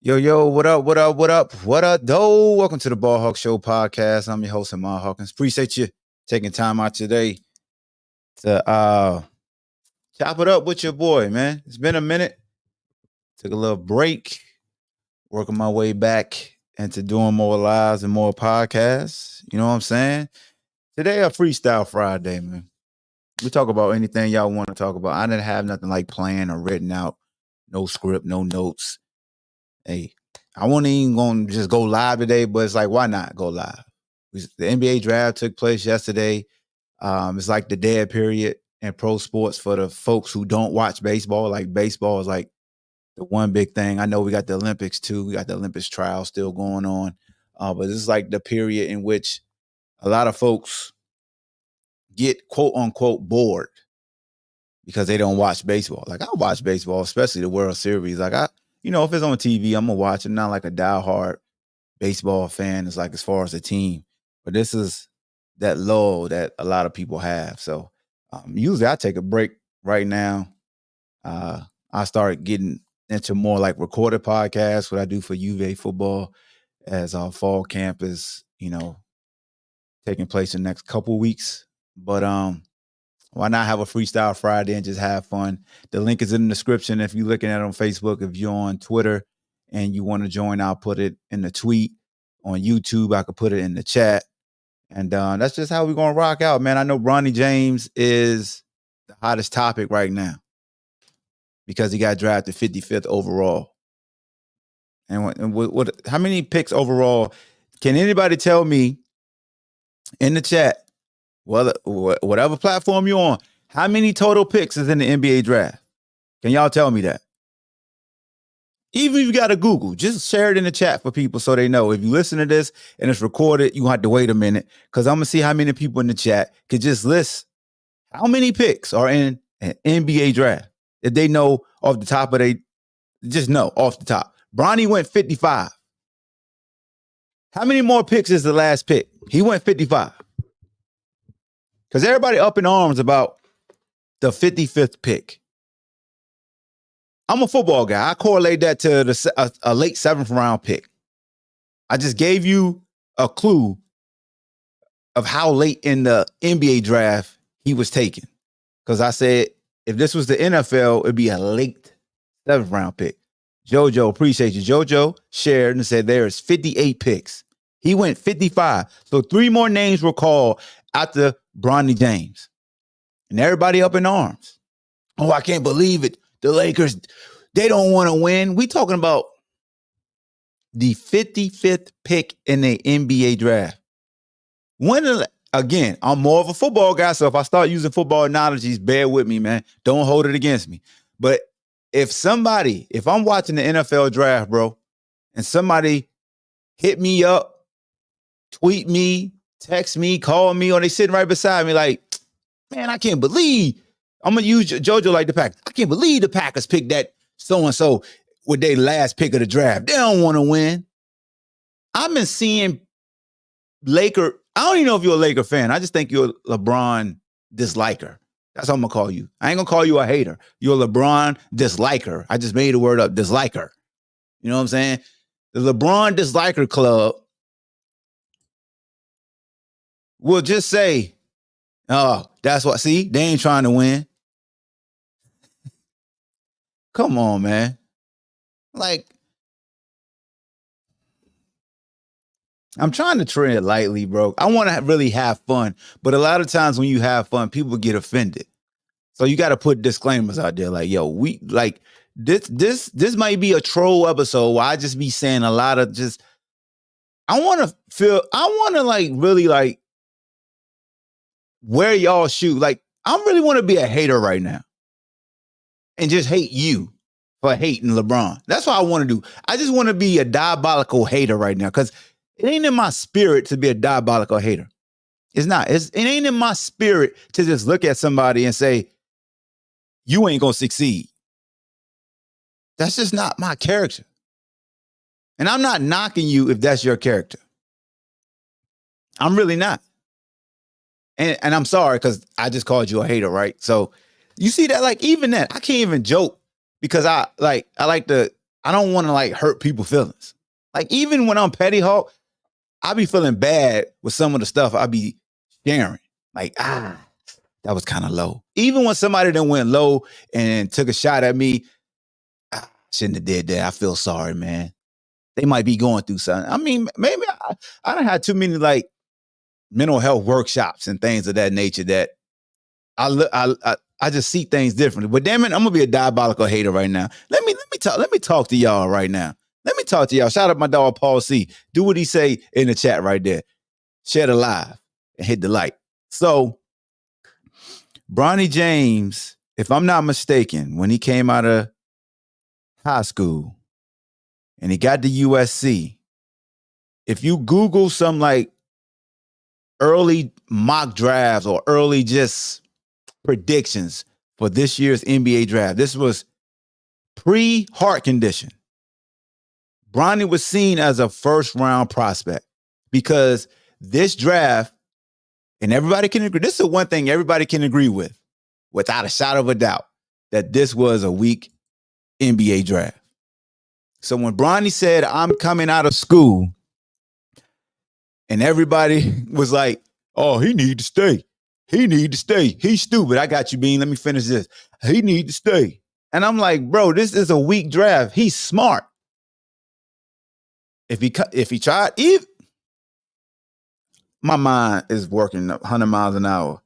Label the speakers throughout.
Speaker 1: Yo, what up, what up, though? Welcome to the Ball Hawk Show podcast. I'm your host, Amar Hawkins. Appreciate you taking time out today to chop it up with your boy, man. It's been a minute. Took a little break, working my way back into doing more lives and more podcasts. You know what I'm saying? Today, a Freestyle Friday, man. We talk about anything y'all want to talk about. I didn't have nothing like planned or written out. No script, no notes. Hey, I wasn't even going to just go live today, but it's like, why not go live? The NBA draft took place yesterday. It's like the dead period in pro sports for the folks who don't watch baseball. Like baseball is like the one big thing. I know we got the Olympics too. We got the Olympics trial still going on. But this is like the period in which a lot of folks get quote unquote bored because they don't watch baseball. Like I watch baseball, especially the World Series. Like if it's on TV, I'm gonna watch it. Not like a diehard baseball fan. It's like as far as the team, but this is that lull that a lot of people have. So usually I take a break right now. I start getting into more like recorded podcasts, what I do for UVA football as our fall camp is, taking place in the next couple weeks. But why not have a Freestyle Friday and just have fun? The link is in the description. If you're looking at it on Facebook, if you're on Twitter and you want to join, I'll put it in the tweet. On YouTube, I could put it in the chat. And that's just how we're going to rock out, man. I know Bronny James is the hottest topic right now because he got drafted 55th overall. And how many picks overall? Can anybody tell me in the chat, whatever platform you're on, how many total picks is in the NBA draft? Can y'all tell me that? Even if you got to Google, just share it in the chat for people so they know. If you listen to this and it's recorded, you have to wait a minute because I'm going to see how many people in the chat could just list how many picks are in an NBA draft. If they know off the top of just know off the top. Bronny went 55. How many more picks is the last pick? He went 55. Because everybody up in arms about the 55th pick. I'm a football guy. I correlate that to a late 7th round pick. I just gave you a clue of how late in the NBA draft he was taken. Because I said, if this was the NFL, it'd be a late 7th round pick. JoJo, appreciate you. JoJo shared and said there's 58 picks. He went 55. So 3 more names were called after Bronny James. And everybody up in arms. Oh, I can't believe it. The Lakers, they don't want to win. We talking about the 55th pick in the NBA draft. Again, I'm more of a football guy, so if I start using football analogies, bear with me, man. Don't hold it against me. But if I'm watching the NFL draft, bro, and somebody hit me up, tweet me, text me, call me, or they sitting right beside me like, man, I can't believe I'm going to use JoJo like the Packers. I can't believe the Packers picked that so-and-so with their last pick of the draft. They don't want to win. I've been seeing Laker. I don't even know if you're a Laker fan. I just think you're a LeBron disliker. That's what I'm going to call you. I ain't going to call you a hater. You're a LeBron disliker. I just made the word up, disliker. You know what I'm saying? The LeBron disliker club will just say, oh, that's what, see, they ain't trying to win. Come on, man. Like, I'm trying to tread lightly, bro. I want to really have fun. But a lot of times when you have fun, people get offended. So you got to put disclaimers out there like, yo, we like this might be a troll episode where I just be saying a lot of just, I want to like really like wear y'all shoe. Like, I really want to be a hater right now and just hate you for hating LeBron. That's what I want to do. I just want to be a diabolical hater right now because it ain't in my spirit to be a diabolical hater. It's not. It ain't in my spirit to just look at somebody and say, you ain't going to succeed. That's just not my character. And I'm not knocking you if that's your character. I'm really not. And I'm sorry because I just called you a hater, right? So you see that, like, even that, I can't even joke because I like to I don't want to like hurt people's feelings. Like even when I'm petty hawk, I be feeling bad with some of the stuff I be sharing. Like, that was kind of low. Even when somebody done went low and took a shot at me, shouldn't have did that. I feel sorry, man. They might be going through something. I mean, maybe I don't have too many like mental health workshops and things of that nature that I just see things differently. But damn it, I'm gonna be a diabolical hater right now. Let me talk to y'all right now. Let me talk to y'all. Shout out my dog Paul C. Do what he say in the chat right there. Share the live and hit the like. So Bronny James, if I'm not mistaken, when he came out of high school and he got to USC, if you Google some like early mock drafts or early just predictions for this year's NBA draft, this was pre-heart condition. Bronny was seen as a first-round prospect because this draft, and everybody can agree, this is one thing everybody can agree with, without a shadow of a doubt, that this was a weak NBA draft. So when Bronny said, I'm coming out of school, and everybody was like, oh, he need to stay. He need to stay. He's stupid. I got you, Bean. Let me finish this. He need to stay. And I'm like, bro, this is a weak draft. He's smart. If he tried, my mind is working 100 miles an hour.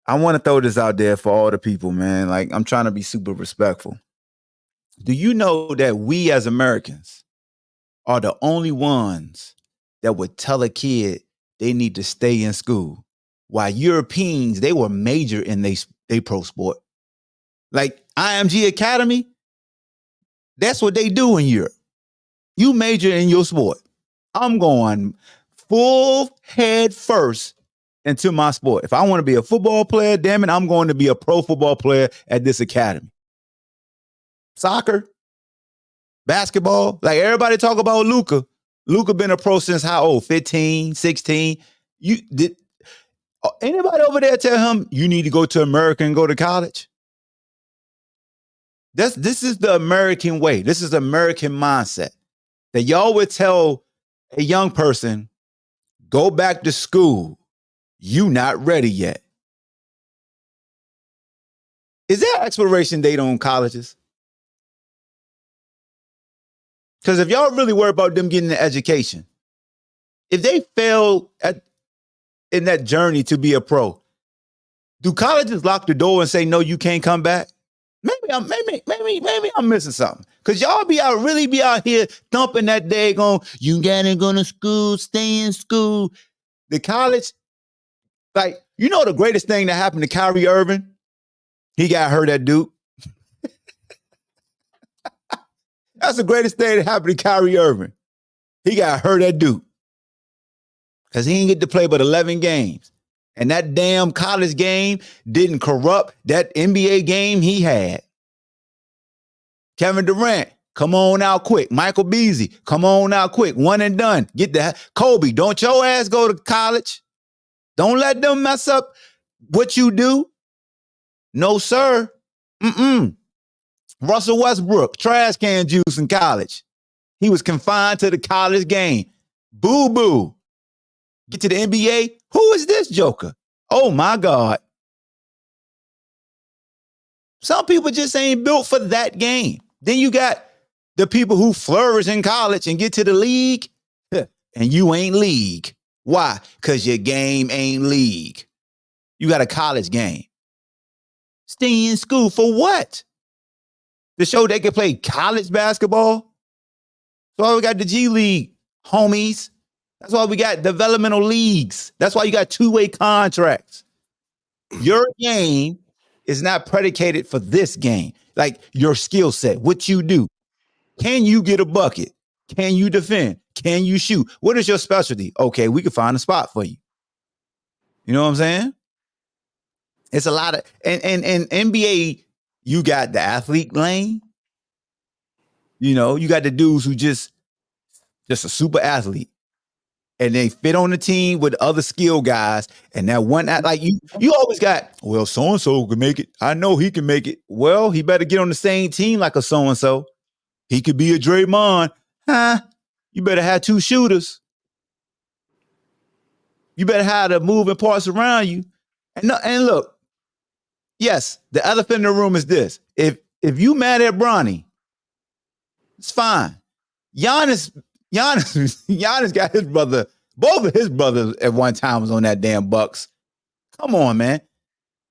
Speaker 1: I want to throw this out there for all the people, man. Like, I'm trying to be super respectful. Do you know that we as Americans are the only ones that would tell a kid they need to stay in school, while Europeans, they were major in they pro sport? Like IMG Academy, that's what they do in Europe. You major in your sport. I'm going full head first into my sport. If I want to be a football player, damn it, I'm going to be a pro football player at this academy. Soccer, basketball, like everybody talk about Luka. Luka been a pro since how old? 15, 16. You did anybody over there tell him you need to go to America and go to college? This is the American way. This is the American mindset. That y'all would tell a young person, go back to school. You not ready yet. Is there an expiration date on colleges? Because if y'all really worry about them getting an education, if they fail in that journey to be a pro, do colleges lock the door and say, no, you can't come back? Maybe I'm missing something. Because y'all really be out here thumping that daggone, you gotta go to school, stay in school. The college, like, you know the greatest thing that happened to Kyrie Irving? He got hurt at Duke. That's the greatest thing that happened to Kyrie Irving. He got hurt at Duke. Because he didn't get to play but 11 games. And that damn college game didn't corrupt that NBA game he had. Kevin Durant, come on out quick. Michael Beasley, come on out quick. One and done. Get that. Kobe, don't your ass go to college. Don't let them mess up what you do. No, sir. Russell Westbrook, trash can juice in college. He was confined to the college game. Boo-boo. Get to the NBA. Who is this joker? Oh, my God. Some people just ain't built for that game. Then you got the people who flourish in college and get to the league, and you ain't league. Why? Because your game ain't league. You got a college game. Stay in school for what? To show they can play college basketball? That's why we got the G League, homies. That's why we got developmental leagues. That's why you got two-way contracts. Your game is not predicated for this game. Like your skill set, what you do. Can you get a bucket? Can you defend? Can you shoot? What is your specialty? Okay, we can find a spot for you. You know what I'm saying? It's a lot of, and NBA, you got the athlete lane. You know, you got the dudes who just a super athlete. And they fit on the team with other skill guys. And that one, like you always got, well, so-and-so can make it. I know he can make it. Well, he better get on the same team like a so-and-so. He could be a Draymond. Huh? You better have 2 shooters. You better have the moving parts around you. And look, yes, the elephant in the room is this. If you mad at Bronny, it's fine. Giannis Giannis got his brother, both of his brothers at one time was on that damn Bucks. Come on, man.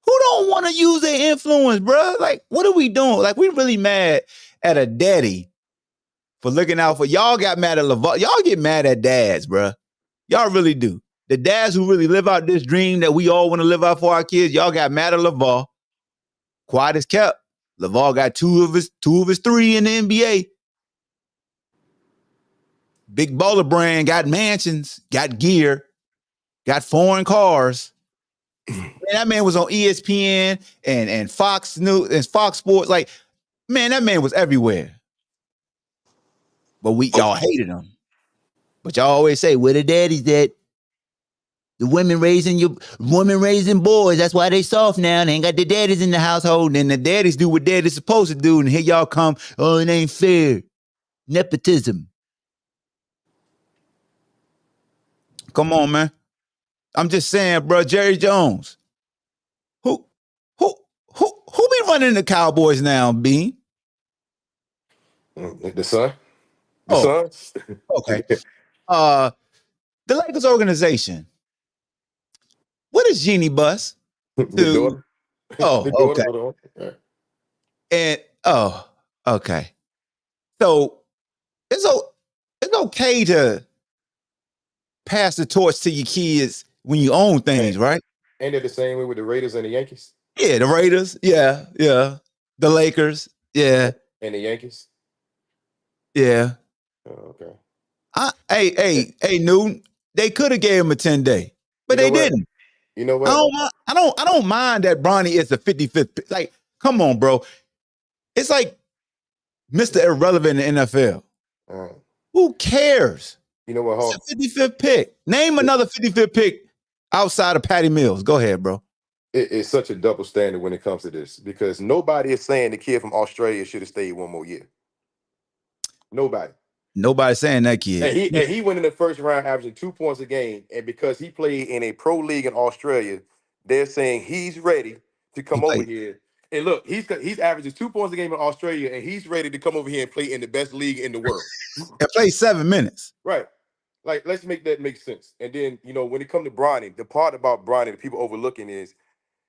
Speaker 1: Who don't want to use their influence, bro? Like, what are we doing? Like, we really mad at a daddy for looking out for y'all. Got mad at LeVar. Y'all get mad at dads, bro. Y'all really do. The dads who really live out this dream that we all want to live out for our kids, y'all got mad at LeVar. Quiet as kept. LeVar got two of his 3 in the NBA. Big baller brand, got mansions, got gear, got foreign cars. Man, that man was on ESPN and Fox News and Fox Sports. Like, man, that man was everywhere. But y'all hated him. But y'all always say, where the daddies at? The women raising boys. That's why they soft now. They ain't got the daddies in the household. And the daddies do what daddy's supposed to do. And here y'all come, oh, it ain't fair. Nepotism. Come on, man. I'm just saying, bro, Jerry Jones. Who be running the Cowboys now, Bean?
Speaker 2: The son. The sons.
Speaker 1: Okay. The Lakers organization. What is Jeannie Buss?
Speaker 2: The daughter.
Speaker 1: Oh,
Speaker 2: the daughter.
Speaker 1: Okay. And okay. So it's okay to pass the torch to your kids when you own things, right?
Speaker 2: Ain't it the same way with the Raiders and the Yankees?
Speaker 1: Yeah, the Raiders. Yeah. The Lakers. Yeah.
Speaker 2: And the Yankees.
Speaker 1: Yeah.
Speaker 2: Oh, okay.
Speaker 1: Hey, Newton. They could have gave him a 10-day, but they didn't.
Speaker 2: You know what?
Speaker 1: I don't mind that Bronny is the 55th pick. Like, come on, bro. It's like Mr. Irrelevant in the NFL. Who cares?
Speaker 2: You know what, Hawk?
Speaker 1: It's a 55th pick. Name another 55th pick outside of Patty Mills. Go ahead, bro.
Speaker 2: It's such a double standard when it comes to this because nobody is saying the kid from Australia should have stayed one more year. Nobody.
Speaker 1: Nobody's saying that kid.
Speaker 2: And he went in the first round averaging 2 points a game. And because he played in a pro league in Australia, they're saying he's ready to come over here. And look, he's averaging 2 points a game in Australia, and he's ready to come over here and play in the best league in the world.
Speaker 1: And play 7 minutes.
Speaker 2: Right. Like, let's make that make sense. And then, when it comes to Bronny, the part about Bronny that people overlooking is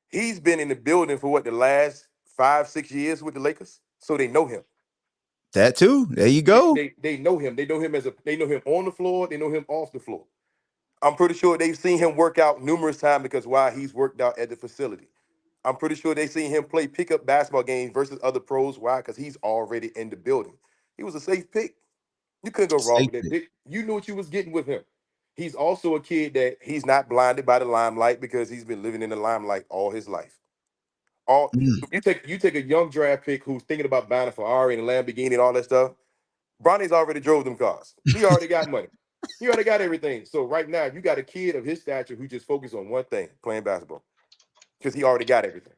Speaker 2: he's been in the building for the last 5-6 years with the Lakers, so they know him.
Speaker 1: That too. There you go.
Speaker 2: They know him. They know him they know him on the floor. They know him off the floor. I'm pretty sure they've seen him work out numerous times because he's worked out at the facility. I'm pretty sure they've seen him play pickup basketball games versus other pros. Why? Because he's already in the building. He was a safe pick. You couldn't go wrong with that pick. You knew what you was getting with him. He's also a kid that he's not blinded by the limelight because he's been living in the limelight all his life. You take a young draft pick who's thinking about buying a Ferrari and a Lamborghini and all that stuff. Bronny's already drove them cars. He already got money. He already got everything. So right now, you got a kid of his stature who just focused on one thing, playing basketball. Because he already got everything.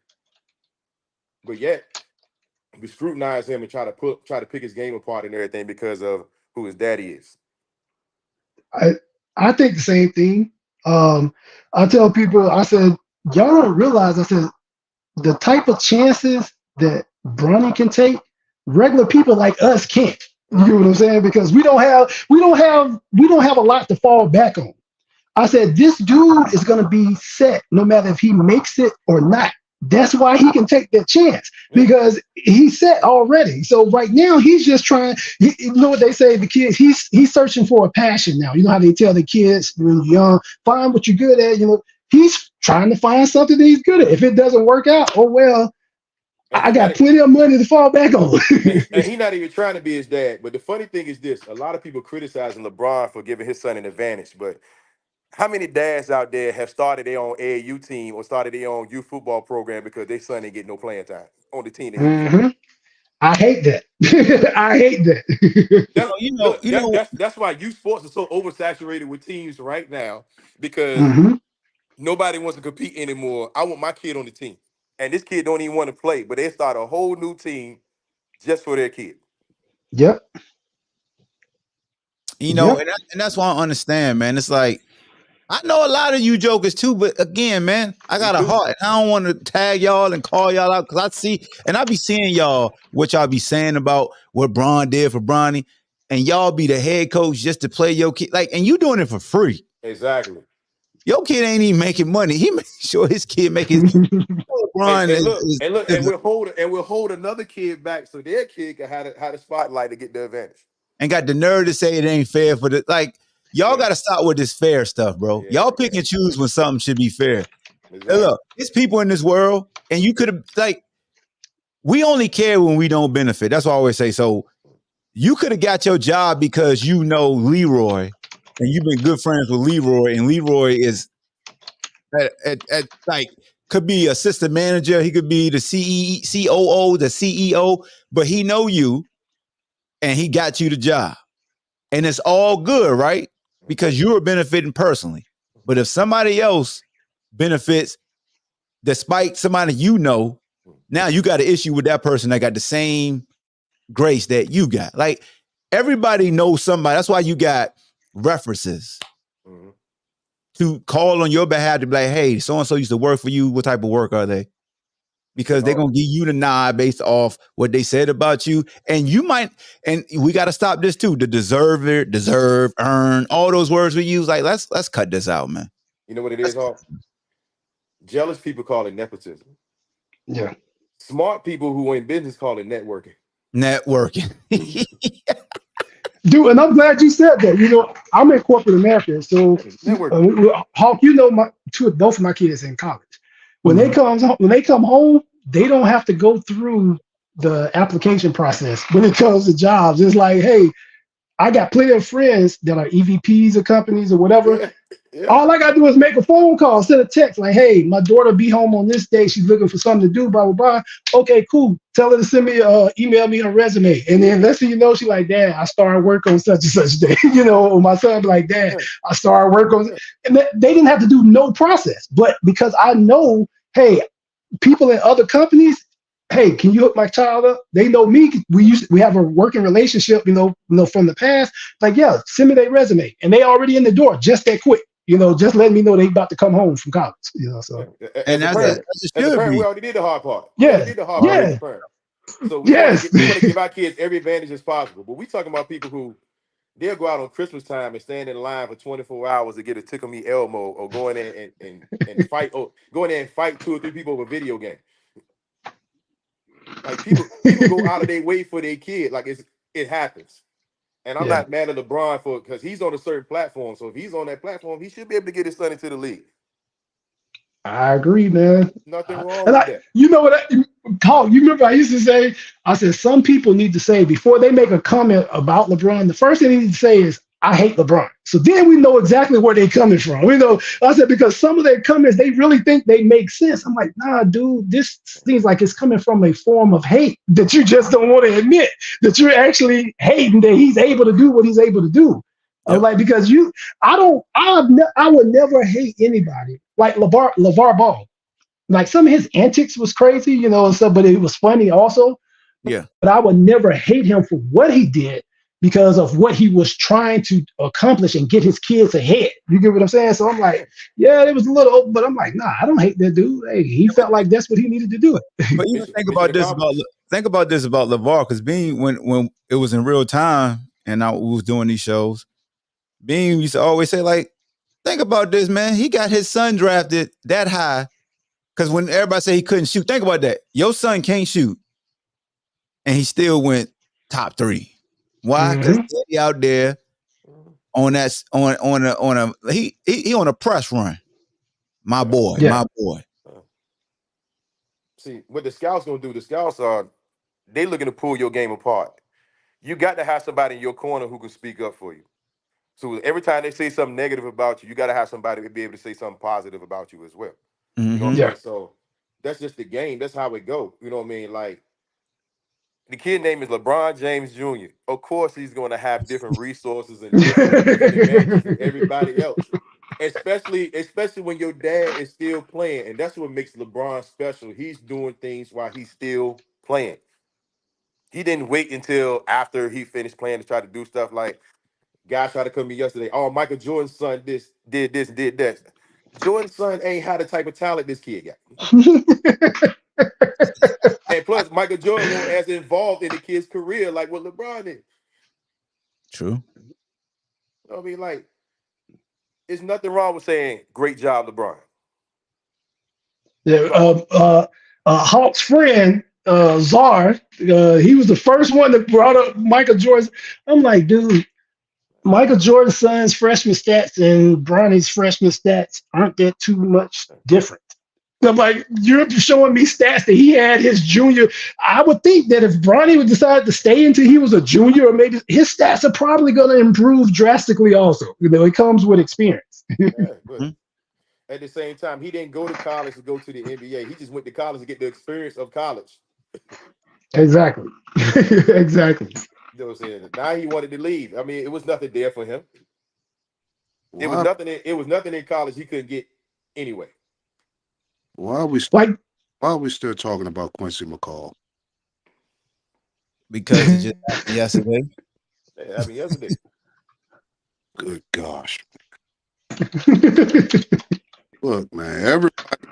Speaker 2: But yet, we scrutinize him and try to pick his game apart and everything because of who his daddy is.
Speaker 3: I think the same thing. I tell people, I said, y'all don't realize, I said, the type of chances that Bronny can take, regular people like us can't. You know what I'm saying? Because we don't have a lot to fall back on. I said, this dude is going to be set no matter if he makes it or not. That's why he can take that chance because he's set already. So right now he's just trying. You know what they say? The kids, he's searching for a passion now. You know how they tell the kids when you're young, find what you're good at. He's trying to find something that he's good at. If it doesn't work out, oh well. I got plenty of money to fall back on.
Speaker 2: And he's not even trying to be his dad. But the funny thing is this: a lot of people criticizing LeBron for giving his son an advantage, but how many dads out there have started their own AAU team or started their own youth football program because their son ain't getting no playing time on the team?
Speaker 3: I hate that. I hate
Speaker 2: that. That's why youth sports are so oversaturated with teams right now because nobody wants to compete anymore. I want my kid on the team, and this kid don't even want to play, but they start a whole new team just for their kid.
Speaker 3: Yep.
Speaker 1: You know,
Speaker 3: Yep.
Speaker 1: and that's why I understand, man. It's like I know a lot of you jokers too, but again, man, I got a heart. I don't want to tag y'all and call y'all out because I see and I be seeing y'all what y'all be saying about what Bron did for Bronny, and y'all be the head coach just to play your kid, like, and you doing it for free.
Speaker 2: Exactly.
Speaker 1: Your kid ain't even making money. He make sure his kid make his. Bron
Speaker 2: And look, and
Speaker 1: is
Speaker 2: we'll hold another kid back so their kid can have the spotlight to get the advantage.
Speaker 1: and got the nerve to say it ain't fair for the like. Y'all got to stop with this fair stuff, bro. Y'all pick and choose when something should be fair.
Speaker 2: Exactly.
Speaker 1: And look, it's people in this world, and you could have like. We only care when we don't benefit. That's what I always say. So you could have got your job because you know Leroy, and you've been good friends with Leroy, and Leroy is at like could be assistant manager, he could be the COO, the CEO, but he know you, and he got you the job, and it's all good, right? Because you are benefiting personally. But if somebody else benefits despite somebody you know, now you got an issue with that person that got the same grace that you got. Like everybody knows somebody. That's why you got references to call on your behalf to be like, hey, so and so used to work for you. What type of work are they? Because they're gonna give you the nod based off what they said about you. And you might, and we got to stop this too. The deserve, earn, all those words we use. Like, let's cut this out, man.
Speaker 2: You know what it is, Hawk? Jealous people call it nepotism.
Speaker 3: Yeah.
Speaker 2: Smart people who are in business call it networking.
Speaker 1: Networking.
Speaker 3: Dude, and I'm glad you said that. You know, I'm in corporate America, so Hawk, you know, both of my kids in college. When they come home, they don't have to go through the application process when it comes to jobs. It's like, hey, I got plenty of friends that are EVPs of companies or whatever. All I gotta do is make a phone call, send a text like, hey, my daughter be home on this day. She's looking for something to do, blah, blah, blah. Okay, cool. Tell her to send me email me her resume. And then next thing you know, she's like, Dad, I started work on such and such day. You know, or my son be like, Dad, I started work on, and they didn't have to do no process. But because I know, hey, people in other companies, hey, can you hook my child up? They know me. We have a working relationship, you know, from the past. Like, yeah, send me their resume. And they already in the door just that quick. You know, just letting me know they about to come home from college. You know, so
Speaker 2: as a parent, we already did the hard part.
Speaker 3: Yeah.
Speaker 2: We already did the hard part as a parent. So we want to give our kids every advantage as possible. But we talking about people who they'll go out on Christmas time and stand in line for 24 hours to get a tickle me Elmo or go in there and fight or go in there and fight 2 or 3 people over a video game. Like people go out of their way for their kid. Like it happens. And I'm not mad at LeBron for because he's on a certain platform. So if he's on that platform, he should be able to get his son into the league.
Speaker 3: I agree, man.
Speaker 2: Nothing wrong with that.
Speaker 3: You know what, Carl, you remember I used to say, I said, some people need to say before they make a comment about LeBron, the first thing they need to say is, I hate LeBron. So then we know exactly where they're coming from. We know, I said, because some of their comments, they really think they make sense. I'm like, nah, dude, this seems like it's coming from a form of hate that you just don't want to admit, that you're actually hating that he's able to do what he's able to do. I'm like, because I would never hate anybody like LeVar Ball. Like some of his antics was crazy, you know, and stuff, but it was funny also.
Speaker 1: Yeah.
Speaker 3: But I would never hate him for what he did because of what he was trying to accomplish and get his kids ahead. You get what I'm saying? So I'm like, yeah, it was a little, but I'm like, nah, I don't hate that dude. Hey, he felt like that's what he needed to do.
Speaker 1: But even think about this about LeVar, because being when it was in real time and I was doing these shows, Beam used to always say, like, think about this, man. He got his son drafted that high. Because when everybody say he couldn't shoot, think about that. Your son can't shoot. And he still went top 3. Why? Because he out there on that he on a press run. My boy.
Speaker 2: See, what the scouts gonna do, the scouts are they looking to pull your game apart. You got to have somebody in your corner who can speak up for you. So every time they say something negative about you, you got to have somebody to be able to say something positive about you as well.
Speaker 1: Mm-hmm.
Speaker 2: You know what I'm saying? So that's just the game. That's how it go. You know what I mean? Like the kid name is LeBron James Jr. Of course, he's going to have different resources and different advantages than everybody else. Especially when your dad is still playing, and that's what makes LeBron special. He's doing things while he's still playing. He didn't wait until after he finished playing to try to do stuff like guys tried to come to me yesterday. Oh, Michael Jordan's son did this, did that. Jordan's son ain't had the type of talent this kid got. And plus, Michael Jordan wasn't as involved in the kid's career like what LeBron is.
Speaker 1: True.
Speaker 2: I mean, like, there's nothing wrong with saying great job, LeBron.
Speaker 3: Yeah, Hawk's friend, Czar, he was the first one that brought up Michael Jordan. I'm like, dude, Michael Jordan's son's freshman stats and Bronny's freshman stats aren't that too much different. I'm like, you're showing me stats that he had his junior. I would think that if Bronny would decide to stay until he was a junior, or maybe his stats are probably going to improve drastically also. It comes with experience.
Speaker 2: Yeah, but at the same time, he didn't go to college to go to the NBA. He just went to college to get the experience of college.
Speaker 3: Exactly. Exactly.
Speaker 2: You know what I'm saying? Now he wanted to leave. I mean, it was nothing there for him. It was nothing in college he couldn't get anyway.
Speaker 4: Why are we still talking about Quincy McCall?
Speaker 1: Because it just happened yesterday.
Speaker 2: I mean, yesterday.
Speaker 4: Good gosh. Look, man, everybody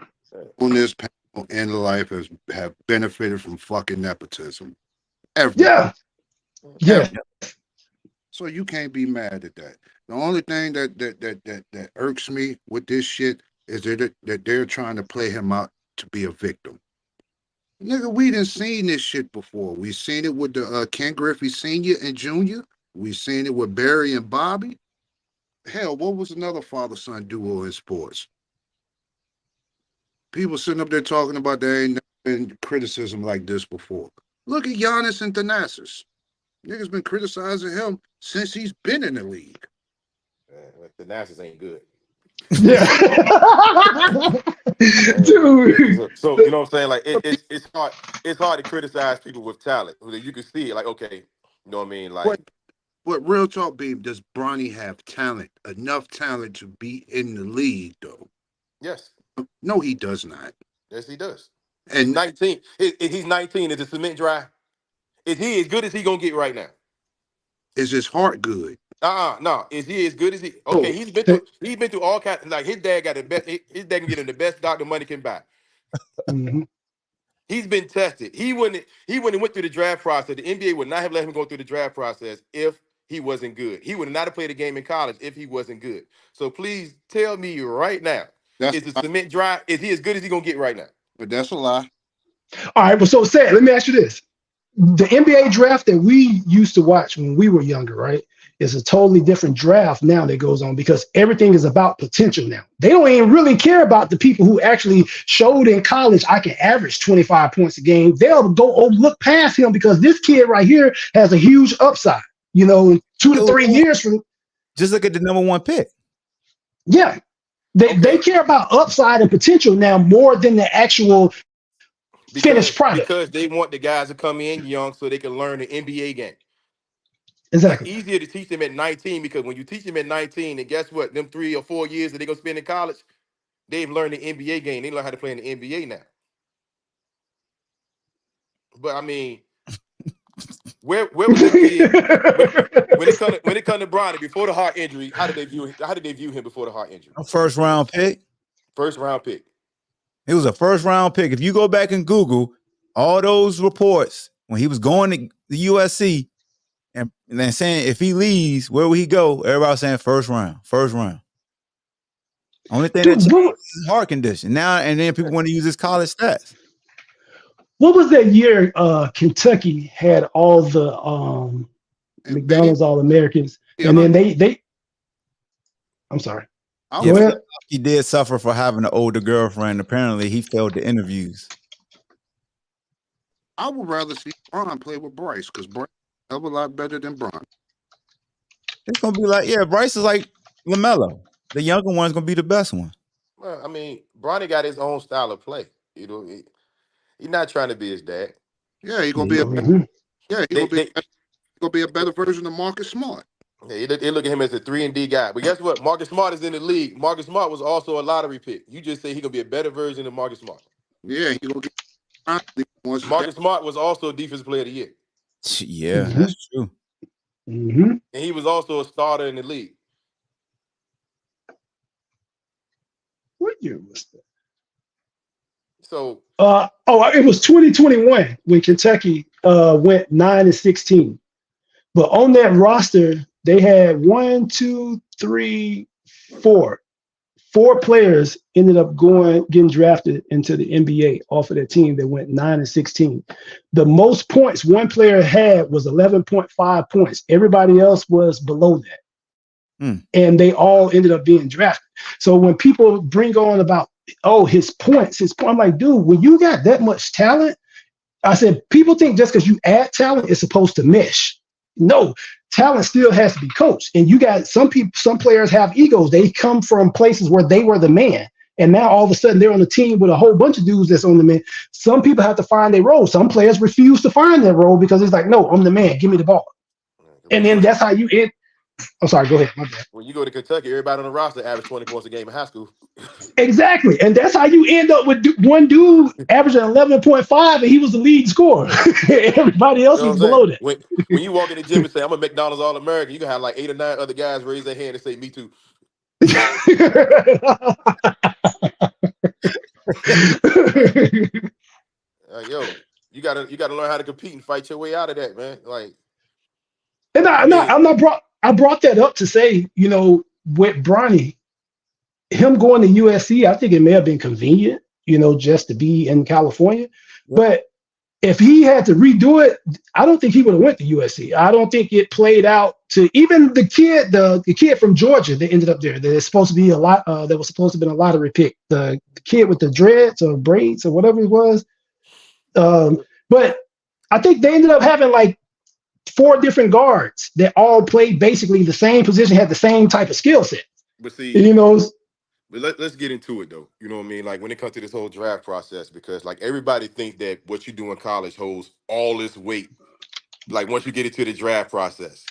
Speaker 4: on this panel in life have benefited from fucking nepotism. Everybody.
Speaker 3: Yeah.
Speaker 4: So you can't be mad at that. The only thing that irks me with this shit is that they're trying to play him out to be a victim. Nigga, we done seen this shit before. We seen it with the Ken Griffey Sr. and Jr. We seen it with Barry and Bobby. Hell, what was another father-son duo in sports? People sitting up there talking about there ain't never been criticism like this before. Look at Giannis and Thanasis. Niggas been criticizing him since he's been in the league.
Speaker 2: Thanasis ain't good.
Speaker 3: Yeah. Dude.
Speaker 2: So you know what I'm saying? Like it's hard to criticize people with talent. You can see it, like, okay, you know what I mean? Like,
Speaker 4: what real talk, Bleav, does Bronny have talent, enough talent to be in the league, though?
Speaker 2: Yes.
Speaker 4: No, he does not.
Speaker 2: Yes, he does.
Speaker 4: And
Speaker 2: 19. He's 19. Is the cement dry? Is he as good as he gonna get right now?
Speaker 4: Is his heart good?
Speaker 2: No. Is he as good as he? Okay, he's been through all kinds. Like, his dad got the best. His dad can get him the best doctor money can buy.
Speaker 3: Mm-hmm.
Speaker 2: He's been tested. He wouldn't have went through the draft process. The NBA would not have let him go through the draft process if he wasn't good. He would not have played a game in college if he wasn't good. So please tell me right now, is the cement dry? Is he as good as he gonna get right now?
Speaker 4: But that's a lie.
Speaker 3: All right, well, so Sad, let me ask you this. The NBA draft that we used to watch when we were younger, right, is a totally different draft now that goes on because everything is about potential now. They don't even really care about the people who actually showed in college I can average 25 points a game. They'll go look past him because this kid right here has a huge upside, in 2 to 3 years from.
Speaker 1: Just look at the number 1 pick.
Speaker 3: Yeah. They care about upside and potential now more than the actual finished product.
Speaker 2: Because they want the guys to come in young so they can learn the NBA game.
Speaker 3: Exactly.
Speaker 2: It's easier to teach them at 19 because when you teach them at 19, and guess what? Them 3 or 4 years that they're going to spend in college, they've learned the NBA game. They learn how to play in the NBA now. But I mean, where was this kid when it come to Bronny before the heart injury? How did they view him before the heart injury?
Speaker 1: A first round pick.
Speaker 2: First round pick.
Speaker 1: He was a first round pick. If you go back and Google all those reports when he was going to the USC and then saying if he leaves, where will he go? Everybody was saying first round. Only thing that changed is his heart condition. Now and then people want to use his college stats.
Speaker 3: What was that year Kentucky had all the McDonald's All-Americans? And then they I'm sorry.
Speaker 1: He did suffer for having an older girlfriend. Apparently, he failed the interviews.
Speaker 4: I would rather see Bron play with Bryce because Bryce is a lot better than Bron.
Speaker 1: It's gonna be like, Bryce is like LaMelo. The younger one's gonna be the best one.
Speaker 2: Well, I mean, Bronny got his own style of play. He's not trying to be his dad.
Speaker 4: Yeah, he's gonna be gonna be a better version of Marcus Smart.
Speaker 2: Yeah, they look at him as a 3-and-D guy. But guess what? Marcus Smart is in the league. Marcus Smart was also a lottery pick. You just say he's going to be a better version of Marcus Smart.
Speaker 4: Yeah, he's going to get...
Speaker 2: Marcus Smart was also Defensive Player of the Year.
Speaker 1: Yeah, that's true.
Speaker 2: And he was also a starter in the league.
Speaker 3: What year was that?
Speaker 2: So
Speaker 3: it was 2021 when Kentucky went 9-16. But on that roster, they had 4 players ended up getting drafted into the NBA off of that team that went 9-16. The most points one player had was 11.5 points. Everybody else was below that. And they all ended up being drafted. So when people bring on about, his points, I'm like, dude, when you got that much talent, I said, people think just because you add talent, it's supposed to mesh. No, talent still has to be coached. And you got some players have egos. They come from places where they were the man. And now all of a sudden they're on a team with a whole bunch of dudes that's on the man. Some people have to find their role. Some players refuse to find their role because it's like, no, I'm the man. Give me the ball. And then that's how you end. I'm sorry, go ahead. My bad.
Speaker 2: When you go to Kentucky, everybody on the roster averaged 20 points a game in high school.
Speaker 3: Exactly. And that's how you end up with one dude averaging 11.5 and he was the lead scorer. Everybody else was below that.
Speaker 2: When you walk in the gym and say, I'm a McDonald's All-American, you can have like 8 or 9 other guys raise their hand and say, me too. You gotta learn how to compete and fight your way out of that, man. Like,
Speaker 3: and I brought that up to say, with Bronny, him going to USC, I think it may have been convenient, just to be in California. But if he had to redo it, I don't think he would have went to USC. I don't think it played out to even the kid from Georgia that ended up there. There's supposed to be a lot. That was supposed to have been a lottery pick. The kid with the dreads or braids or whatever it was. But I think they ended up having like 4 different guards that all played basically the same position, had the same type of skill set.
Speaker 2: But see, but let's get into it though. You know what I mean? Like when it comes to this whole draft process, because like everybody thinks that what you do in college holds all this weight. Like once you get into the draft process,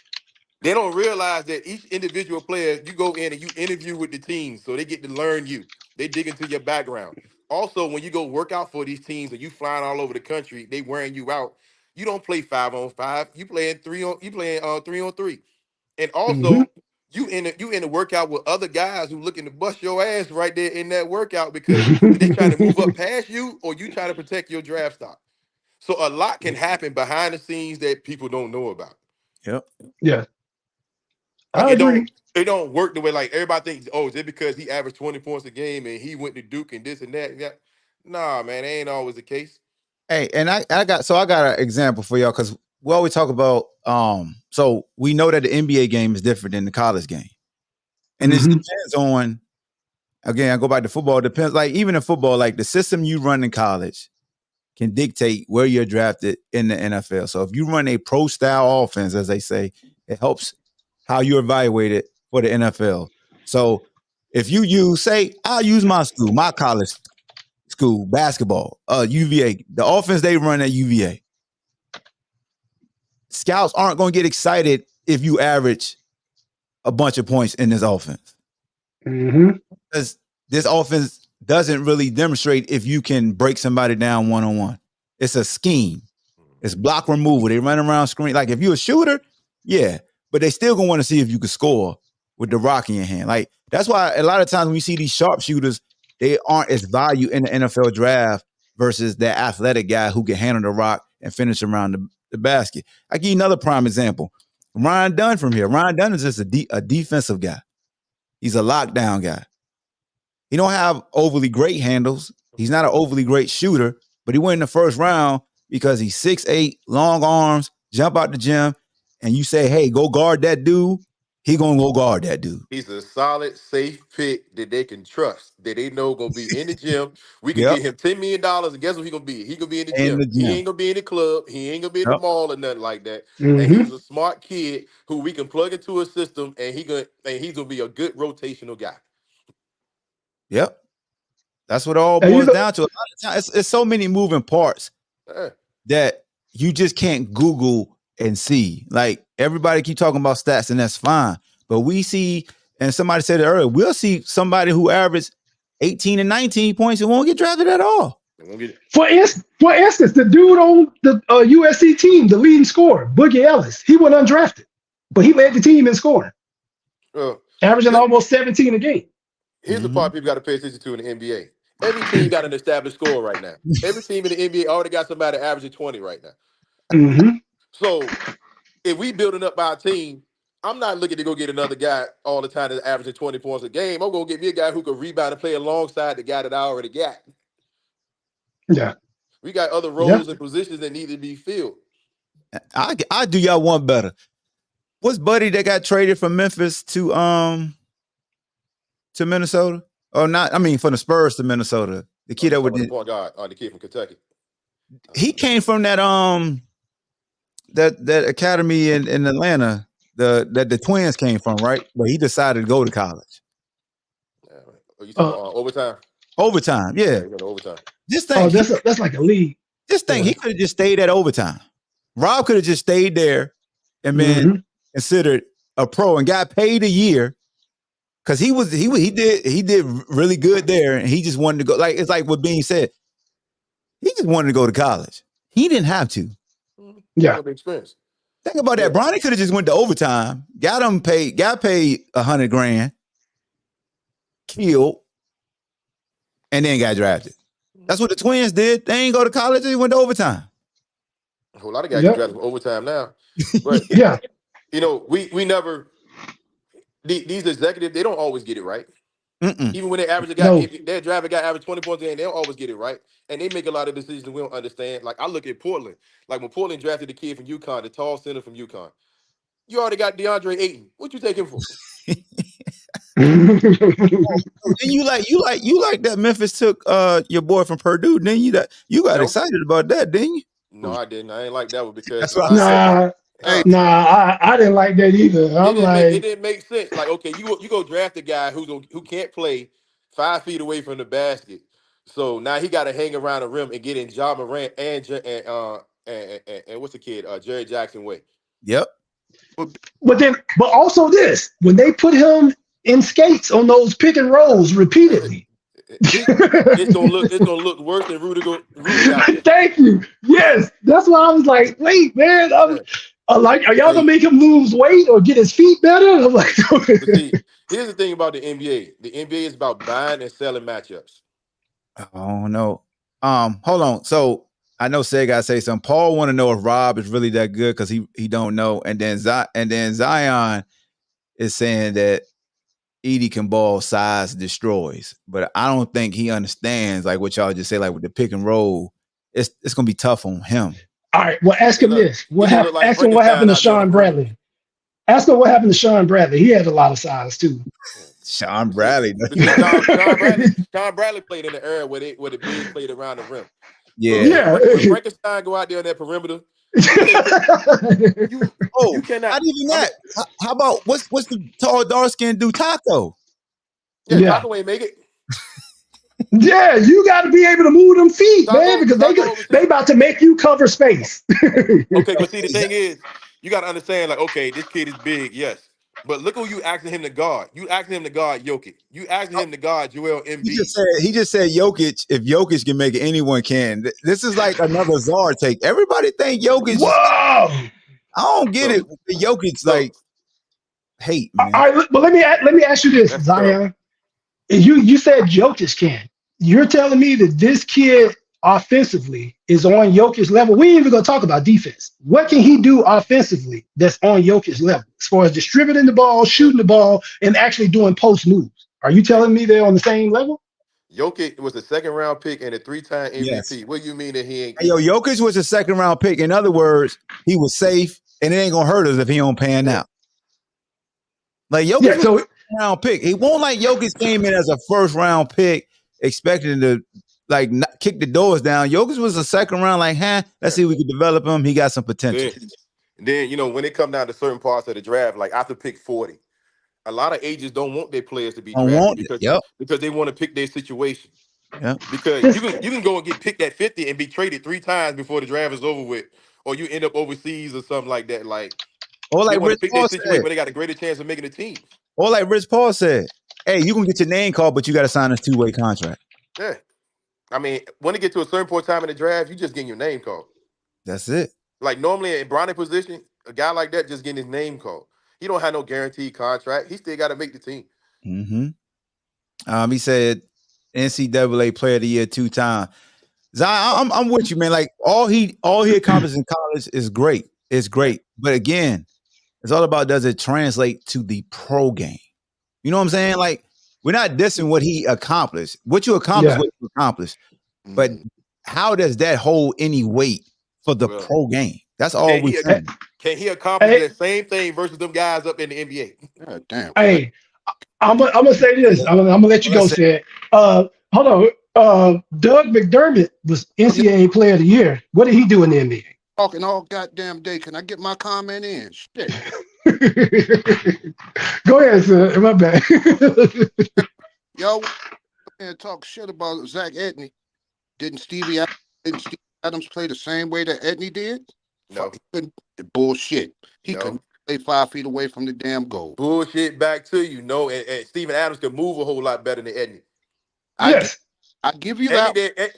Speaker 2: they don't realize that each individual player, you go in and you interview with the team, so they get to learn you. They dig into your background. Also, when you go work out for these teams and you flying all over the country, they wearing you out. You don't play 5-on-5. You playing 3-on-3. And also, you in the workout with other guys who looking to bust your ass right there in that workout because they trying to move up past you or you trying to protect your draft stock. So a lot can happen behind the scenes that people don't know about.
Speaker 1: Yep.
Speaker 3: Yeah.
Speaker 2: Like it don't work the way like everybody thinks, is it because he averaged 20 points a game and he went to Duke and this and that? Yeah. Nah, man, that ain't always the case.
Speaker 1: Hey, and I got an example for y'all because we always talk about so we know that the NBA game is different than the college game. And it depends on, again, I go back to football, it depends, like even in football, like the system you run in college can dictate where you're drafted in the NFL. So if you run a pro style offense, as they say, it helps how you're evaluated for the NFL. So if you I'll use my college school, basketball, UVA, the offense they run at UVA. Scouts aren't going to get excited if you average a bunch of points in this offense. Because this offense doesn't really demonstrate if you can break somebody down one-on-one. It's a scheme. It's block removal. They run around screen. Like if you're a shooter, yeah, but they still gonna want to see if you can score with the rock in your hand. Like that's why a lot of times when you see these sharpshooters, they aren't as valued in the NFL draft versus that athletic guy who can handle the rock and finish around the basket. I give you another prime example. Ryan Dunn from here. Ryan Dunn is just a defensive guy. He's a lockdown guy. He don't have overly great handles. He's not an overly great shooter, but he went in the first round because he's 6'8", long arms, jump out the gym, and you say, hey, go guard that dude, he gonna go guard that dude.
Speaker 2: He's a solid, safe pick that they can trust, that they know gonna be in the gym. We can get him $10 million, and guess what he gonna be? He gonna be in the gym. He ain't gonna be in the club. He ain't gonna be in the mall or nothing like that. And he's a smart kid who we can plug into a system, and he's gonna be a good rotational guy.
Speaker 1: Yep. That's what it all boils down to. A lot of times, it's so many moving parts that you just can't Google and see. Like everybody keep talking about stats, and that's fine. But we see, and somebody said it earlier, we'll see somebody who averaged 18 and 19 points and won't get drafted at all.
Speaker 3: For instance, the dude on the USC team, the leading scorer, Boogie Ellis, he went undrafted, but he led the team in scoring, averaging almost 17 a game.
Speaker 2: Here's the part people got to pay attention to in the NBA. Every team got an established scorer right now. Every team in the NBA already got somebody averaging 20 right now.
Speaker 3: Mm-hmm.
Speaker 2: So if we building up our team, I'm not looking to go get another guy all the time that's averaging 20 points a game. I'm going to get me a guy who can rebound and play alongside the guy that I already got.
Speaker 3: Yeah.
Speaker 2: We got other roles and positions that need to be filled.
Speaker 1: I do y'all one better. What's Buddy that got traded from Memphis to Minnesota? Or not? I mean, from the Spurs to Minnesota. The kid that would
Speaker 2: the point guard, the kid from Kentucky.
Speaker 1: He came from that that academy in Atlanta that the twins came from, right? But he decided to go to college.
Speaker 2: You talking overtime?
Speaker 1: Overtime, yeah.
Speaker 2: Overtime.
Speaker 1: Just think,
Speaker 3: that's like a league.
Speaker 1: Just think, he could have just stayed at overtime. Rob could have just stayed there and been considered a pro and got paid a year because he did really good there, and he just wanted to go. Like it's like what Bean said, he just wanted to go to college. He didn't have to.
Speaker 3: Yeah,
Speaker 2: experience.
Speaker 1: Think about that. Bronny could have just went to overtime, got paid $100,000, killed, and then got drafted. That's what the twins did. They ain't go to college. They went to overtime.
Speaker 2: A whole lot of guys get drafted from overtime now. But you know, we never these executives, they don't always get it right. Even when they average a guy, if their driver guy average 20 points a game, they don't always get it right. And they make a lot of decisions we don't understand. Like I look at Portland. Like when Portland drafted the kid from UConn, the tall center from UConn. You already got DeAndre Ayton. What you take him for?
Speaker 1: And you like that Memphis took your boy from Purdue, didn't you? That you got excited about that, didn't you?
Speaker 2: No, I didn't. I ain't like that one because
Speaker 1: that's what I
Speaker 3: said. I didn't like that either.
Speaker 2: It didn't make sense. Like, okay, you go draft a guy who can't play 5 feet away from the basket. So now he got to hang around the rim and get in Ja Morant and what's the kid? Jerry Jackson way.
Speaker 1: Yep.
Speaker 3: But also this, when they put him in skates on those pick and rolls repeatedly.
Speaker 2: It's gonna look worse than Rudy out there.
Speaker 3: Thank you. Yes, that's why I was like, wait, man. Are y'all gonna make him lose weight or get his feet better? I'm like,
Speaker 2: see, here's the thing about the NBA. The NBA is about buying and selling matchups.
Speaker 1: Oh no. Hold on. So I know Say got to say something. Paul want to know if Rob is really that good because he don't know. And then Zion is saying that Edie can ball, size destroys, but I don't think he understands like what y'all just say. Like with the pick and roll, it's gonna be tough on him.
Speaker 3: All right, well, ask him this. Ask him what happened to Sean Bradley. Ask him what happened to Sean Bradley. He had a lot of size too.
Speaker 1: Sean Bradley.
Speaker 2: Sean Bradley played in the era where the bigs played around the rim.
Speaker 1: Yeah.
Speaker 2: When Frankenstein go out there on that perimeter. You cannot.
Speaker 1: Not even that. How about what's the tall dark skin do Taco?
Speaker 2: Yeah, Taco ain't make it.
Speaker 3: Yeah, you got to be able to move them feet, man, because they about to make you cover space.
Speaker 2: Okay, but see, the thing is, you got to understand, like, okay, this kid is big, yes. But look who you asking him to guard. You asking him to guard Jokic. You asking him to guard Joel Embiid.
Speaker 1: He just said Jokic. If Jokic can make it, anyone can. This is like another Czar take. Everybody think Jokic.
Speaker 3: Whoa!
Speaker 1: I don't get it. The Jokic like hate, man.
Speaker 3: All right, but let me ask you this, that's Zion. You said Jokic can. You're telling me that this kid offensively is on Jokic's level. We ain't even gonna talk about defense. What can he do offensively that's on Jokic's level as far as distributing the ball, shooting the ball, and actually doing post moves? Are you telling me they're on the same level?
Speaker 2: Jokic was a 2nd-round pick and a 3-time MVP. Yes. What do you mean that he ain't?
Speaker 1: Hey, Jokic was a 2nd-round pick. In other words, he was safe, and it ain't gonna hurt us if he don't pan out. Like Jokic was a 2nd-round pick. He won't like Jokic came in as a 1st-round pick, expecting to like kick the doors down. Jokic was a 2nd round, like, let's see if we can develop him. He got some potential.
Speaker 2: Then you know, when it come down to certain parts of the draft, like after pick 40, a lot of agents don't want their players to be drafted because they want to pick their situation.
Speaker 1: Yeah.
Speaker 2: Because you can go and get picked at 50 and be traded 3 times before the draft is over with, or you end up overseas or something like that.
Speaker 1: Or like Rich Paul said,
Speaker 2: where they got a greater chance of making a team.
Speaker 1: Or like Rich Paul said, hey, you can get your name called, but you got to sign a 2-way contract.
Speaker 2: Yeah. I mean, when it get to a certain point in time in the draft, you just getting your name called.
Speaker 1: That's it.
Speaker 2: Like normally in Bronny position, a guy like that just getting his name called. He don't have no guaranteed contract. He still got to make the team.
Speaker 1: He said NCAA Player of the Year 2 times. Zion, I'm with you, man. Like all he accomplished in college is great. It's great, but again, it's all about does it translate to the pro game? You know what I'm saying? Like we're not dissing what he accomplished. What you accomplished, what you accomplished, but how does that hold any weight for the pro game? That's all we're saying.
Speaker 2: Can he accomplish that same thing versus them guys up in the NBA?
Speaker 4: God damn.
Speaker 3: Hey, I'm gonna say this. I'm gonna let you go, Sid. Hold on. Doug McDermott was NCAA Player of the Year. What did he do in the NBA?
Speaker 4: Talking all goddamn day. Can I get my comment in? Shit.
Speaker 3: Go ahead, sir. My bad.
Speaker 4: Yo, and talk shit about Zach Edney. Didn't Steve Adams play the same way that Edney did?
Speaker 2: No.
Speaker 4: Bullshit. He couldn't play 5 feet away from the damn goal.
Speaker 2: Bullshit back to you. No, and Steven Adams could move a whole lot better than Edney.
Speaker 3: Yes.
Speaker 2: I give you that.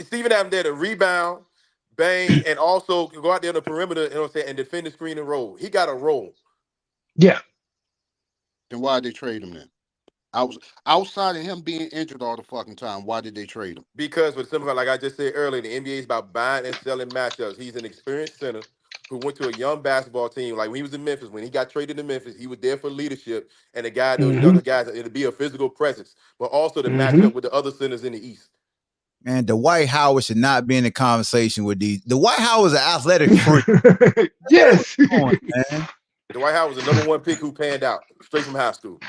Speaker 2: Steven Adams did a rebound, bang, and also go out there on the perimeter, you know what I'm saying, and defend the screen and roll. He got a roll.
Speaker 3: Yeah.
Speaker 4: Then why did they trade him then? Outside of him being injured all the fucking time, why did they trade him?
Speaker 2: Because with something like I just said earlier, the NBA is about buying and selling matchups. He's an experienced center who went to a young basketball team. Like when he was in Memphis, when he got traded to Memphis, he was there for leadership and the guy, those younger guys, it'll be a physical presence, but also to match up with the other centers in the East.
Speaker 1: Man, Dwight Howard should not be in the conversation with these. Dwight Howard's an athletic freak.
Speaker 3: Yes.
Speaker 1: On, man.
Speaker 2: Dwight Howard was the #1 pick who panned out straight from high school.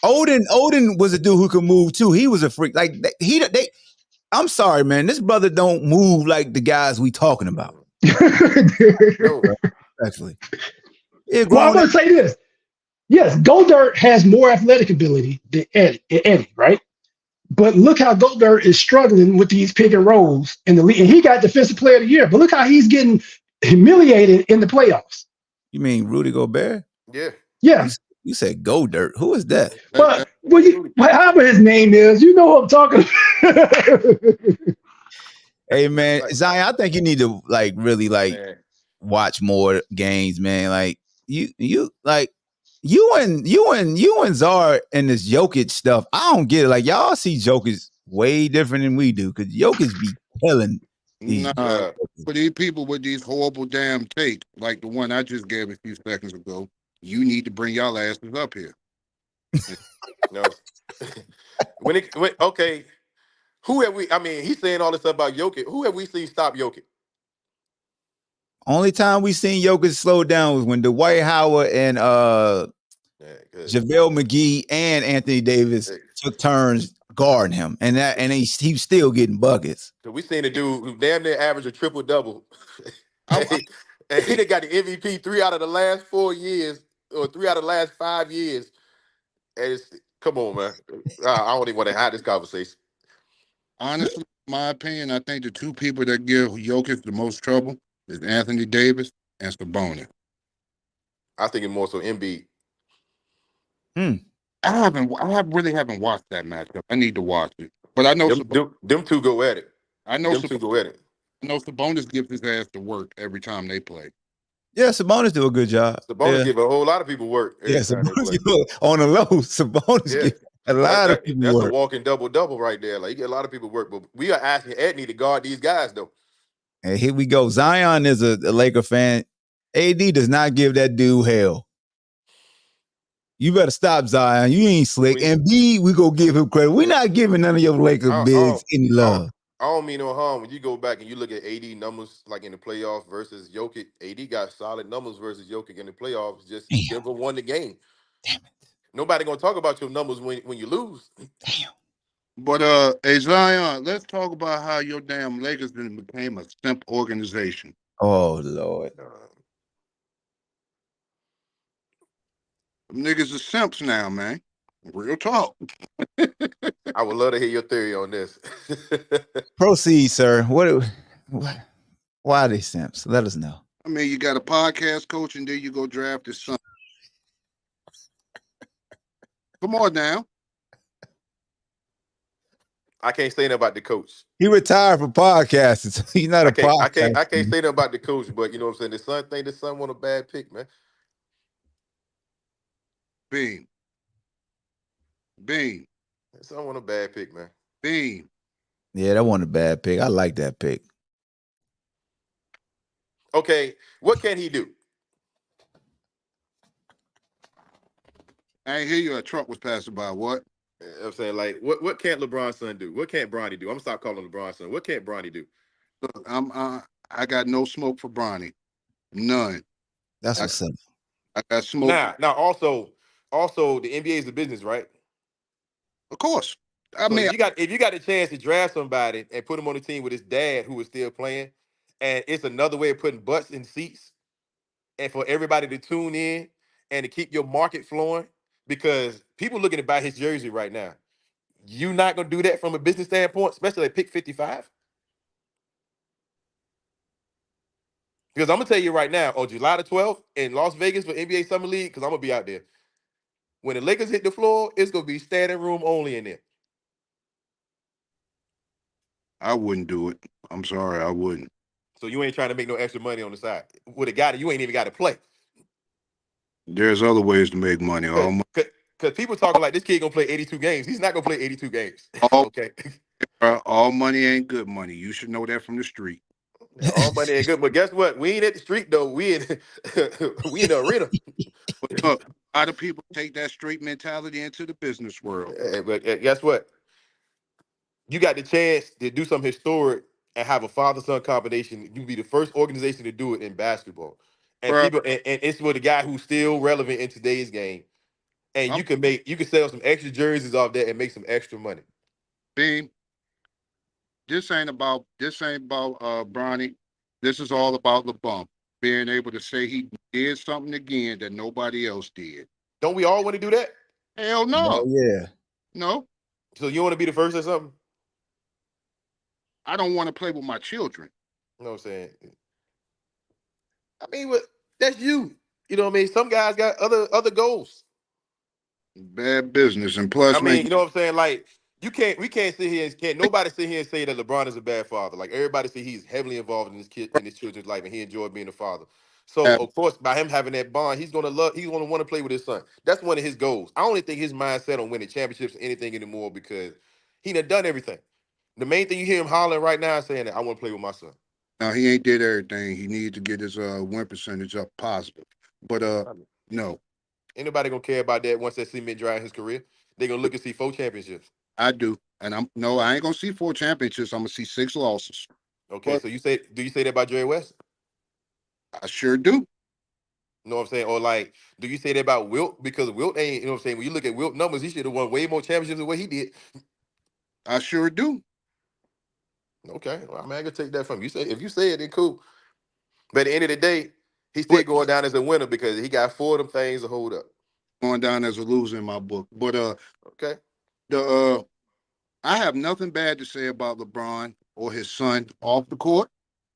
Speaker 1: Odin was a dude who could move too. He was a freak. Like I'm sorry, man. This brother don't move like the guys we talking about. Actually,
Speaker 3: well, I'm gonna say this. Yes, Goldert has more athletic ability than Eddie, right? But look how Goldert is struggling with these pick and rolls in the league, and he got Defensive Player of the Year. But look how he's getting humiliated in the playoffs.
Speaker 1: You mean Rudy Gobert?
Speaker 2: Yeah.
Speaker 3: Yeah.
Speaker 1: You said Goldert. Who is that?
Speaker 3: But however his name is, you know what I'm talking about.
Speaker 1: Hey man, Zion, I think you need to really watch more games, man. Like you and Czar and this Jokic stuff. I don't get it. Like y'all see Jokic way different than we do because Jokic be killing.
Speaker 4: For these people with these horrible damn takes, like the one I just gave a few seconds ago, you need to bring y'all asses up here.
Speaker 2: No. Okay. Who have we? I mean, he's saying all this stuff about Jokic. Who have we seen stop Jokic?
Speaker 1: Only time we seen Jokic slow down was when Dwight Howard and JaVale McGee and Anthony Davis took turns guarding him, and he's still getting buckets.
Speaker 2: So we seen a dude who damn near averaged a triple double, and he done got the MVP 3 out of the last 4 years or 3 out of the last 5 years. And come on, man. I don't even want to have this conversation.
Speaker 4: Honestly, in my opinion, I think the two people that give Jokic the most trouble is Anthony Davis and Sabonis.
Speaker 2: I think it's more so Embiid.
Speaker 4: I really haven't watched that matchup. I need to watch it, but I know
Speaker 2: them two go at it.
Speaker 4: I know
Speaker 2: them two go at it.
Speaker 4: I know Sabonis gives his ass to work every time they play.
Speaker 1: Yeah, Sabonis do a good job.
Speaker 2: Sabonis give a whole lot of people work.
Speaker 1: Yeah, Sabonis on the low. Sabonis give a lot of people
Speaker 2: that's
Speaker 1: work.
Speaker 2: That's a walking double right there. Like you get a lot of people work, but we are asking Edney to guard these guys though.
Speaker 1: And here we go. Zion is a Laker fan. AD does not give that dude hell. You better stop, Zion. You ain't slick. And B, we go give him credit. We're not giving none of your Laker bigs any love.
Speaker 2: I don't mean no harm. When you go back and you look at AD numbers like in the playoffs versus Jokic, AD got solid numbers versus Jokic in the playoffs. Just Denver won the game.
Speaker 1: Damn it.
Speaker 2: Nobody gonna talk about your numbers when you lose.
Speaker 1: Damn.
Speaker 4: But hey Zion, let's talk about how your damn Lakers became a simp organization.
Speaker 1: Oh Lord.
Speaker 4: Niggas are simps now, man. Real talk.
Speaker 2: I would love to hear your theory on this.
Speaker 1: Proceed, sir. What? Why are they simps? Let us know.
Speaker 4: I mean, you got a podcast coach, and then you go draft his son. Come on now.
Speaker 2: I can't say nothing about the coach.
Speaker 1: He retired from podcasting. So he's not a podcaster.
Speaker 2: I can't say that about the coach, but you know what I'm saying. The son think the son want a bad pick, man.
Speaker 4: Beam.
Speaker 2: The son want a bad pick, man.
Speaker 4: Beam.
Speaker 1: Yeah, that wasn't a bad pick. I like that pick.
Speaker 2: Okay, what can he do?
Speaker 4: I ain't hear you. A truck was passing by. What?
Speaker 2: I'm saying, like, what can't LeBron's son do? What can't Bronny do? I'm gonna stop calling LeBron's son. What can't Bronny do?
Speaker 4: Look, I got no smoke for Bronny. None.
Speaker 1: That's what's up.
Speaker 4: I got smoke.
Speaker 2: Now, also, the NBA is the business, right?
Speaker 4: Of course.
Speaker 2: I mean, if you got a chance to draft somebody and put him on the team with his dad who is still playing, and it's another way of putting butts in seats, and for everybody to tune in and to keep your market flowing, because people looking to buy his jersey right now. You not gonna do that from a business standpoint, especially at pick 55. Because I'm gonna tell you right now, on July the 12th in Las Vegas for NBA Summer League, because I'm gonna be out there. When the Lakers hit the floor, it's gonna be standing room only in there.
Speaker 4: I wouldn't do it. I'm sorry, I wouldn't.
Speaker 2: So you ain't trying to make no extra money on the side. With a guy that you ain't even got to play.
Speaker 4: There's other ways to make money.
Speaker 2: Because people talking like this kid gonna play 82 games. He's not gonna play 82 games. Okay.
Speaker 4: All money ain't good money. You should know that from the street.
Speaker 2: All money ain't good, but guess what? We ain't at the street though. We in the arena.
Speaker 4: But look, a lot of people take that street mentality into the business world.
Speaker 2: But guess what? You got the chance to do something historic and have a father-son combination. You be the first organization to do it in basketball. And
Speaker 4: Bruh,
Speaker 2: people and it's with a guy who's still relevant in today's game. And you can sell some extra jerseys off that and make some extra money.
Speaker 4: Beam, this ain't about Bronny. This is all about LeBron being able to say he did something again that nobody else did.
Speaker 2: Don't we all want to do that?
Speaker 4: Hell no.
Speaker 1: Oh, yeah.
Speaker 4: No.
Speaker 2: So you want to be the first or something?
Speaker 4: I don't want to play with my children.
Speaker 2: You know what I'm saying? I mean, that's you. You know what I mean? Some guys got other goals.
Speaker 4: Bad business. And plus,
Speaker 2: I mean, you know what I'm saying? Like, we can't sit here and can't nobody sit here and say that LeBron is a bad father. Like, everybody say he's heavily involved in his children's life and he enjoyed being a father. So of course, by him having that bond, he's gonna want to play with his son. That's one of his goals. I only think his mindset on winning championships or anything anymore because he done everything. The main thing you hear him hollering right now is saying that I want to play with my son.
Speaker 4: Now he ain't did everything. He needs to get his win percentage up positive. But no.
Speaker 2: Ain't nobody gonna care about that once that cement dry in his career. They're gonna look and see 4 championships.
Speaker 4: I do. And I ain't gonna see 4 championships. I'm gonna see 6 losses.
Speaker 2: Okay, so do you say that about Jerry West?
Speaker 4: I sure do.
Speaker 2: You know what I'm saying? Or like, do you say that about Wilt? Because Wilt ain't, you know what I'm saying? When you look at Wilt numbers, he should have won way more championships than what he did.
Speaker 4: I sure do.
Speaker 2: Okay, well, I mean, I can take that from you. If you say it, then cool. But at the end of the day, he's still going down as a winner because he got 4 of them things to hold up.
Speaker 4: Going down as a loser in my book. But
Speaker 2: okay.
Speaker 4: I have nothing bad to say about LeBron or his son off the court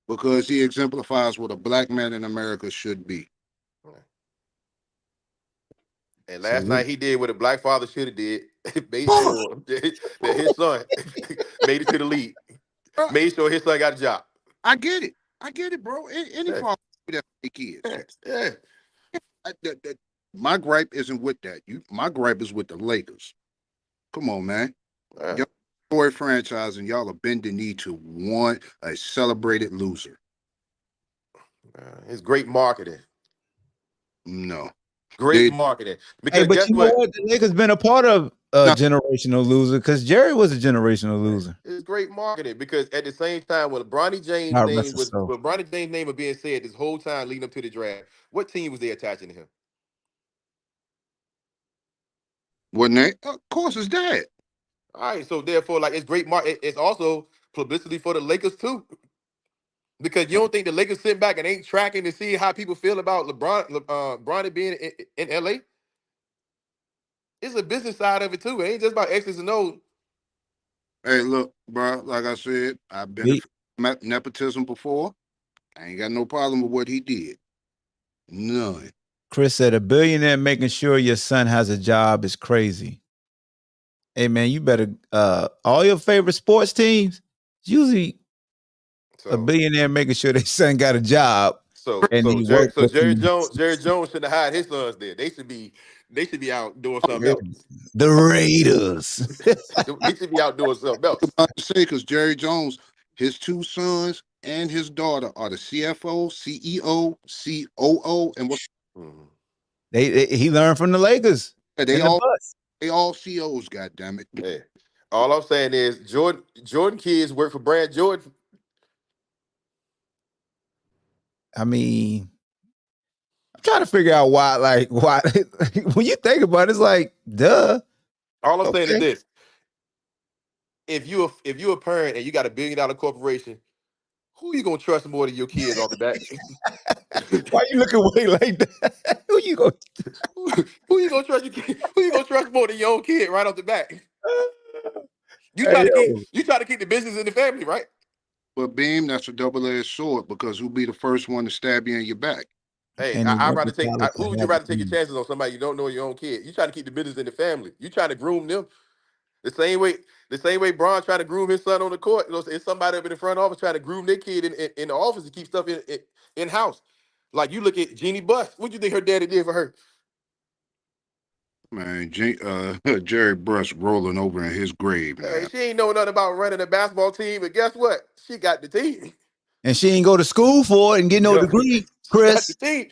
Speaker 4: because he exemplifies what a black man in America should be.
Speaker 2: And last night he did what a black father should have did. Made sure that his son made it to the league. Made sure his son got a job.
Speaker 4: I get it, bro. Any father that kids.
Speaker 2: Yeah.
Speaker 4: My gripe isn't with that. My gripe is with the Lakers. Come on, man. Y'all story franchise and y'all are bending knee to a celebrated loser.
Speaker 2: It's great marketing.
Speaker 4: No.
Speaker 2: Great marketing. Because
Speaker 1: but you know what? The Lakers been a part of a generational loser because Jerry was a generational loser.
Speaker 2: It's great marketing because at the same time, when Bronny James' name was being said this whole time leading up to the draft, what team was they attaching to him?
Speaker 4: Wasn't they? Of course, it's that.
Speaker 2: All right, so therefore, like, it's great marketing. It's also publicity for the Lakers too. Because you don't think the Lakers sit back and ain't tracking to see how people feel about Bronny being in LA? It's a business side of it too. It ain't just about X's and O's.
Speaker 4: Hey, look, bro, like I said, I've been nepotism before. I ain't got no problem with what he did. None.
Speaker 1: Chris said a billionaire making sure your son has a job is crazy. Hey man, you better all your favorite sports teams, It's usually a
Speaker 2: So
Speaker 1: billionaire making sure their son got a job and he worked for
Speaker 2: Jerry Jones shouldn't have hired his sons there. They should be out doing something else.
Speaker 1: the Raiders.
Speaker 2: They should be out doing something else.
Speaker 4: I say because Jerry Jones, his two sons and his daughter are the CFO, CEO, COO, and what
Speaker 2: Mhm.
Speaker 1: He learned from the Lakers.
Speaker 4: they
Speaker 1: and the
Speaker 4: all
Speaker 1: Bucks.
Speaker 4: they all COs. God damn it!
Speaker 2: Hey, all I'm saying is Jordan kids work for Brad Jordan.
Speaker 1: I mean, I'm trying to figure out why when you think about it, it's like, duh.
Speaker 2: All I'm saying is
Speaker 1: Okay.
Speaker 2: this: if you a parent and you got $1 billion corporation, who you gonna trust more than your kids off the bat?
Speaker 1: Why you looking away like that? Who you go?
Speaker 2: Who you gonna trust? Who you gonna trust more than your own kid right off the bat? You
Speaker 1: Hey,
Speaker 2: try to keep
Speaker 1: yo.
Speaker 2: the business in the family, right?
Speaker 4: But Beam, that's a double-edged sword because who'll be the first one to stab you in your back?
Speaker 2: Hey,
Speaker 1: And he
Speaker 2: I'd
Speaker 1: went
Speaker 2: rather
Speaker 1: to
Speaker 2: take.
Speaker 1: college
Speaker 2: Who
Speaker 1: to
Speaker 2: would you
Speaker 1: have a
Speaker 2: rather take your
Speaker 1: team.
Speaker 2: chances on somebody you don't know your own kid? You trying to keep the business in the family. You trying to groom them the same way. The same way Bron trying to groom his son on the court. You know, it's somebody up in the front office trying to groom their kid in the office to keep stuff in house. Like you look at Jeannie Buss. What you think her daddy did for her?
Speaker 4: Man, Jerry Bruss rolling over in his grave now.
Speaker 2: She ain't know nothing about running a basketball team, but guess what? She got the team.
Speaker 1: And she ain't go to school for it and get no
Speaker 2: Yeah,
Speaker 1: degree,
Speaker 2: she got the
Speaker 1: Chris.
Speaker 2: team.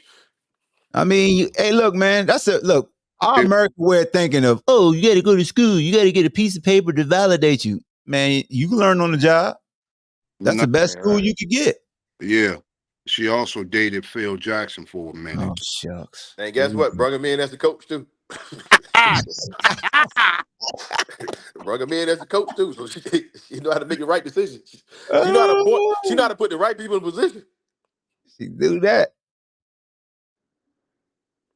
Speaker 1: I mean, hey, look, man, look. Our American way of thinking of, oh, you got to go to school, you got to get a piece of paper to validate you. Man, you can learn on the job. That's the best school you could get.
Speaker 4: Yeah. She also dated Phil Jackson for a minute.
Speaker 1: Oh, shucks.
Speaker 2: And guess what? Brung him in as the coach too. Brung him in as the coach too. So she know how to make the right decisions. She know how to put. She know how to put the right people in position.
Speaker 1: She do that.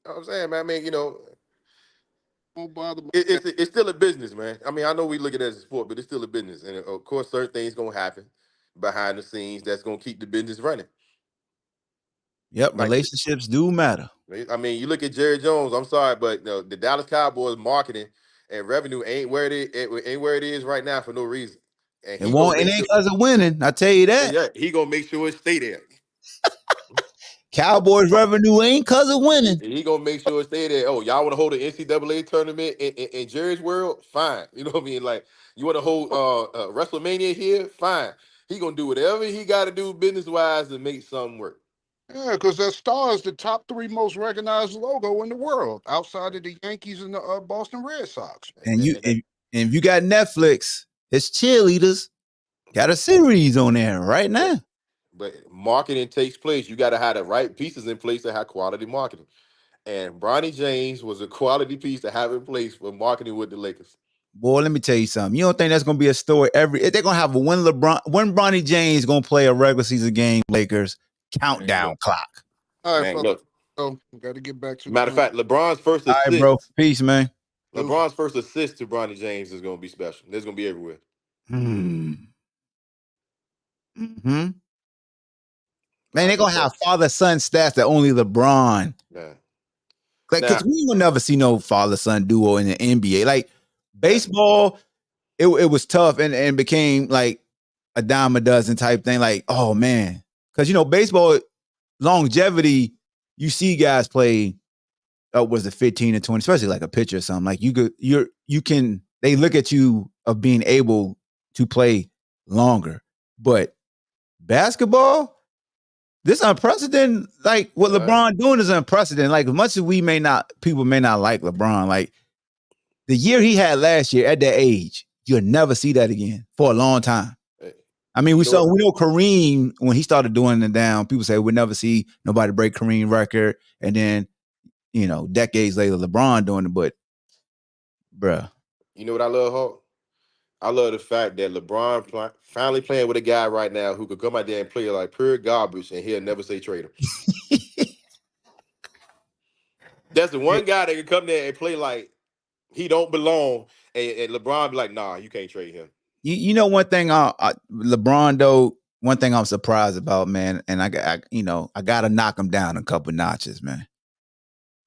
Speaker 2: You know what I'm saying, man. I mean,
Speaker 4: Don't bother.
Speaker 2: it's still a business, man. I mean, I know we look at it as a sport, but it's still a business, and of course, certain things gonna happen behind the scenes that's gonna keep the business running.
Speaker 1: Yep,
Speaker 2: Like,
Speaker 1: relationships do matter.
Speaker 2: I mean, you look at Jerry Jones. I'm sorry, but the Dallas Cowboys marketing and revenue ain't where it is right now for no reason. And
Speaker 1: It
Speaker 2: he gonna
Speaker 1: won't. It
Speaker 2: make
Speaker 1: ain't
Speaker 2: sure.
Speaker 1: because of winning. I tell you that.
Speaker 2: Yeah, he gonna make sure it stay there.
Speaker 1: Cowboys revenue ain't because of winning.
Speaker 2: He gonna make sure it stay there. Oh, y'all want to hold an NCAA tournament in Jerry's world? Fine. You know what I mean? Like, you want to hold WrestleMania here? Fine. He gonna do whatever he got to do business wise to make something work.
Speaker 4: Yeah, because that Star is the top 3 most recognized logo in the world, outside of the Yankees and the Boston Red Sox.
Speaker 1: And if you got Netflix, his cheerleaders got a series on there right now.
Speaker 2: But marketing takes place. You got to have the right pieces in place to have quality marketing. And Bronny James was a quality piece to have in place for marketing with the Lakers.
Speaker 1: Boy, let me tell you something. You don't think that's gonna be a story they're gonna have when Bronny James gonna play a regular season game, Lakers countdown clock.
Speaker 4: All right,
Speaker 2: Man,
Speaker 4: folks.
Speaker 2: look.
Speaker 4: So we got to get back to
Speaker 2: Matter of fact, LeBron's first
Speaker 1: All right, bro.
Speaker 2: assist.
Speaker 1: Peace, man.
Speaker 2: LeBron's first assist to Bronny James is gonna be special. There's gonna be everywhere.
Speaker 1: Hmm. Man, they're gonna have father-son stats that only LeBron.
Speaker 2: Yeah.
Speaker 1: Like, because we will never see no father-son duo in the NBA. Like, baseball, it was tough and became like a dime a dozen type thing. Like, oh man, because baseball longevity, you see guys play was it 15 and 20, especially like a pitcher or something. Like they look at you of being able to play longer. But basketball, this unprecedented, like what LeBron doing is unprecedented. Like, as much as people may not like LeBron, like the year he had last year at that age, you'll never see that again for a long time. I mean, we know Kareem, when he started doing it down, people say we'll never see nobody break Kareem record. And then, decades later, LeBron doing it. But, bruh.
Speaker 2: You know what I love, Hawk? I love the fact that LeBron finally playing with a guy right now who could come out there and play like pure garbage and he'll never say trade him. That's the one guy that can come there and play like he don't belong, and LeBron be like, nah, you can't trade him.
Speaker 1: You know one thing, LeBron though. One thing I'm surprised about, man, and I gotta knock him down a couple notches, man.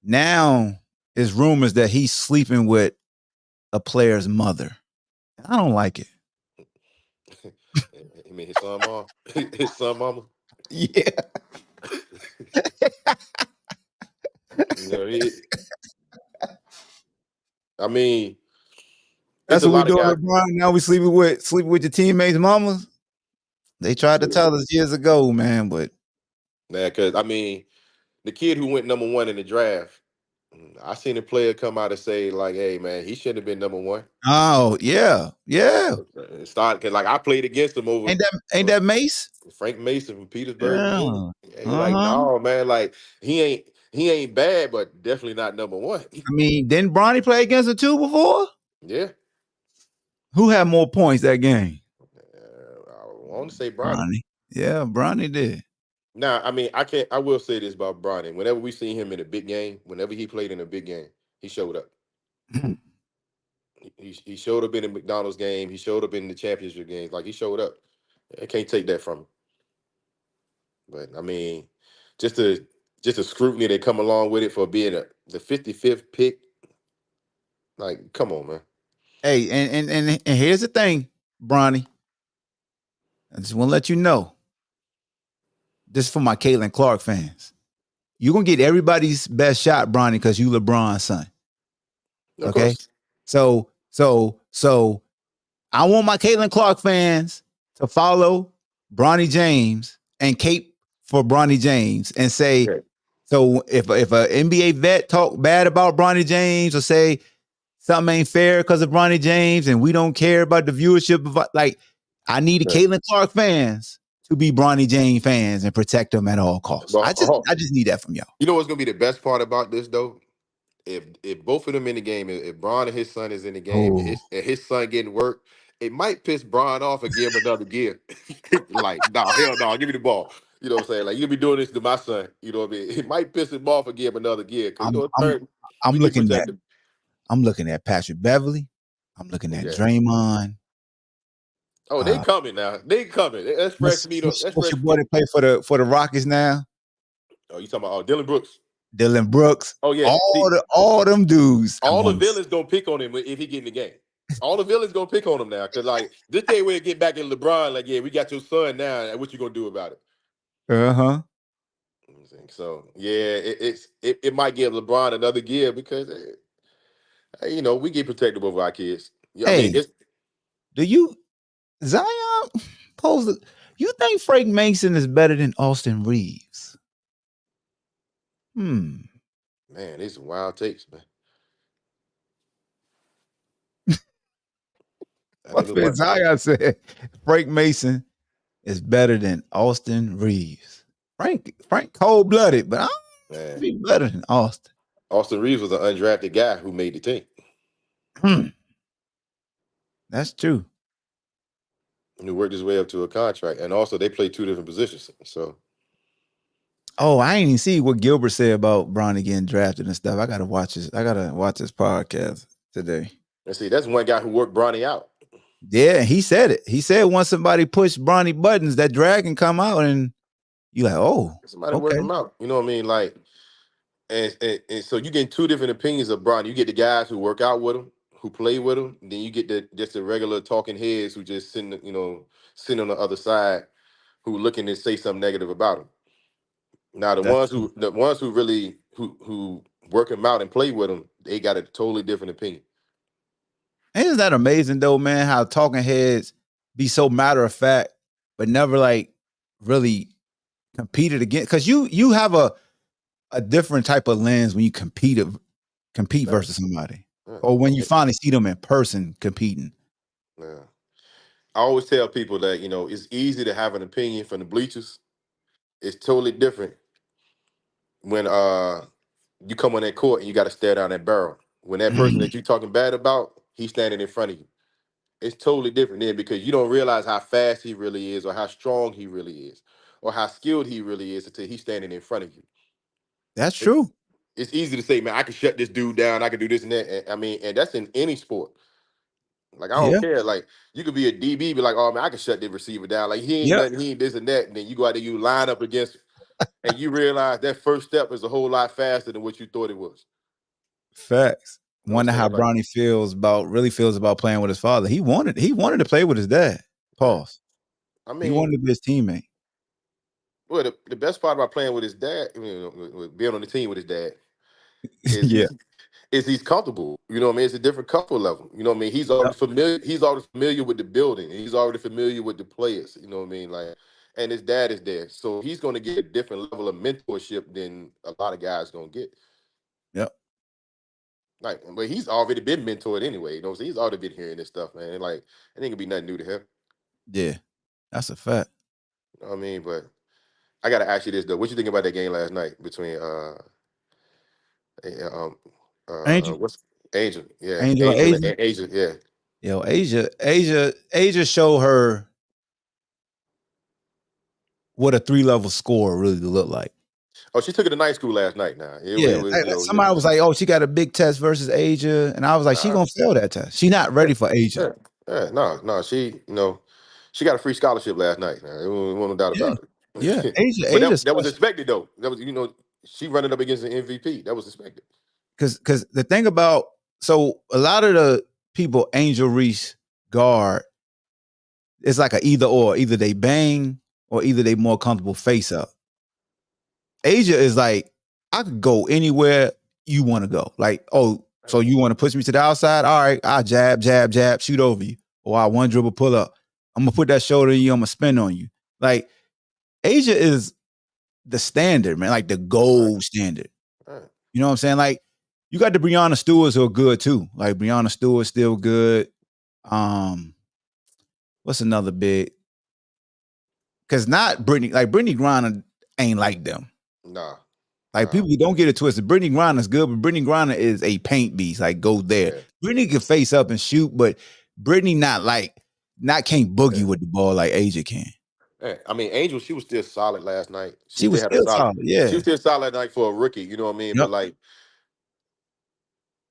Speaker 1: Now there's rumors that he's sleeping with a player's mother. I don't like it.
Speaker 2: You mean his son mom? His son mama?
Speaker 1: Yeah.
Speaker 2: You know, I mean, it's
Speaker 1: That's
Speaker 2: a
Speaker 1: what we
Speaker 2: lot of
Speaker 1: doing
Speaker 2: guys.
Speaker 1: with Brian. Now we sleeping with your teammates' mamas. They tried to tell us years ago, man, but
Speaker 2: Yeah, because I mean, the kid who went #1 in the draft, I seen a player come out and say like, "Hey, man, he shouldn't have been #1."
Speaker 1: oh yeah.
Speaker 2: Start because like I played against him over
Speaker 1: Ain't that Mace?
Speaker 2: Frank Mason from Petersburg, Virginia.
Speaker 1: Yeah.
Speaker 2: And he like, no, man, like he ain't bad, but definitely not #1.
Speaker 1: I mean, didn't Bronny play against him too before?
Speaker 2: Yeah.
Speaker 1: Who had more points that game?
Speaker 2: I want to say Bronny.
Speaker 1: Bronny. Yeah, Bronny did.
Speaker 2: Now, I mean, I will say this about Bronny. Whenever we seen him in a big game, whenever he played in a big game, he showed up. He showed up in the McDonald's game. He showed up in the championship games. Like he showed up. I can't take that from him. But I mean, just the scrutiny that come along with it for being the 55th pick. Like, come on, man.
Speaker 1: Hey, and here's the thing, Bronny. I just want to let you know. This is for my Caitlin Clark fans. You're gonna get everybody's best shot, Bronny, because you LeBron's son.
Speaker 2: Of
Speaker 1: Okay.
Speaker 2: course.
Speaker 1: So I want my Caitlin Clark fans to follow Bronny James and cape for Bronny James and say,
Speaker 2: Okay.
Speaker 1: so if an NBA vet talk bad about Bronny James or say something ain't fair because of Bronny James and we don't care about the viewership of, like, I need the Caitlin Clark fans to be Bronny James fans and protect them at all costs.
Speaker 2: But,
Speaker 1: I just need that from y'all.
Speaker 2: you know what's gonna be the best part about this though? If both of them in the game, if Bron and his son is in the game, and his son getting work, it might piss Bron off and give him another gear. Like, nah, hell no, give me the ball. You know what I'm saying? Like, you be doing this to my son. You know what I mean? It might piss him off and give him another gear because
Speaker 1: I'm
Speaker 2: we can
Speaker 1: looking
Speaker 2: protect
Speaker 1: at
Speaker 2: him.
Speaker 1: I'm looking at Patrick Beverly. I'm looking at Draymond.
Speaker 2: Oh, they coming now. They coming. That's fresh meat up. That's
Speaker 1: What's
Speaker 2: fresh
Speaker 1: your boy
Speaker 2: meat.
Speaker 1: that play for the Rockets now?
Speaker 2: Oh, you talking about Dylan Brooks?
Speaker 1: Dylan Brooks.
Speaker 2: Oh yeah.
Speaker 1: All them dudes.
Speaker 2: All the villains gonna pick on him if he get in the game. All the villains gonna pick on him now because like this day we'll get back at LeBron. Like, yeah, we got your son now. And what you gonna do about it? So yeah, it might give LeBron another gear because you know, we get protective over our kids. Yeah,
Speaker 1: Hey,
Speaker 2: I mean,
Speaker 1: do you Zion pose? You think Frank Mason is better than Austin Reeves?
Speaker 2: Man, these are wild takes, man.
Speaker 1: Zion said Frank Mason is better than Austin Reeves. Frank cold blooded, but I don't be better than Austin.
Speaker 2: Austin Reeves was an undrafted guy who made the team.
Speaker 1: That's true.
Speaker 2: Who worked his way up to a contract, and also they play two different positions. So,
Speaker 1: I ain't even see what Gilbert said about Bronny getting drafted and stuff. I gotta watch this podcast today.
Speaker 2: And see, that's one guy who worked Bronny out.
Speaker 1: Yeah, he said it. He said once somebody pushed Bronny buttons, that dragon come out, and you like, oh,
Speaker 2: somebody work him out. You know what I mean? Like, and so you get two different opinions of Bronny. You get the guys who work out with him, who play with him. Then you get just the regular talking heads who just sitting on the other side, who looking to say something negative about him. Now the ones who really who work him out and play with him, they got a totally different opinion.
Speaker 1: Isn't that amazing though, man? How talking heads be so matter of fact, but never like really competed against. Because you have a different type of lens when you compete versus somebody, or when you finally see them in person competing.
Speaker 2: Yeah, I always tell people that it's easy to have an opinion from the bleachers. It's totally different when you come on that court and you got to stare down that barrel. When that person that you're talking bad about, he's standing in front of you. It's totally different then because you don't realize how fast he really is or how strong he really is or how skilled he really is until he's standing in front of you.
Speaker 1: That's true.
Speaker 2: It's easy to say, man, I can shut this dude down. I can do this and that. I mean, and that's in any sport. Like, I don't care. Like, you could be a DB, be like, oh, man, I can shut the receiver down. Like, he ain't nothing. He ain't this and that. And then you go out there, you line up against him, and you realize that first step is a whole lot faster than what you thought it was.
Speaker 1: Facts. Wonder how Bronny feels about playing with his father. He wanted to play with his dad. Pause.
Speaker 2: I
Speaker 1: He wanted
Speaker 2: mean,
Speaker 1: to be his teammate.
Speaker 2: well, the best part about playing with his dad, with being on the team with his dad, is
Speaker 1: Yeah.
Speaker 2: he's comfortable. You know what I mean? It's a different comfort level. You know what I mean? He's
Speaker 1: Yep.
Speaker 2: already familiar. He's already familiar with the building. He's already familiar with the players. You know what I mean? Like, and his dad is there, so he's going to get a different level of mentorship than a lot of guys going to get.
Speaker 1: Yep.
Speaker 2: Like, but he's already been mentored anyway. You know, so he's already been hearing this stuff, man. Like, it ain't gonna be nothing new to him.
Speaker 1: Yeah. That's a fact.
Speaker 2: You know what I mean? But I gotta ask you this though: what you think about that game last night between eh, um
Speaker 1: Angel,
Speaker 2: what's Angel? Yeah,
Speaker 1: Angel,
Speaker 2: Angel
Speaker 1: Asia.
Speaker 2: and Asia. Yeah.
Speaker 1: Yo, Asia showed her what a 3-level score really look like.
Speaker 2: Oh, she took it to night school last night. Now it
Speaker 1: Yeah,
Speaker 2: was
Speaker 1: somebody was like, "Oh, she got a big test versus Asia," and I was like, "She
Speaker 2: nah,
Speaker 1: gonna fail that test. She not ready for Asia."
Speaker 2: no. She got a free scholarship last night. Now, there wasn't no doubt
Speaker 1: Yeah,
Speaker 2: about
Speaker 1: yeah.
Speaker 2: it.
Speaker 1: Asia,
Speaker 2: But
Speaker 1: Asia
Speaker 2: that was
Speaker 1: special
Speaker 2: expected though. That was she running up against an MVP. That was expected.
Speaker 1: because the thing about a lot of the people Angel Reese guard, it's like a either or. Either they bang or either they more comfortable face up. Asia is like, I could go anywhere you want to go. Like, oh, so you want to push me to the outside? All right, I'll jab, jab, jab, shoot over you. Or I one dribble pull up. I'm gonna put that shoulder in you, I'm gonna spin on you. Like, Asia is the standard, man, like the gold standard.
Speaker 2: Right.
Speaker 1: You know what I'm saying? Like, you got the Breonna Stewarts who are good too. Like Breonna Stewart's still good. What's another big? Because not Brittany, like Brittany Griner ain't like them.
Speaker 2: Nah.
Speaker 1: Like people don't get it twisted. Brittany Griner is good, but Brittany Griner is a paint beast. Like go there.
Speaker 2: Yeah.
Speaker 1: Brittany can face up and shoot, but Brittany not can't boogie
Speaker 2: Yeah.
Speaker 1: with the ball like Asia can.
Speaker 2: Yeah. I mean, Angel, she was still solid last night. She
Speaker 1: She was
Speaker 2: still had a
Speaker 1: still
Speaker 2: solid.
Speaker 1: solid.
Speaker 2: She was
Speaker 1: Yeah.
Speaker 2: still solid night for a rookie. You know what I mean?
Speaker 1: Yep.
Speaker 2: But like,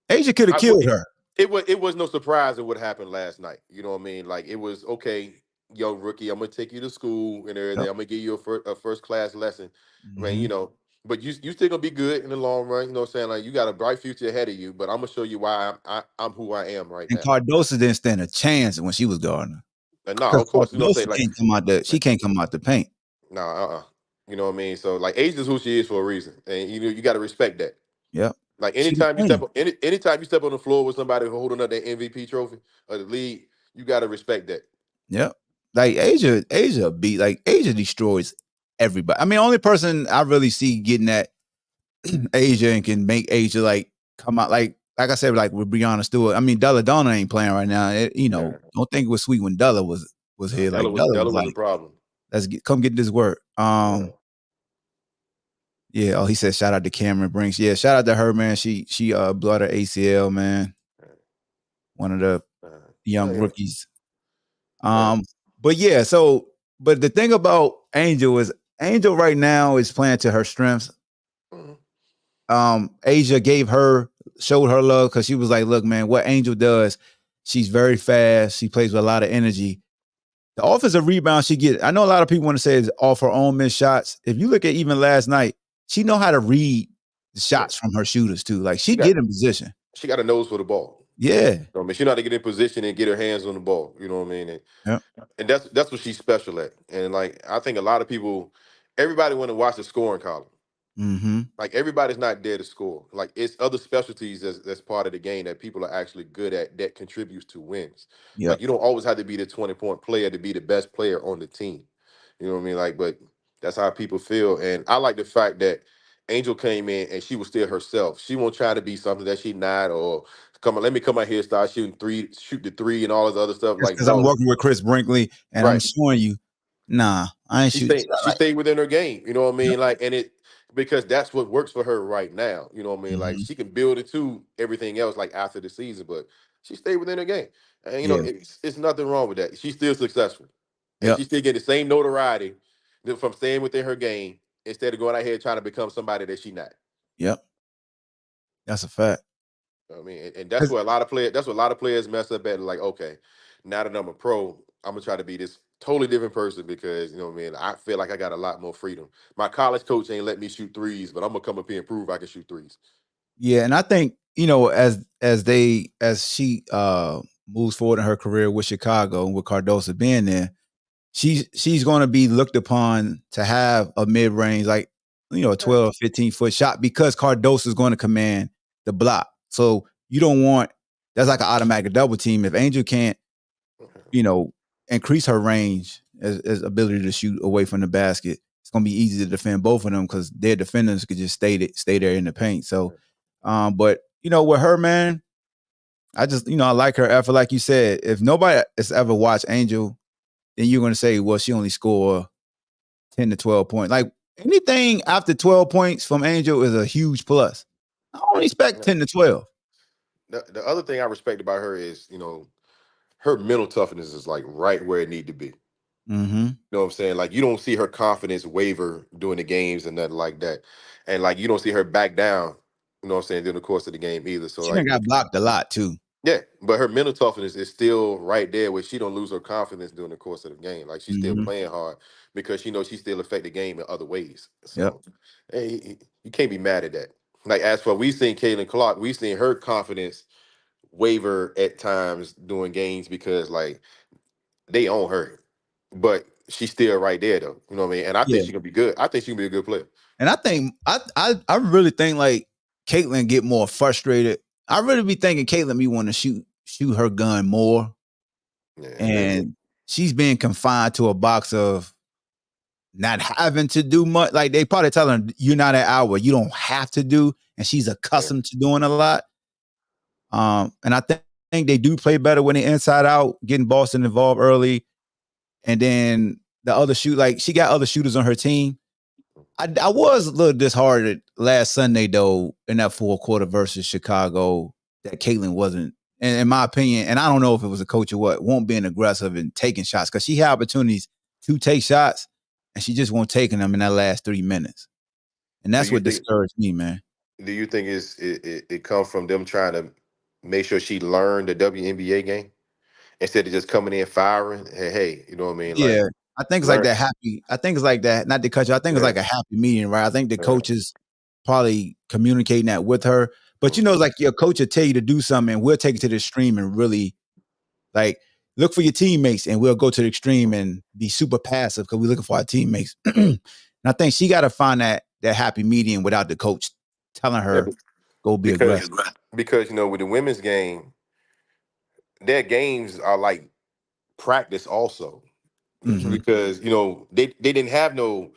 Speaker 1: Asia could have killed her.
Speaker 2: it was no surprise at what happened last night. You know what I mean? Like it was okay, young rookie. I'm gonna take you to school and everything.
Speaker 1: Yep.
Speaker 2: I'm gonna give you a first class lesson. I mean,
Speaker 1: Mhm.
Speaker 2: but you still gonna be good in the long run. You know what I'm saying? Like you got a bright future ahead of you. But I'm gonna show you why I'm who I am right
Speaker 1: And
Speaker 2: now.
Speaker 1: Cardosa didn't stand a chance when she was guarding her.
Speaker 2: And no,
Speaker 1: Because
Speaker 2: of course,
Speaker 1: Cardosa
Speaker 2: say like,
Speaker 1: she can't come out the paint.
Speaker 2: no, you know what I mean? So like Asia's who she is for a reason. And you got to respect that.
Speaker 1: Yep.
Speaker 2: Like
Speaker 1: She the
Speaker 2: anytime you
Speaker 1: queen.
Speaker 2: anytime you step on the floor with somebody holding up that MVP trophy or the league, you got to respect that.
Speaker 1: Yep. Like Asia destroys everybody. I mean, only person I really see getting that Asia and can make Asia like come out like I said, like with Breonna Stewart. I mean, Della Donna ain't playing right now. Don't think it was sweet when Della was here. Like Della was
Speaker 2: Was
Speaker 1: like,
Speaker 2: a problem.
Speaker 1: come get this work.
Speaker 2: Yeah.
Speaker 1: Yeah. Oh, he said shout out to Cameron Brinks. Yeah, shout out to her, man. She blew out her ACL, man. One of the young rookies. But yeah, but the thing about Angel is Angel right now is playing to her strengths. Asia showed her love because she was like, look, man, what Angel does, she's very fast. She plays with a lot of energy. The offensive rebound she gets, I know a lot of people want to say is off her own missed shots. If you look at even last night, she know how to read the shots from her shooters too. Like she get in position.
Speaker 2: She got a nose for the ball.
Speaker 1: Yeah.
Speaker 2: You know I mean, she know how to get in position and get her hands on the ball. You know what I mean? And that's what she's special at. And like I think a lot of people, everybody want to watch the scoring column.
Speaker 1: Mm-hmm.
Speaker 2: Like everybody's not there to score. Like it's other specialties that's part of the game that people are actually good at that contributes to wins.
Speaker 1: Yep.
Speaker 2: Like you don't always have to be the 20-point player to be the best player on the team. You know what I mean? Like, but that's how people feel. And I like the fact that Angel came in and she was still herself. She won't try to be something that she not or come on, let me come out here, start shoot the three and all this other stuff. Like,
Speaker 1: Because I'm
Speaker 2: no,
Speaker 1: working with Chris Brinkley and I'm showing you, nah, I ain't shooting.
Speaker 2: she stayed within her game. You know what I mean? Like, and because that's what works for her right now. You know what I mean? Like she can build it to everything else like after the season, but she stayed within her game. And it's nothing wrong with that. She's still successful. And she still get the same notoriety from staying within her game instead of going out here trying to become somebody that she not.
Speaker 1: Yep. That's a fact.
Speaker 2: I mean, and that's where a lot of players mess up at. Like, okay, now that I'm a pro, I'm gonna try to be this totally different person because you know what I mean. I feel like I got a lot more freedom. My college coach ain't let me shoot threes, but I'm gonna come up here and prove I can shoot threes.
Speaker 1: Yeah, and I think as she moves forward in her career with Chicago and with Cardosa being there, she's going to be looked upon to have a mid range, like, a 12, 15-foot shot because Cardoso is going to command the block. So you don't want that's like an automatic double team. If Angel can't, increase her range as ability to shoot away from the basket, it's going to be easy to defend both of them because their defenders could just stay there in the paint. So, but with her, man, I just I like her effort. Like you said, if nobody has ever watched Angel, then you're going to say, well, she only scored 10 to 12 points. Like anything after 12 points from Angel is a huge plus. I don't expect 10 to 12.
Speaker 2: The other thing I respect about her is, her mental toughness is like right where it need to be.
Speaker 1: Mm-hmm.
Speaker 2: You know what I'm saying? Like you don't see her confidence waver during the games and nothing like that. And like you don't see her back down, you know what I'm saying, during the course of the game either. So
Speaker 1: She
Speaker 2: like
Speaker 1: got blocked a lot too.
Speaker 2: yeah, but her mental toughness is still right there where she don't lose her confidence during the course of the game. Like she's still playing hard because she knows she still affect the game in other ways. So hey, you can't be mad at that. Like as for we seen Caitlin Clark, we seen her confidence waver at times during games because like they own her. But she's still right there though. You know what I mean? And I think she can be good. I think she can be a good player.
Speaker 1: And I think I really think like Caitlin get more frustrated. I really be thinking Caitlin be want to shoot her gun more.
Speaker 2: Yeah,
Speaker 1: and she's being confined to a box of not having to do much. Like they probably tell her, you're not an hour, you don't have to do, and she's accustomed to doing a lot. And I think they do play better when they inside out, getting Boston involved early. And then the other she got other shooters on her team. I was a little disheartened last Sunday though in that fourth quarter versus Chicago that Caitlin wasn't, in my opinion, and I don't know if it was a coach or what, won't being aggressive and taking shots because she had opportunities to take shots and she just won't taking them in that last 3 minutes, and that's what discouraged me, man.
Speaker 2: Do you think it comes from them trying to make sure she learned the WNBA game instead of just coming in firing? Hey, you know what I mean?
Speaker 1: Yeah,
Speaker 2: Like
Speaker 1: I think it's
Speaker 2: learn.
Speaker 1: like that happy. I think it's like that. Not to cut you. I think it's like a happy medium, right? I think the coaches probably communicating that with her. But like your coach will tell you to do something, and we'll take it to the extreme and really like look for your teammates, and we'll go to the extreme and be super passive because we're looking for our teammates. And I think she got to find that happy medium without the coach telling her go be aggressive.
Speaker 2: Because with the women's game, their games are like practice also. Because they didn't have no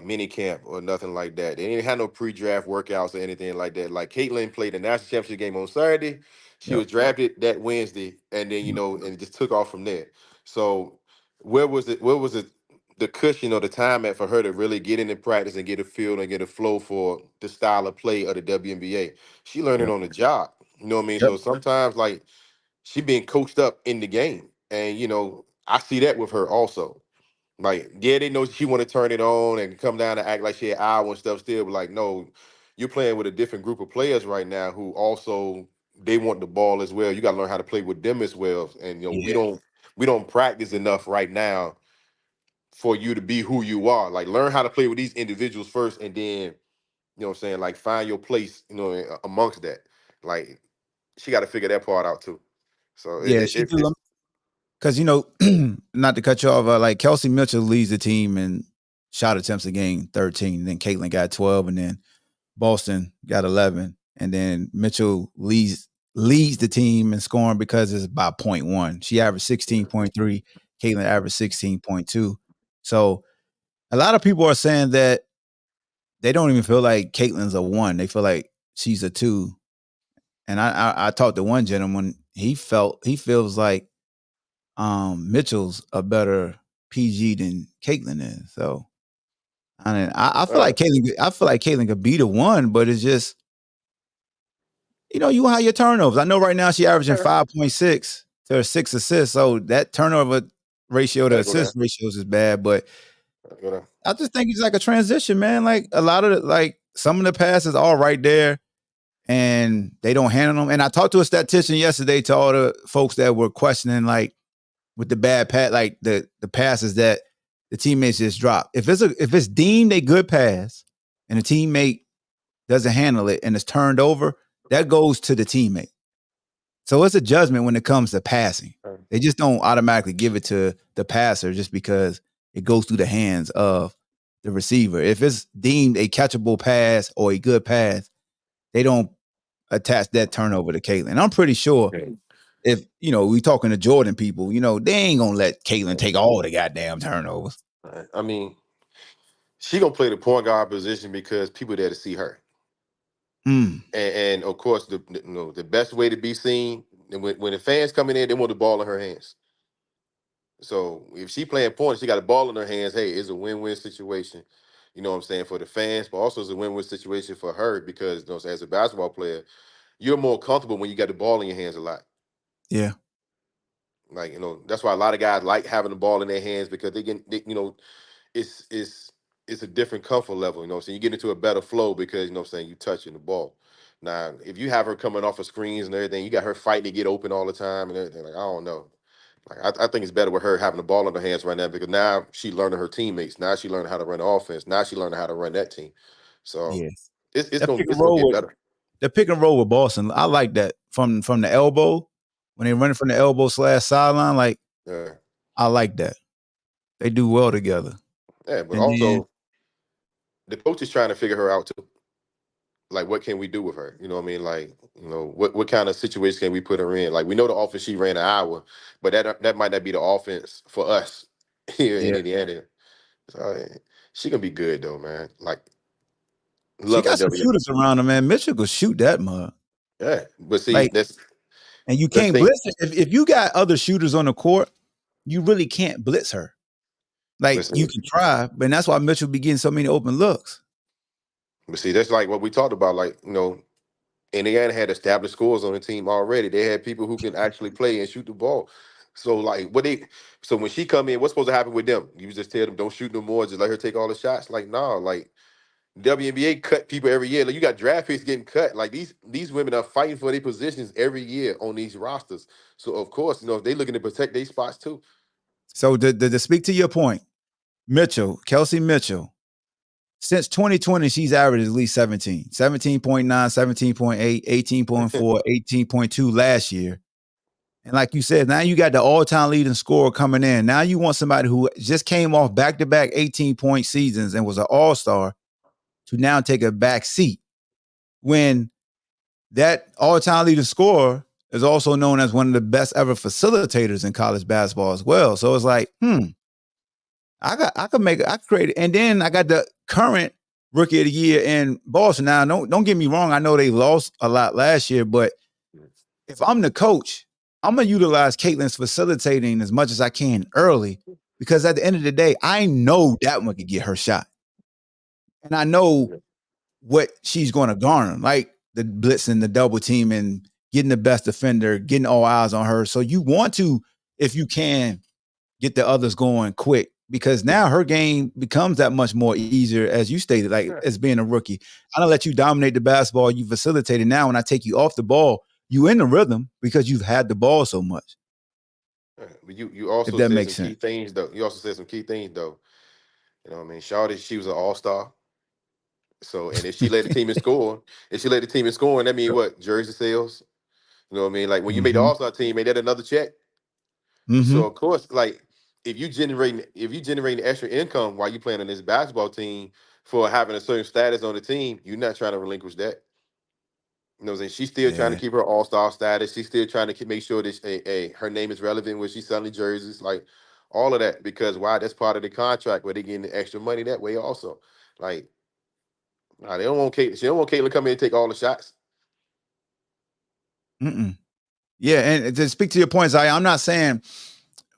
Speaker 2: mini camp or nothing like that. They didn't have no pre-draft workouts or anything like that. Like Caitlin played the national championship game on Saturday. She was drafted that Wednesday, and then and it just took off from there. So where was it? The cushion or the time at for her to really get into practice and get a feel and get a flow for the style of play of the WNBA? She learned it on the job. You know what I mean? So sometimes like she being coached up in the game, and I see that with her also. Like, yeah, they know she want to turn it on and come down and act like she had hour and stuff still, but like, no, you're playing with a different group of players right now who also they want the ball as well. You got to learn how to play with them as well. And we don't practice enough right now for you to be who you are. Like, learn how to play with these individuals first, and then what I'm saying, like, find your place, amongst that. Like, she got to figure that part out too. So
Speaker 1: She do. Because not to cut you off, like Kelsey Mitchell leads the team in shot attempts a game, 13. And then Caitlin got 12, and then Boston got 11, and then Mitchell leads the team in scoring because it's by 0.1. She averaged 16.3. Caitlin averaged 16.2. So a lot of people are saying that they don't even feel like Caitlin's a 1. They feel like she's a 2. And I talked to one gentleman. He feels like Mitchell's a better PG than Caitlin is. So I mean, I feel like Caitlin could be the 1, but it's just you have your turnovers. I know right now she averaging 5.6 to her 6 assists. So that turnover ratio to assist ratios is bad. But I just think it's like a transition, man. Like a lot of some of the passes are right there and they don't handle them. And I talked to a statistician yesterday to all the folks that were questioning like with the bad pass, like the passes that the teammates just drop. If it's deemed a good pass and the teammate doesn't handle it and it's turned over, that goes to the teammate. So it's a judgment when it comes to passing. They just don't automatically give it to the passer just because it goes through the hands of the receiver. If it's deemed a catchable pass or a good pass, they don't attach that turnover to Caitlin. I'm pretty sure if, we talking to Jordan people, they ain't going to let Caitlin take all the goddamn turnovers.
Speaker 2: I mean, she gonna play the point guard position because people there to see her. And of course, the best way to be seen, and when the fans coming in, they want the ball in her hands. So if she playing point, she got a ball in her hands. Hey, it's a win-win situation. You know what I'm saying, for the fans, but also it's a win-win situation for her because as a basketball player, you're more comfortable when you got the ball in your hands a lot.
Speaker 1: Yeah.
Speaker 2: Like, that's why a lot of guys like having the ball in their hands because it's a different comfort level, so you get into a better flow because you touching the ball. Now, if you have her coming off of screens and everything, you got her fighting to get open all the time and everything. Like, I don't know. Like, I think it's better with her having the ball in her hands right now because now she learning her teammates. Now she learning how to run the offense. Now she learning how to run that team. So
Speaker 1: Yes.
Speaker 2: it's
Speaker 1: That
Speaker 2: gonna
Speaker 1: pick and
Speaker 2: get
Speaker 1: roll
Speaker 2: better.
Speaker 1: the pick and roll with Boston, I like that from the elbow when they running from the elbow / sideline. Like,
Speaker 2: Yeah.
Speaker 1: I like that. They do well together.
Speaker 2: Yeah, but
Speaker 1: And then,
Speaker 2: also the coach is trying to figure her out too. Like, what can we do with her? You know what I mean? Like, what kind of situation can we put her in? Like, we know the offense she ran in Iowa, but that might not be the offense for us here in
Speaker 1: yeah,
Speaker 2: Indiana. So she gonna be good though, man. Like,
Speaker 1: she
Speaker 2: loving
Speaker 1: got
Speaker 2: the
Speaker 1: some
Speaker 2: W.
Speaker 1: shooters around her, man. Mitchell could shoot that mug.
Speaker 2: Yeah, but see,
Speaker 1: Like,
Speaker 2: that's
Speaker 1: and you
Speaker 2: the
Speaker 1: can't
Speaker 2: thing.
Speaker 1: blitz her. If you got other shooters on the court, you really can't blitz her. Like, you
Speaker 2: Listen,
Speaker 1: can try, but that's why Mitchell be getting so many open looks.
Speaker 2: but see, that's like what we talked about. Like, Indiana had established scores on the team already. They had people who can actually play and shoot the ball. So like so when she come in, what's supposed to happen with them? You just tell them don't shoot no more, just let her take all the shots. Like, nah, like WNBA cut people every year. Like, you got draft picks getting cut. Like, these women are fighting for their positions every year on these rosters. So of course, they looking to protect their spots too.
Speaker 1: So to speak to your point, Kelsey Mitchell, since 2020, she's averaged at least 17, 17.9, 17.8, 18.4, 18.2 last year. And like you said, now you got the all-time leading scorer coming in. Now you want somebody who just came off back-to-back 18-point seasons and was an all-star to now take a back seat when that all-time leading scorer is also known as one of the best ever facilitators in college basketball as well. So it's like, I could create it. And then I got the current rookie of the year in Boston. Now, don't get me wrong. I know they lost a lot last year, but if I'm the coach, I'm gonna utilize Caitlin's facilitating as much as I can early because at the end of the day, I know that one could get her shot, and I know what she's going to garner, like the blitz and the double team and getting the best defender, getting all eyes on her. So you want to, if you can, get the others going quick because now her game becomes that much more easier, as you stated, like as being a rookie. I don't let you dominate the basketball. You facilitate it. Now when I take you off the ball, you in the rhythm because you've had the ball so much.
Speaker 2: But you
Speaker 1: If
Speaker 2: also
Speaker 1: that
Speaker 2: said
Speaker 1: makes
Speaker 2: some key
Speaker 1: sense.
Speaker 2: things though. You also said some key things though. You know what I mean? Shawty, she was an all-star. So, and if she led the team in scoring, that means what? Jersey sales. You know what I mean? Like, when you made the
Speaker 1: Mm-hmm.
Speaker 2: all-star team, made that another check.
Speaker 1: Mm-hmm.
Speaker 2: So of course, like, if you generating extra income while you playing on this basketball team for having a certain status on the team, you're not trying to relinquish that. You know what I'm saying? She's still trying to
Speaker 1: Yeah.
Speaker 2: keep her all-star status. She's still trying to make sure that her name is relevant when she's selling jerseys, like all of that. Because why? That's part of the contract where they getting the extra money that way also. Like, nah, they don't want Caitlin. She don't want Caitlin to come in and take all the shots.
Speaker 1: Mm-mm. Yeah, and to speak to your point, Zaya, I'm not saying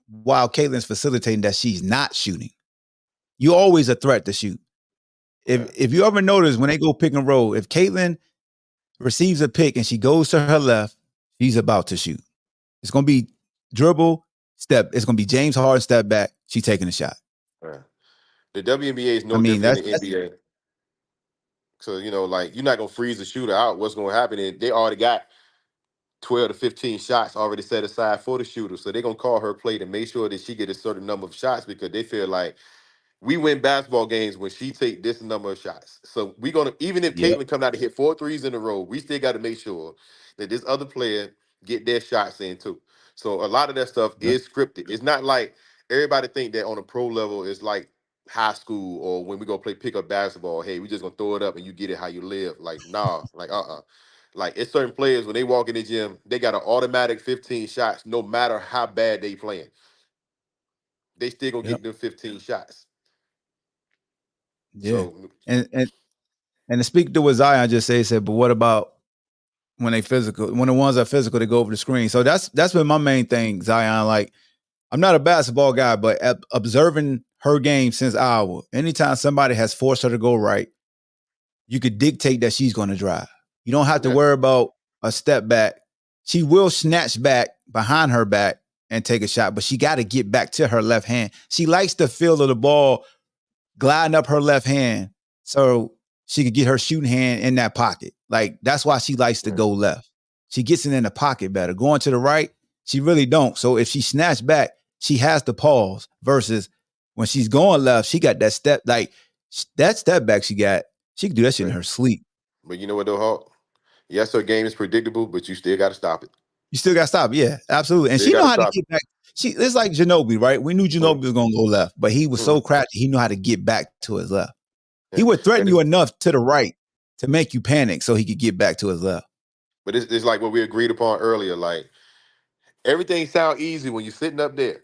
Speaker 1: while Caitlin's facilitating that she's not shooting. You always a threat to shoot.
Speaker 2: Yeah.
Speaker 1: If you ever notice when they go pick and roll, if Caitlin receives a pick and she goes to her left, she's about to shoot. It's gonna be dribble, step. It's gonna be James Harden step back. She taking a shot.
Speaker 2: Yeah. The WNBA is
Speaker 1: I
Speaker 2: no
Speaker 1: mean,
Speaker 2: different
Speaker 1: that's
Speaker 2: than the NBA. So, like, you're not gonna freeze the shooter out. What's gonna happen is they already got 12 to 15 shots already set aside for the shooter. So they're gonna call her play to make sure that she get a certain number of shots because they feel like we win basketball games when she take this number of shots. So we gonna, even if
Speaker 1: yep.
Speaker 2: Caitlin come out to hit 4 threes in a row, we still got to make sure that this other player get their shots in too. So a lot of that stuff
Speaker 1: Yep.
Speaker 2: is scripted. It's not like everybody think that on a pro level is like high school or when we go play pickup basketball. Hey, we just gonna throw it up and you get it how you live. Like nah, like Like it's certain players when they walk in the gym, they got an automatic 15 shots, no matter how bad they playing. They still gonna
Speaker 1: Yep.
Speaker 2: get them 15 shots.
Speaker 1: Yeah.
Speaker 2: So
Speaker 1: And to speak to what Zion just said, but what about when they physical? When the ones are physical, they go over the screen. So that's been my main thing, Zion. Like, I'm not a basketball guy, but observing her game since Iowa, anytime somebody has forced her to go right, you could dictate that she's going to drive. You don't have to
Speaker 2: yeah,
Speaker 1: worry about a step back. She will snatch back behind her back and take a shot, but she got to get back to her left hand. She likes the feel of the ball gliding up her left hand so she could get her shooting hand in that pocket. Like, that's why she likes to
Speaker 2: yeah.
Speaker 1: go left. She gets it in the pocket better. Going to the right, she really don't. So if she snatched back, she has to pause versus when she's going left, she got that step, like that step back she got, she can do that shit in
Speaker 2: But,
Speaker 1: her sleep.
Speaker 2: but you know what though, Hawk? Yes, her game is predictable, but you still gotta stop it.
Speaker 1: You still got to stop. Yeah, absolutely. And
Speaker 2: Still
Speaker 1: she know
Speaker 2: gotta
Speaker 1: how to
Speaker 2: stop it.
Speaker 1: get back. It's like Ginobili, right? We knew
Speaker 2: Mm,
Speaker 1: Ginobili was going to go left, but he was so
Speaker 2: mm,
Speaker 1: crafty. He knew how to get back to his left.
Speaker 2: yeah.
Speaker 1: He would threaten
Speaker 2: And
Speaker 1: you enough to the right to make you panic so he could get back to his left.
Speaker 2: but it's like what we agreed upon earlier. Like everything sound easy when you're sitting up there.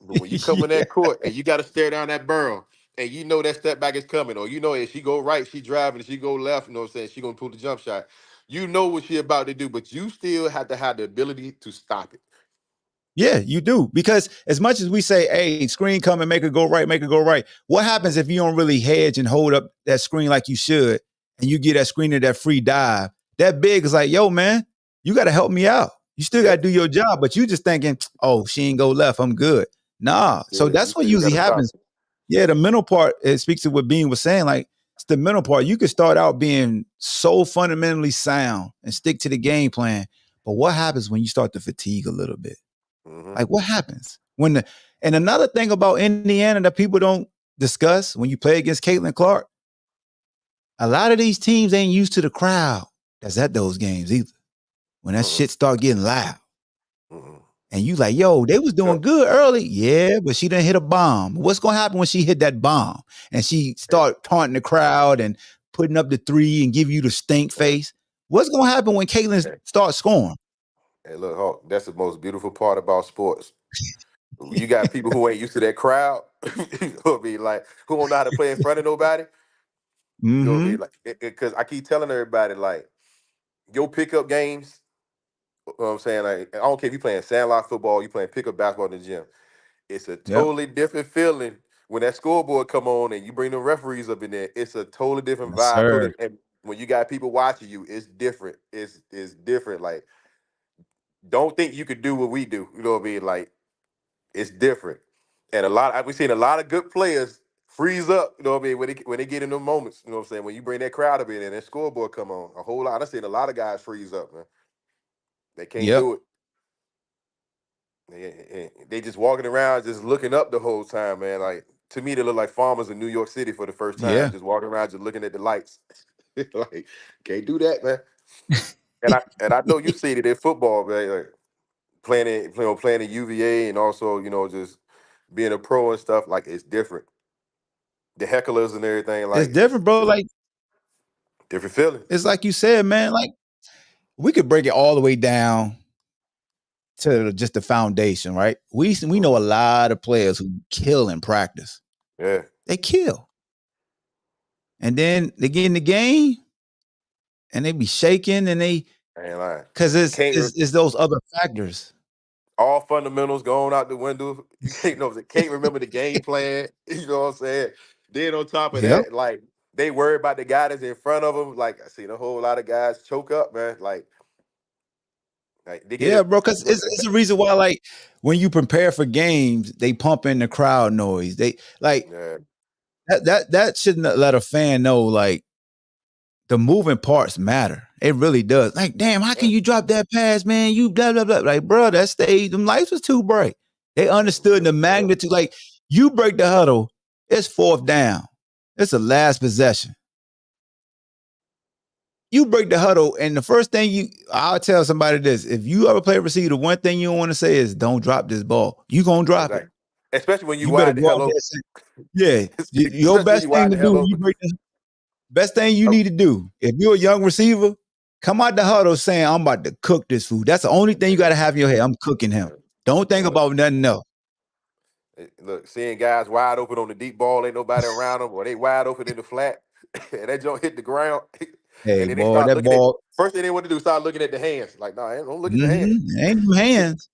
Speaker 2: But when you come in
Speaker 1: Yeah.
Speaker 2: that court and you got to stare down that barrel and you know that step back is coming, or you know if she go right, she driving, if she go left, you know what I'm saying, she gonna pull the jump shot. You know what she about to do, but you still have to have the ability to stop it.
Speaker 1: Yeah, you do. Because as much as we say, hey, screen come and make it go right, make it go right. What happens if you don't really hedge and hold up that screen like you should and you get that screener that free dive? That big is like, yo, man, you got to help me out. You still got
Speaker 2: Yeah,
Speaker 1: to do your job, but you just thinking, oh, she ain't go left. I'm good. Nah. So
Speaker 2: you
Speaker 1: that's what
Speaker 2: still got
Speaker 1: usually
Speaker 2: to stop
Speaker 1: happens.
Speaker 2: it.
Speaker 1: Yeah, the mental part, it speaks to what Bean was saying. Like, it's the mental part. You could start out being so fundamentally sound and stick to the game plan. But what happens when you start to fatigue a little bit?
Speaker 2: Hmm.
Speaker 1: Like, what happens when and another thing about Indiana that people don't discuss when you play against Caitlin Clark, a lot of these teams ain't used to the crowd that's at those games either. When that
Speaker 2: Mm-mm,
Speaker 1: shit start getting loud.
Speaker 2: mm-mm.
Speaker 1: And you like, yo, they was
Speaker 2: Yeah,
Speaker 1: doing good early. Yeah, but she didn't hit a bomb. What's gonna happen when she hit that bomb and she start taunting the crowd and putting up the three and give you the stink
Speaker 2: yeah,
Speaker 1: face? What's gonna happen when Caitlin
Speaker 2: yeah.
Speaker 1: starts scoring?
Speaker 2: Hey, look, Hawk, that's the most beautiful part about sports. You got people who ain't used to that crowd, who be like, who don't know how to play in front of nobody. You know what I
Speaker 1: Mm-hmm.
Speaker 2: mean? Like, because I keep telling everybody, like, your pickup games. You know what I'm saying? Like, I don't care if you playing sandlot football, you playing pickup basketball in the gym. It's a
Speaker 1: Yep.
Speaker 2: totally different feeling when that scoreboard come on and you bring the referees up in there. It's a totally different
Speaker 1: Yes,
Speaker 2: vibe.
Speaker 1: sir.
Speaker 2: And when you got people watching you, it's different. It's different. Like, don't think you could do what we do. You know what I mean? Like, it's different. And we've seen a lot of good players freeze up. You know what I mean? When they get in the moments. You know what I'm saying? When you bring that crowd up in and that scoreboard come on, a whole lot. I've seen a lot of guys freeze up, man. They can't
Speaker 1: Yep.
Speaker 2: do it. They just walking around, just looking up the whole time, man. Like to me, they look like farmers in New York City for the first time,
Speaker 1: Yeah.
Speaker 2: just walking around, just looking at the lights. Like, can't do that, man. And I know you see it in football, man. Like playing at UVA, and also just being a pro and stuff. Like it's different. The hecklers and everything,
Speaker 1: It's
Speaker 2: like
Speaker 1: different, bro.
Speaker 2: it's
Speaker 1: Like,
Speaker 2: different feeling.
Speaker 1: it's like you said, man. Like, we could break it all the way down to just the foundation, right? We know a
Speaker 2: Mhm.
Speaker 1: lot of players who kill in practice.
Speaker 2: Yeah,
Speaker 1: They kill. And then they get in the game and they be shaking and they
Speaker 2: I ain't lying.
Speaker 1: because
Speaker 2: Can't
Speaker 1: it's those other factors.
Speaker 2: all fundamentals going out the window. You can't remember the game plan. You know what I'm saying? Then on top of
Speaker 1: Yep.
Speaker 2: that, like they worry about the guy that's in front of them. Like I seen a whole lot of guys choke up, man. Like they get
Speaker 1: Yeah,
Speaker 2: it.
Speaker 1: bro. Because it's a reason why, like, when you prepare for games, they pump in the crowd noise. They like
Speaker 2: Yeah,
Speaker 1: that shouldn't let a fan know, like, the moving parts matter. It really does. Like, damn, how can
Speaker 2: yeah,
Speaker 1: you drop that pass, man? You blah blah blah. Like, bro, that stage, them lights was too bright. They understood the
Speaker 2: yeah.
Speaker 1: magnitude. Like, you break the huddle, it's fourth down. It's the last possession. you break the huddle, and the first thing I'll tell somebody this: if you ever play receiver, the one thing you don't want to say is, "Don't drop this ball." You gonna drop it.
Speaker 2: Exactly. Especially when you
Speaker 1: You better
Speaker 2: wide the
Speaker 1: go
Speaker 2: hell
Speaker 1: out there
Speaker 2: open.
Speaker 1: and say, yeah. Your
Speaker 2: Especially when
Speaker 1: best
Speaker 2: you
Speaker 1: thing
Speaker 2: wide
Speaker 1: to
Speaker 2: the hell
Speaker 1: do when you
Speaker 2: open.
Speaker 1: break the best thing you
Speaker 2: Oh,
Speaker 1: need to do, if you're a young receiver, come out the huddle saying, "I'm about to cook this food." That's the only thing you got to have in your head. I'm cooking him. Don't think
Speaker 2: look,
Speaker 1: about nothing else.
Speaker 2: look, seeing guys wide open on the deep ball, ain't nobody around them, or they wide open in the flat, and that joint hit the ground,
Speaker 1: Hey,
Speaker 2: and then they
Speaker 1: boy,
Speaker 2: start
Speaker 1: that
Speaker 2: looking at.
Speaker 1: ball.
Speaker 2: First thing they want to do is start looking at the hands. Like, no, don't look at the hands.
Speaker 1: Ain't no hands.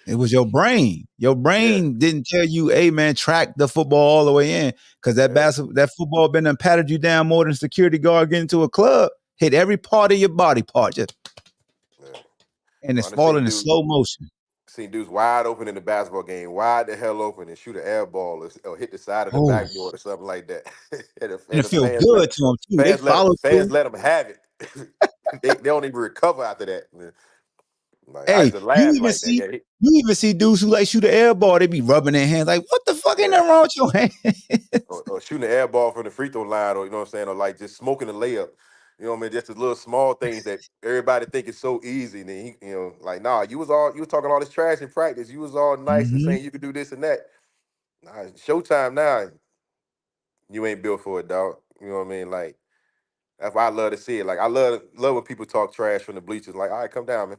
Speaker 1: It was your brain. Your
Speaker 2: Yeah,
Speaker 1: brain didn't tell you, "Hey, man, track the football all the way in," because
Speaker 2: yeah,
Speaker 1: that football been and patted you down more than a security guard getting to a club. Hit every part of your body part, just
Speaker 2: yeah.
Speaker 1: and
Speaker 2: Well,
Speaker 1: it's
Speaker 2: I done seen
Speaker 1: falling in
Speaker 2: dudes,
Speaker 1: slow motion.
Speaker 2: wide open in the basketball game, wide the hell open, and shoot an air ball or hit the side of the
Speaker 1: Oh,
Speaker 2: backboard or something like that. and
Speaker 1: and
Speaker 2: and
Speaker 1: it
Speaker 2: the
Speaker 1: feel good to them too. They follow
Speaker 2: fans
Speaker 1: through.
Speaker 2: let them have it. They don't even recover after that. Man. Like I
Speaker 1: Hey,
Speaker 2: used to laugh like that. Yeah,
Speaker 1: you even see dudes who like shoot an air ball. They be rubbing their hands like, "What the fuck ain't
Speaker 2: yeah.
Speaker 1: nothing wrong with your hands?"
Speaker 2: Or shooting an air ball from the free throw line, or you know what I'm saying, or like just smoking a layup. You know what I mean? Just the little small things that everybody think is so easy. And then like, nah, you was talking all this trash in practice. You was all nice and
Speaker 1: Mm-hmm.
Speaker 2: saying you could do this and that. Nah, it's showtime now. You ain't built for it, dog. You know what I mean? Like that's why I love to see it. Like I love when people talk trash from the bleachers. Like, all right, come down, man.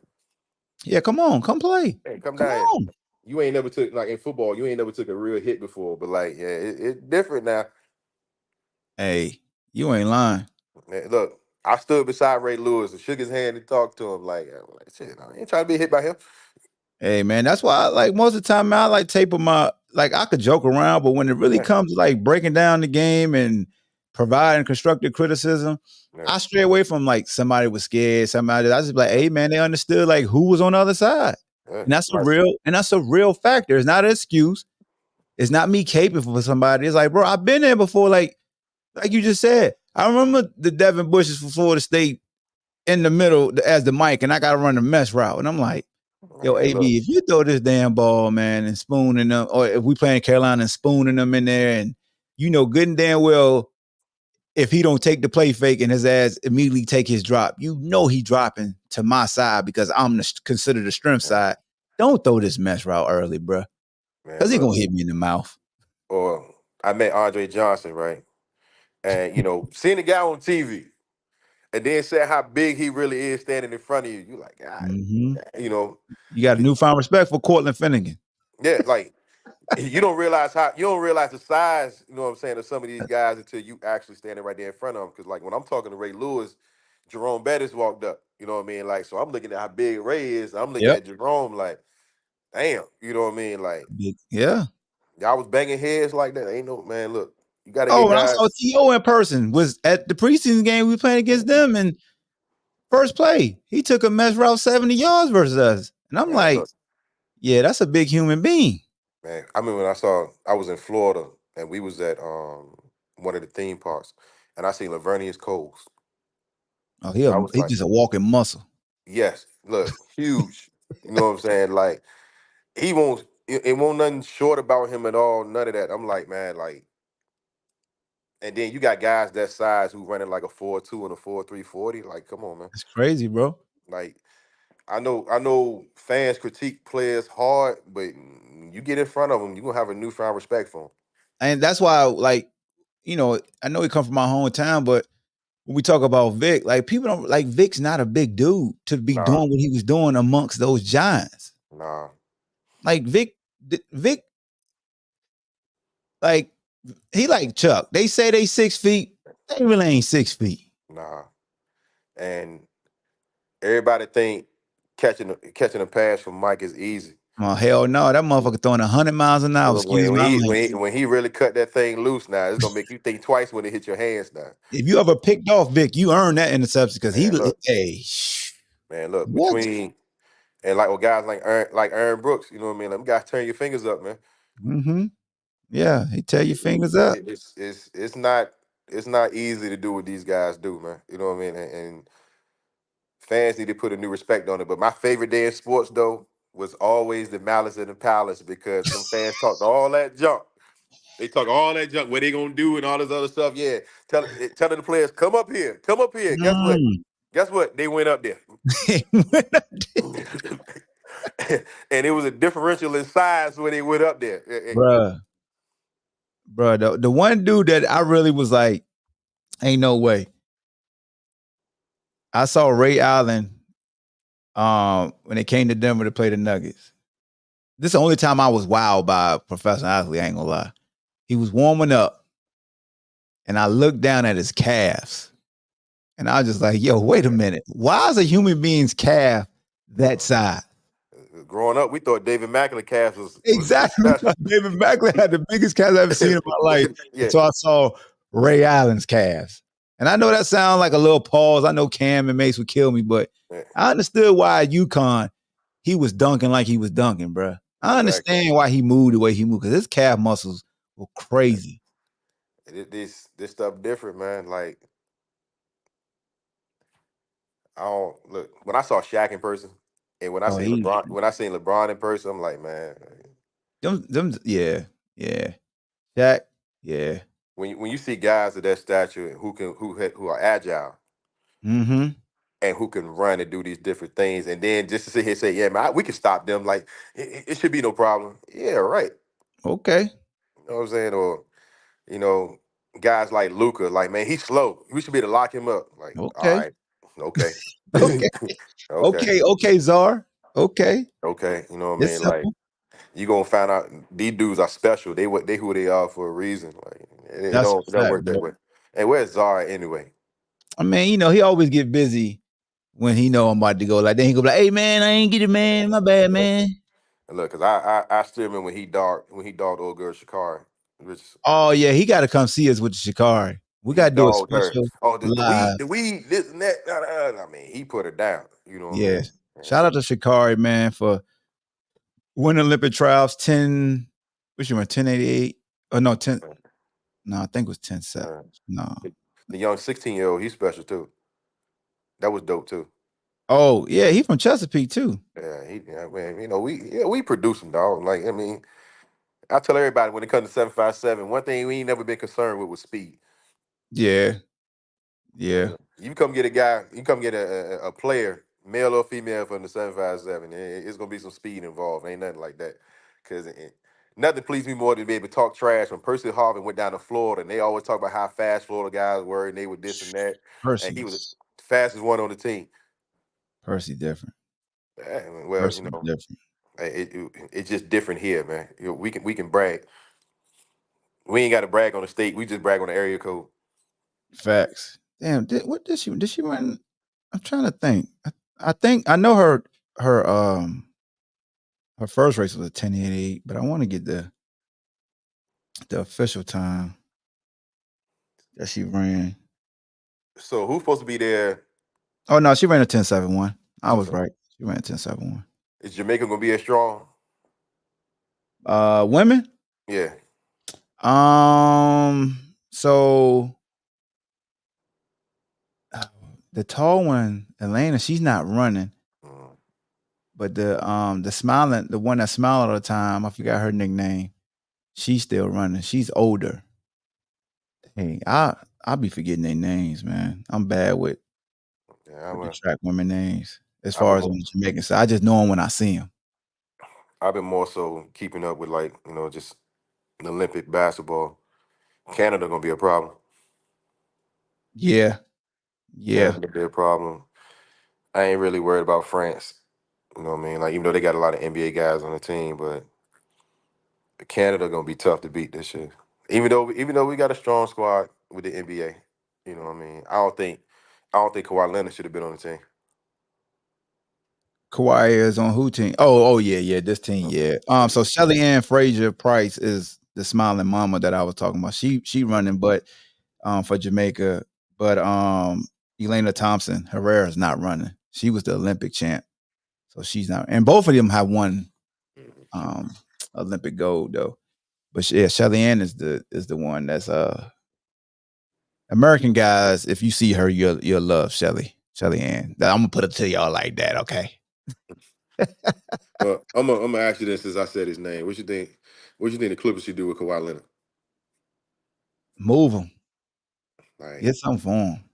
Speaker 1: Yeah, come on, come play.
Speaker 2: Hey, come
Speaker 1: Come
Speaker 2: down here.
Speaker 1: on.
Speaker 2: You ain't never took like in football. You ain't never took a real hit before, but like, yeah, it's different now.
Speaker 1: Hey, you ain't lying.
Speaker 2: Man, look, I stood beside Ray Lewis and shook his hand and talked to him. Like shit, I ain't trying to be hit by him.
Speaker 1: Hey man, that's why I like most of the time, man, I like taping my like I could joke around, but when it really
Speaker 2: Yeah,
Speaker 1: comes to like breaking down the game and providing constructive criticism,
Speaker 2: yeah,
Speaker 1: I stray away from like somebody was scared, somebody I just be like,
Speaker 2: yeah,
Speaker 1: hey man, they understood like who was on the other side.
Speaker 2: yeah.
Speaker 1: And that's a real factor. It's not an excuse. It's not me caping for somebody. It's like, bro, I've been there before. Like you just said. I remember the Devin Bushes for Florida State in the middle as the mic, and I gotta run the mess route. And I'm like, yo,
Speaker 2: Man, look,
Speaker 1: AB, if you throw this damn ball, man, and spooning them, or if we playing Carolina and spooning them in there, and you know good and damn well if he don't take the play fake and his ass immediately take his drop, you know he dropping to my side because I'm considered the strength
Speaker 2: man,
Speaker 1: side. Don't throw this mess route early, bro, because
Speaker 2: man,
Speaker 1: he
Speaker 2: look.
Speaker 1: gonna hit me in the mouth.
Speaker 2: Or I met Andre Johnson, right? And seeing the guy on TV and then saying how big he really is standing in front of you, you like, God,
Speaker 1: Mm-hmm.
Speaker 2: you know,
Speaker 1: You got a newfound respect for Cortland Finnegan.
Speaker 2: yeah, like you don't realize the size, you know what I'm saying, of some of these guys until you actually standing right there in front of them. Because like when I'm talking to Ray Lewis, Jerome Bettis walked up. You know what I mean? Like, so I'm looking at how big Ray is. I'm looking
Speaker 1: Yep.
Speaker 2: at Jerome like, damn, you know what I mean? Like,
Speaker 1: Yeah.
Speaker 2: y'all was banging heads like that. Ain't no man. Look, you got to
Speaker 1: Oh,
Speaker 2: get
Speaker 1: and I saw
Speaker 2: guys.
Speaker 1: T.O. in person. Was at the preseason game we were playing against them, and first play, he took a mess route 70 yards versus us. And I'm
Speaker 2: Man,
Speaker 1: like,
Speaker 2: look,
Speaker 1: yeah, that's a big human being.
Speaker 2: man. I mean, when I was in Florida and we was at one of the theme parks, and I seen Lavernius Coles.
Speaker 1: Oh,
Speaker 2: I was
Speaker 1: he
Speaker 2: like,
Speaker 1: just a walking muscle.
Speaker 2: yes, look, huge. You know what I'm saying? Like, he won't. It won't nothing short about him at all. None of that. I'm like, man, like, and then you got guys that size who running like a 4.2 and a 4.3 40. Like, come on, man.
Speaker 1: It's crazy, bro.
Speaker 2: Like, I know fans critique players hard, but you get in front of them, you are gonna have a newfound respect for them.
Speaker 1: And that's why, like, I know he come from my hometown, but when we talk about Vic, like people don't like Vic's not a big dude to be
Speaker 2: Nah,
Speaker 1: doing what he was doing amongst those giants.
Speaker 2: nah,
Speaker 1: Like Vic, like he like Chuck. They say they 6 feet. They really ain't 6 feet.
Speaker 2: nah. And everybody think catching a pass from Mike is easy.
Speaker 1: Oh hell no, that motherfucker throwing 100 miles an hour.
Speaker 2: When
Speaker 1: Excuse
Speaker 2: when
Speaker 1: my
Speaker 2: he
Speaker 1: language.
Speaker 2: when he really cut that thing loose, now it's gonna make you think twice when it hit your hands. Now,
Speaker 1: If you ever picked off Vic, you earned that interception because
Speaker 2: man, look,
Speaker 1: hey, what?
Speaker 2: between and like with guys like Aaron Brooks, you know what I mean. Them guys turn your fingers up, man.
Speaker 1: Mm-hmm. Yeah, he tear your fingers up.
Speaker 2: It's not easy to do what these guys do, man. You know what I mean? And fans need to put a new respect on it. But my favorite day in sports though was always the Malice in the Palace because them fans talked all that junk. They talk all that junk, what they gonna do and all this other stuff. Yeah, telling the players, come up here. Guess what?
Speaker 1: Mm.
Speaker 2: Guess what? They went up there. And it was a differential in size when they went up there.
Speaker 1: Bruh. The one dude that I really was like, ain't no way. I saw Ray Allen when they came to Denver to play the Nuggets. This is the only time I was wowed by a professional athlete, I ain't gonna lie. He was warming up, and I looked down at his calves, and I was just like, yo, wait a minute. Why is a human being's calf that size?
Speaker 2: Growing up, we thought David Macklin calves was
Speaker 1: Exactly.
Speaker 2: special.
Speaker 1: David Macklin had the biggest calves I've ever seen in my life.
Speaker 2: Yeah.
Speaker 1: So I saw Ray Allen's calves. And I know that sounds like a little pause. I know Cam and Mace would kill me, but I understood why at UConn he was dunking like he was dunking, bro. I understand why he moved the way he moved, because his calf muscles were crazy.
Speaker 2: This stuff different, man. Like, I don't look when I saw Shaq in person, and when I seen LeBron in person, I'm like, man.
Speaker 1: Yeah. Shaq, yeah.
Speaker 2: When you see guys of that stature who are agile,
Speaker 1: Mm-hmm.
Speaker 2: and who can run and do these different things, and then just to sit here and say, yeah, man, we can stop them. Like, it should be no problem. Yeah, right.
Speaker 1: Okay.
Speaker 2: You know what I'm saying? Or, guys like Luca, like, man, he's slow. We should be able to lock him up. Like, all
Speaker 1: Okay.
Speaker 2: right, okay,
Speaker 1: Okay, Czar. Okay.
Speaker 2: okay. You know what I
Speaker 1: It's
Speaker 2: mean? Like,
Speaker 1: simple.
Speaker 2: you gonna find out these dudes are special. They who they are for a reason. Like, it
Speaker 1: That's
Speaker 2: don't
Speaker 1: a fact,
Speaker 2: work that
Speaker 1: bro.
Speaker 2: way. And where's Zara anyway?
Speaker 1: I mean, he always get busy when he know I'm about to go. Like, then he go like, hey man, I ain't get it, man. My bad, man.
Speaker 2: And look, cause I still remember when he dogged the old girl Shakari.
Speaker 1: Oh yeah, he got to come see us with the Shikari. We got to do a special
Speaker 2: her. Oh, the
Speaker 1: live.
Speaker 2: weed, this and that. I mean, he put her down. You know what I
Speaker 1: Yeah.
Speaker 2: mean?
Speaker 1: Shout out to Shikari, man, for winning Olympic trials 10. Which you were 1088? Oh no, 10. No, I think it was 10-7. No.
Speaker 2: The young 16-year-old, he's special too. That was dope too.
Speaker 1: Oh yeah, he from Chesapeake too.
Speaker 2: Yeah, man. We produce him, dog. Like, I mean, I tell everybody when it comes to 757, one thing we ain't never been concerned with was speed.
Speaker 1: Yeah. Yeah.
Speaker 2: You come get a guy, you come get a player, male or female, from the 757. It's gonna be some speed involved. Ain't nothing like that. Cause nothing pleased me more than to be able to talk trash when Percy Harvin went down to Florida, and they always talk about how fast Florida guys were, and they were this and that. And he was the fastest one on the team.
Speaker 1: Percy different.
Speaker 2: Well,
Speaker 1: Percy different.
Speaker 2: It's just different here, man. We can brag. We ain't got to brag on the state. We just brag on the area code.
Speaker 1: Facts. Damn, what did she run? I'm trying to think. I think I know her first race was a 10:88, but I want to get the official time that she ran.
Speaker 2: So who's supposed to be there?
Speaker 1: Oh no, she ran a 10:71. I was right. She ran a 10:71.
Speaker 2: Is Jamaica gonna be as strong?
Speaker 1: Women?
Speaker 2: Yeah.
Speaker 1: So the tall one, Elena, she's not running. But the smiling, the one that smiled all the time, I forgot her nickname. She's still running. She's older. Hey, I'll be forgetting their names, man. I'm bad with the track women names as far as on the Jamaican side. I just know them when I see them.
Speaker 2: I've been more so keeping up with, like, just the Olympic basketball. Canada gonna be a problem.
Speaker 1: Yeah.
Speaker 2: Canada gonna be a problem. I ain't really worried about France. You know what I mean? Like, even though they got a lot of NBA guys on the team, but Canada gonna be tough to beat this year. Even though we got a strong squad with the NBA, you know what I mean. I don't think Kawhi Leonard should have been on the team.
Speaker 1: Kawhi is on who team? Oh yeah, this team, yeah. So Shelly Ann Frazier Price is the smiling mama that I was talking about. She running, but for Jamaica, but Elena Thompson Herrera is not running. She was the Olympic champ, so she's not. And both of them have won Olympic gold though. But yeah, Shelly Ann is the one that's American guys. If you see her, you'll love Shelly Ann. I'm gonna put it to y'all like that, okay?
Speaker 2: I'm gonna ask you this since I said his name. What you think? What you think the Clippers should do with Kawhi Leonard?
Speaker 1: Move him.
Speaker 2: Like,
Speaker 1: Get something for him.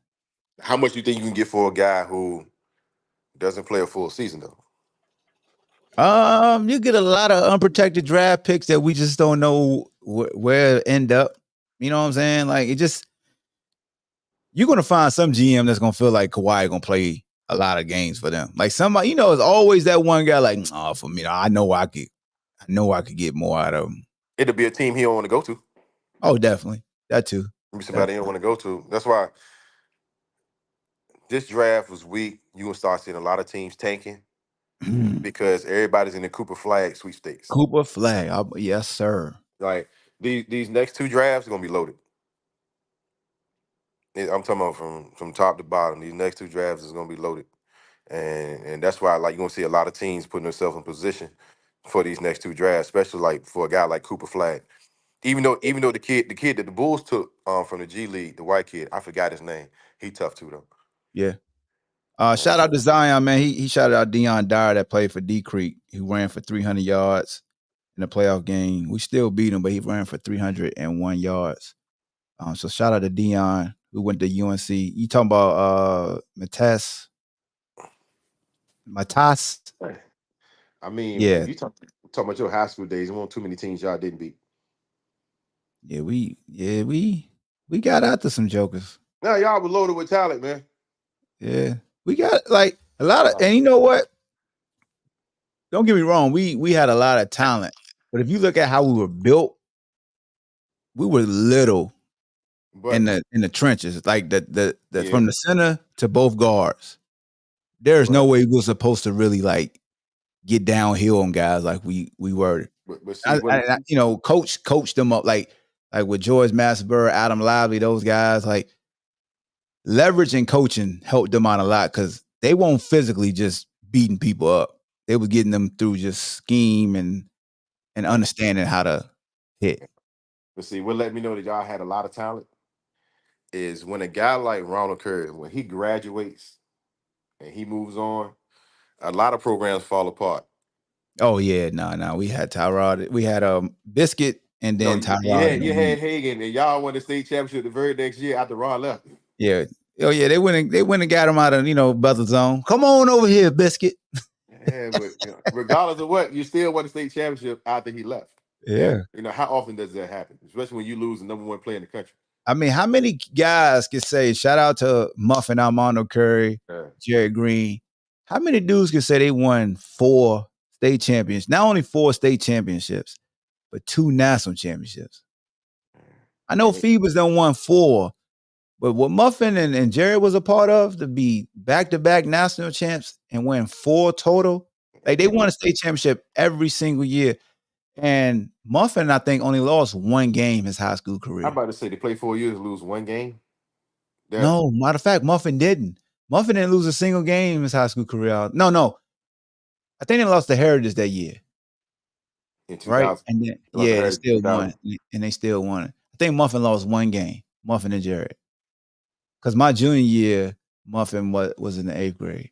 Speaker 2: How much you think you can get for a guy who doesn't play a full season though?
Speaker 1: You get a lot of unprotected draft picks that we just don't know where it end up. You know what I'm saying? Like it just you're gonna find some GM that's gonna feel like Kawhi gonna play a lot of games for them. Like somebody, you know, it's always that one guy like, oh, for me, I know I could get more out of him.
Speaker 2: It'll be a team he don't want to go to.
Speaker 1: Oh, definitely. That too.
Speaker 2: It'll be somebody he don't want to go to. That's why this draft was weak. You gonna start seeing a lot of teams tanking because everybody's in the Cooper Flag sweepstakes.
Speaker 1: Cooper Flag. Yes, sir.
Speaker 2: Like these next two drafts are gonna be loaded. I'm talking about from top to bottom. These next two drafts is gonna be loaded, and that's why like you're gonna see a lot of teams putting themselves in position for these next two drafts, especially like for a guy like Cooper Flag. Even though the kid that the Bulls took from the G League, the white kid, I forgot his name. He tough too though.
Speaker 1: Yeah. Shout out to Zion, man. He shouted out Deion Dyer that played for D Creek, who ran for 300 yards in the playoff game. We still beat him, but he ran for 301 yards. So shout out to Deion, who went to UNC. You talking about Matas?
Speaker 2: I mean,
Speaker 1: Yeah.
Speaker 2: if you talking about your high school days, there weren't too many teams y'all didn't beat.
Speaker 1: Yeah, we got after some jokers.
Speaker 2: No, y'all was loaded with talent, man.
Speaker 1: Yeah. We got like a lot of, and you know what? Don't get me wrong, we had a lot of talent. But if you look at how we were built, we were little in the trenches, like the from the center to both guards. There's no way we were supposed to really like get downhill on guys like we were.
Speaker 2: But see,
Speaker 1: you know, coached them up like with George Massenburg, Adam Lively, those guys. Like leverage and coaching helped them out a lot because they won't physically just beating people up. They was getting them through just scheme and understanding how to hit.
Speaker 2: But see, what let me know that y'all had a lot of talent is when a guy like Ronald Curry, when he graduates and he moves on, a lot of programs fall apart.
Speaker 1: Oh yeah, no. We had Tyrod, we had Biscuit, and then Tyrod.
Speaker 2: You had Hagan, and y'all won the state championship the very next year after Ron left.
Speaker 1: Yeah. Oh yeah, they went and got him out of Butler zone. Come on over here, Biscuit.
Speaker 2: Yeah, but regardless of what, you still won the state championship after he left.
Speaker 1: Yeah.
Speaker 2: And, how often does that happen? Especially when you lose the number one player in the country.
Speaker 1: I mean, how many guys can say, shout out to Muffin Armando Curry, Jerry Green. How many dudes can say they won 4 state championships? Not only 4 state championships, but 2 national championships. I know Phoebus done won 4, but what Muffin and Jerry was a part of to be back-to-back national champs and win 4 total, like they won a state championship every single year. And Muffin, I think, only lost 1 game his high school career.
Speaker 2: I'm about to say they played 4 years, lose 1 game.
Speaker 1: No, matter of fact, Muffin didn't. Muffin didn't lose a single game in his high school career. No. I think they lost to Heritage that year.
Speaker 2: In 2000,
Speaker 1: right? And then, they still won. And they still won it. I think Muffin lost 1 game, Muffin and Jared. Because my junior year, Muffin was in the 8th grade.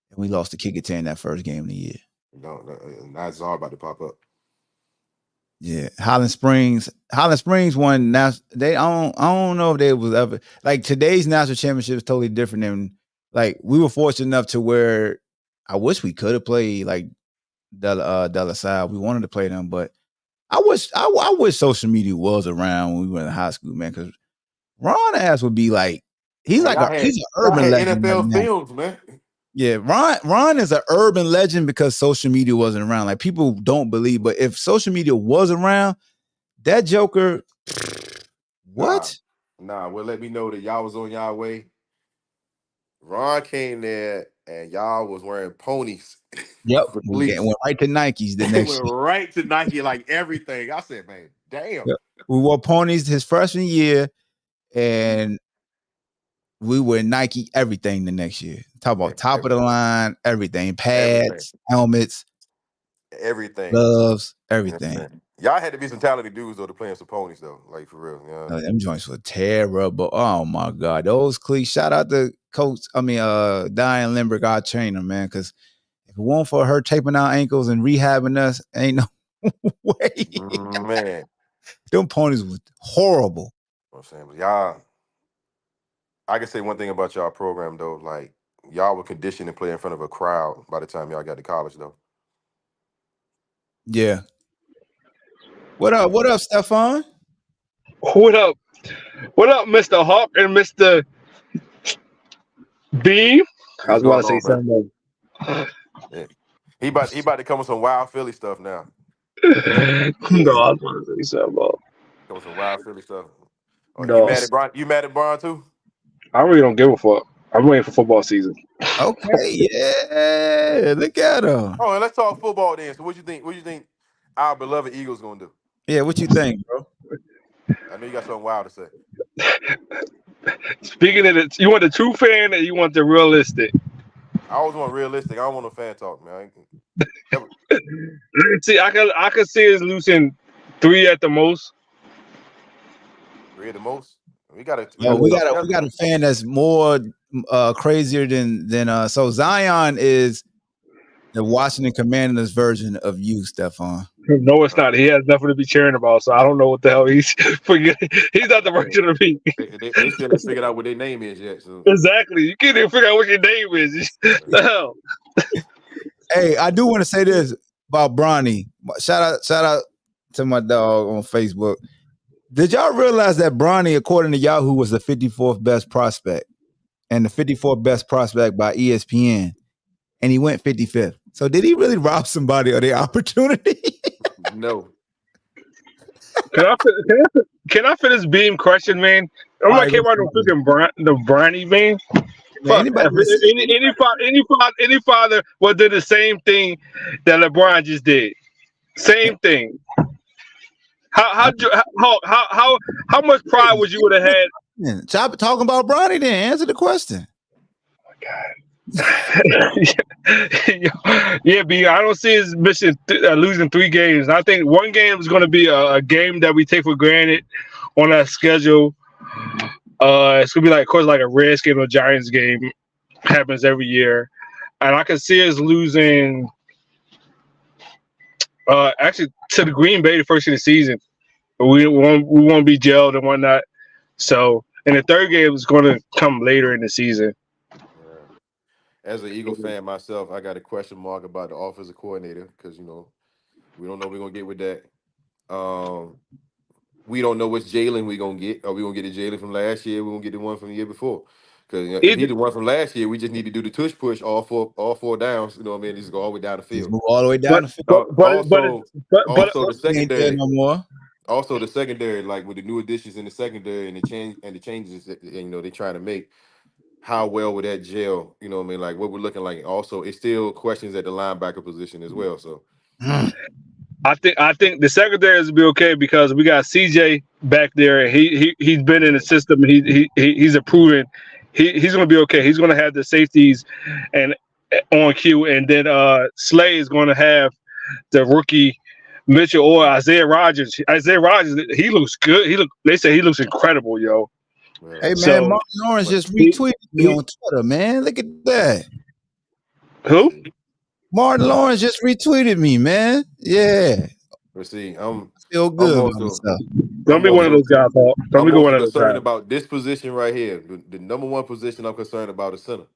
Speaker 1: And we lost to Kickerton that first game of the year.
Speaker 2: No, that's all about to pop up.
Speaker 1: Yeah, Highland Springs won. I don't know if they was ever like today's national championship is totally different than like we were fortunate enough to where I wish we could have played like De La Salle. We wanted to play them, but I wish social media was around when we were in high school, man. Because Ron ass would be like he's an urban legend.
Speaker 2: NFL films, man.
Speaker 1: Yeah, Ron is an urban legend because social media wasn't around. Like people don't Bleav, but if social media was around, that Joker, what?
Speaker 2: Nah, well, let me know that y'all was on y'all way. Ron came there and y'all was wearing ponies.
Speaker 1: Yep, we went right to Nikes the next year.
Speaker 2: Went right to Nike, like everything. I said, man, damn.
Speaker 1: Yep. We wore ponies his freshman year, and we were Nike everything the next year. Talk about top of the line, everything, pads, helmets,
Speaker 2: everything,
Speaker 1: gloves, everything.
Speaker 2: Y'all had to be some talented dudes though to play in some ponies though, like for real. Yeah.
Speaker 1: Them joints were terrible. Oh my God, those cleats. Shout out to Coach. Diane Lindbergh, our trainer, man. Because if it weren't for her taping our ankles and rehabbing us, ain't no way.
Speaker 2: Man,
Speaker 1: them ponies was horrible.
Speaker 2: I'm saying, but y'all. I can say one thing about y'all program though, like y'all were conditioned to play in front of a crowd by the time y'all got to college though.
Speaker 1: Yeah. What up? What up, Stephon?
Speaker 5: What up? What up, Mr. Hawk and Mr. B? I
Speaker 2: What's
Speaker 5: was about
Speaker 2: going
Speaker 5: to say
Speaker 2: on, man?
Speaker 5: something.
Speaker 2: Yeah. He about to come with some wild Philly stuff now.
Speaker 5: No, I was about to say something.
Speaker 2: Come with some wild Philly stuff. Oh, you
Speaker 5: No,
Speaker 2: mad at Bron? You mad at Bron too?
Speaker 5: I really don't give a fuck. I'm waiting for football season.
Speaker 1: Okay, yeah. Look at him.
Speaker 2: Oh, and let's talk football then. So what you think? What you think our beloved Eagles gonna do?
Speaker 1: Yeah, what you think, bro?
Speaker 2: I know you got something wild to say.
Speaker 5: Speaking of it, you want the true fan or you want the realistic?
Speaker 2: I always want realistic. I don't want no fan talk, man.
Speaker 5: See, I could see us losing 3 at the most.
Speaker 2: 3 at the most. We got a
Speaker 1: We
Speaker 2: tough
Speaker 1: got
Speaker 2: schedule.
Speaker 1: a fan that's more crazier than so Zion is the Washington Commanders version of you, Stephon.
Speaker 5: No, it's not. He has nothing to be cheering about, so I don't know what the hell he's forget. He's not the version of me.
Speaker 2: They still haven't figured out what their name is yet. So.
Speaker 5: Exactly. You can't even figure out what your name is. The hell.
Speaker 1: Hey, I do want to say this about Bronny. Shout out to my dog on Facebook. Did y'all realize that Bronny, according to Yahoo, was the 54th best prospect and the 54th best prospect by ESPN, and he went 55th? So did he really rob somebody of their opportunity?
Speaker 2: No.
Speaker 5: Can I finish beam crushing, man? I'm not care about the Bronny, man.
Speaker 1: Man,
Speaker 5: Fuck. Any father would do the same thing that LeBron just did. Same thing. How much pride would you would have had?
Speaker 1: Stop talking about Bronny then. Answer the question.
Speaker 5: Oh my God. Yeah, B. I don't see his mission losing 3 games. I think one game is going to be a game that we take for granted on our schedule. It's gonna be like, of course, like a Redskins or Giants game happens every year, and I can see us losing. Actually, to the Green Bay the first of the season, we won't be gelled and whatnot. So, and the third game is going to come later in the season.
Speaker 2: As an Eagle fan myself, I got a question mark about the offensive coordinator because we don't know what we're gonna get with that. We don't know which Jalen we're gonna get. Are we gonna get a Jalen from last year? We're gonna get the one from the year before. Because if he's the one from last year, we just need to do the tush push all four downs. You know what I mean? Just go all the way down the field.
Speaker 1: Just move all the way down the field.
Speaker 2: Also the secondary.
Speaker 1: No more.
Speaker 2: Also the secondary, like with the new additions in the secondary and the changes that they trying to make. How well would that gel? You know what I mean? Like what we're looking like. Also, it's still questions at the linebacker position as well. So
Speaker 5: I think the secondary is be okay because we got CJ back there. He's been in the system. He's a proven. He's going to be okay. He's going to have the safeties and on cue, and then Slay is going to have the rookie Mitchell or Isaiah Rodgers. Isaiah Rodgers, he looks good. They say he looks incredible, yo.
Speaker 1: Hey man, so, Martin Lawrence just retweeted me on Twitter, man. Look at that.
Speaker 5: Who?
Speaker 1: Martin Lawrence just retweeted me, man. Yeah.
Speaker 2: Let's see. I'm
Speaker 1: still good.
Speaker 5: Don't be one of those guys, Paul. Don't be one of those guys.
Speaker 2: Concerned about this position right here. The number one position I'm concerned about is center.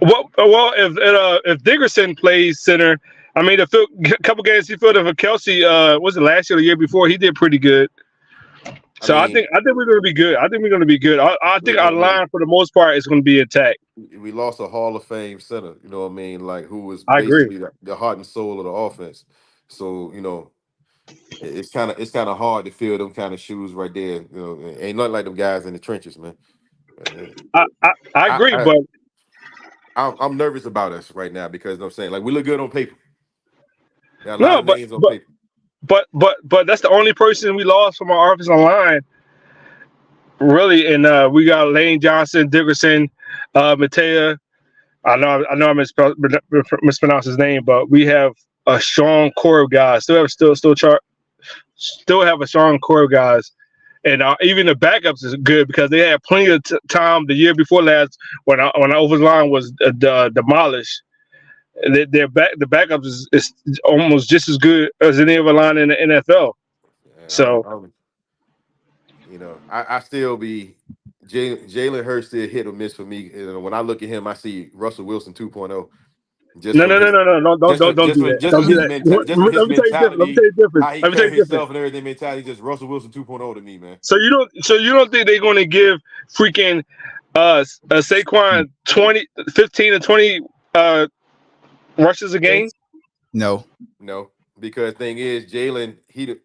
Speaker 5: Well, if Dickerson plays center, I mean, a couple games he filled in for Kelsey. Was it last year or the year before? He did pretty good. So I think we're going to be good. I think we're going to be good. I think our line for the most part is going to be intact.
Speaker 2: We lost a Hall of Fame center. You know what I mean? Like who was
Speaker 5: basically
Speaker 2: the heart and soul of the offense. So it's kind of hard to fill them kind of shoes right there. Ain't nothing like them guys in the trenches, man.
Speaker 5: I agree, but
Speaker 2: I'm nervous about us right now because you know what I'm saying, like we look good on paper. There are a
Speaker 5: lot
Speaker 2: of names on paper.
Speaker 5: But that's the only person we lost from our offensive line, really. And we got Lane Johnson, Dickerson, Matea. I know I mispronounced his name, but we have a strong core of guys. Still have a strong core of guys, and even the backups is good because they had plenty of time the year before last when our offensive line was demolished. The backups is almost just as good as any other line in the NFL.
Speaker 2: Yeah, I still be Jalen Hurts still hit or miss for me. When I look at him, I see Russell Wilson 2.0.
Speaker 5: No. Don't do that.
Speaker 2: Just
Speaker 5: Don't
Speaker 2: for
Speaker 5: do
Speaker 2: his
Speaker 5: that.
Speaker 2: his
Speaker 5: Let me tell you different. Let me
Speaker 2: mentality,
Speaker 5: tell you different.
Speaker 2: how he
Speaker 5: Let me tell
Speaker 2: carry
Speaker 5: you different.
Speaker 2: himself and everything mentality, just Russell Wilson 2.0 to me, man.
Speaker 5: So you don't think they're going to give freaking Saquon 15 to 20 rushes a game?
Speaker 1: No.
Speaker 2: No, because thing is, Jalen, he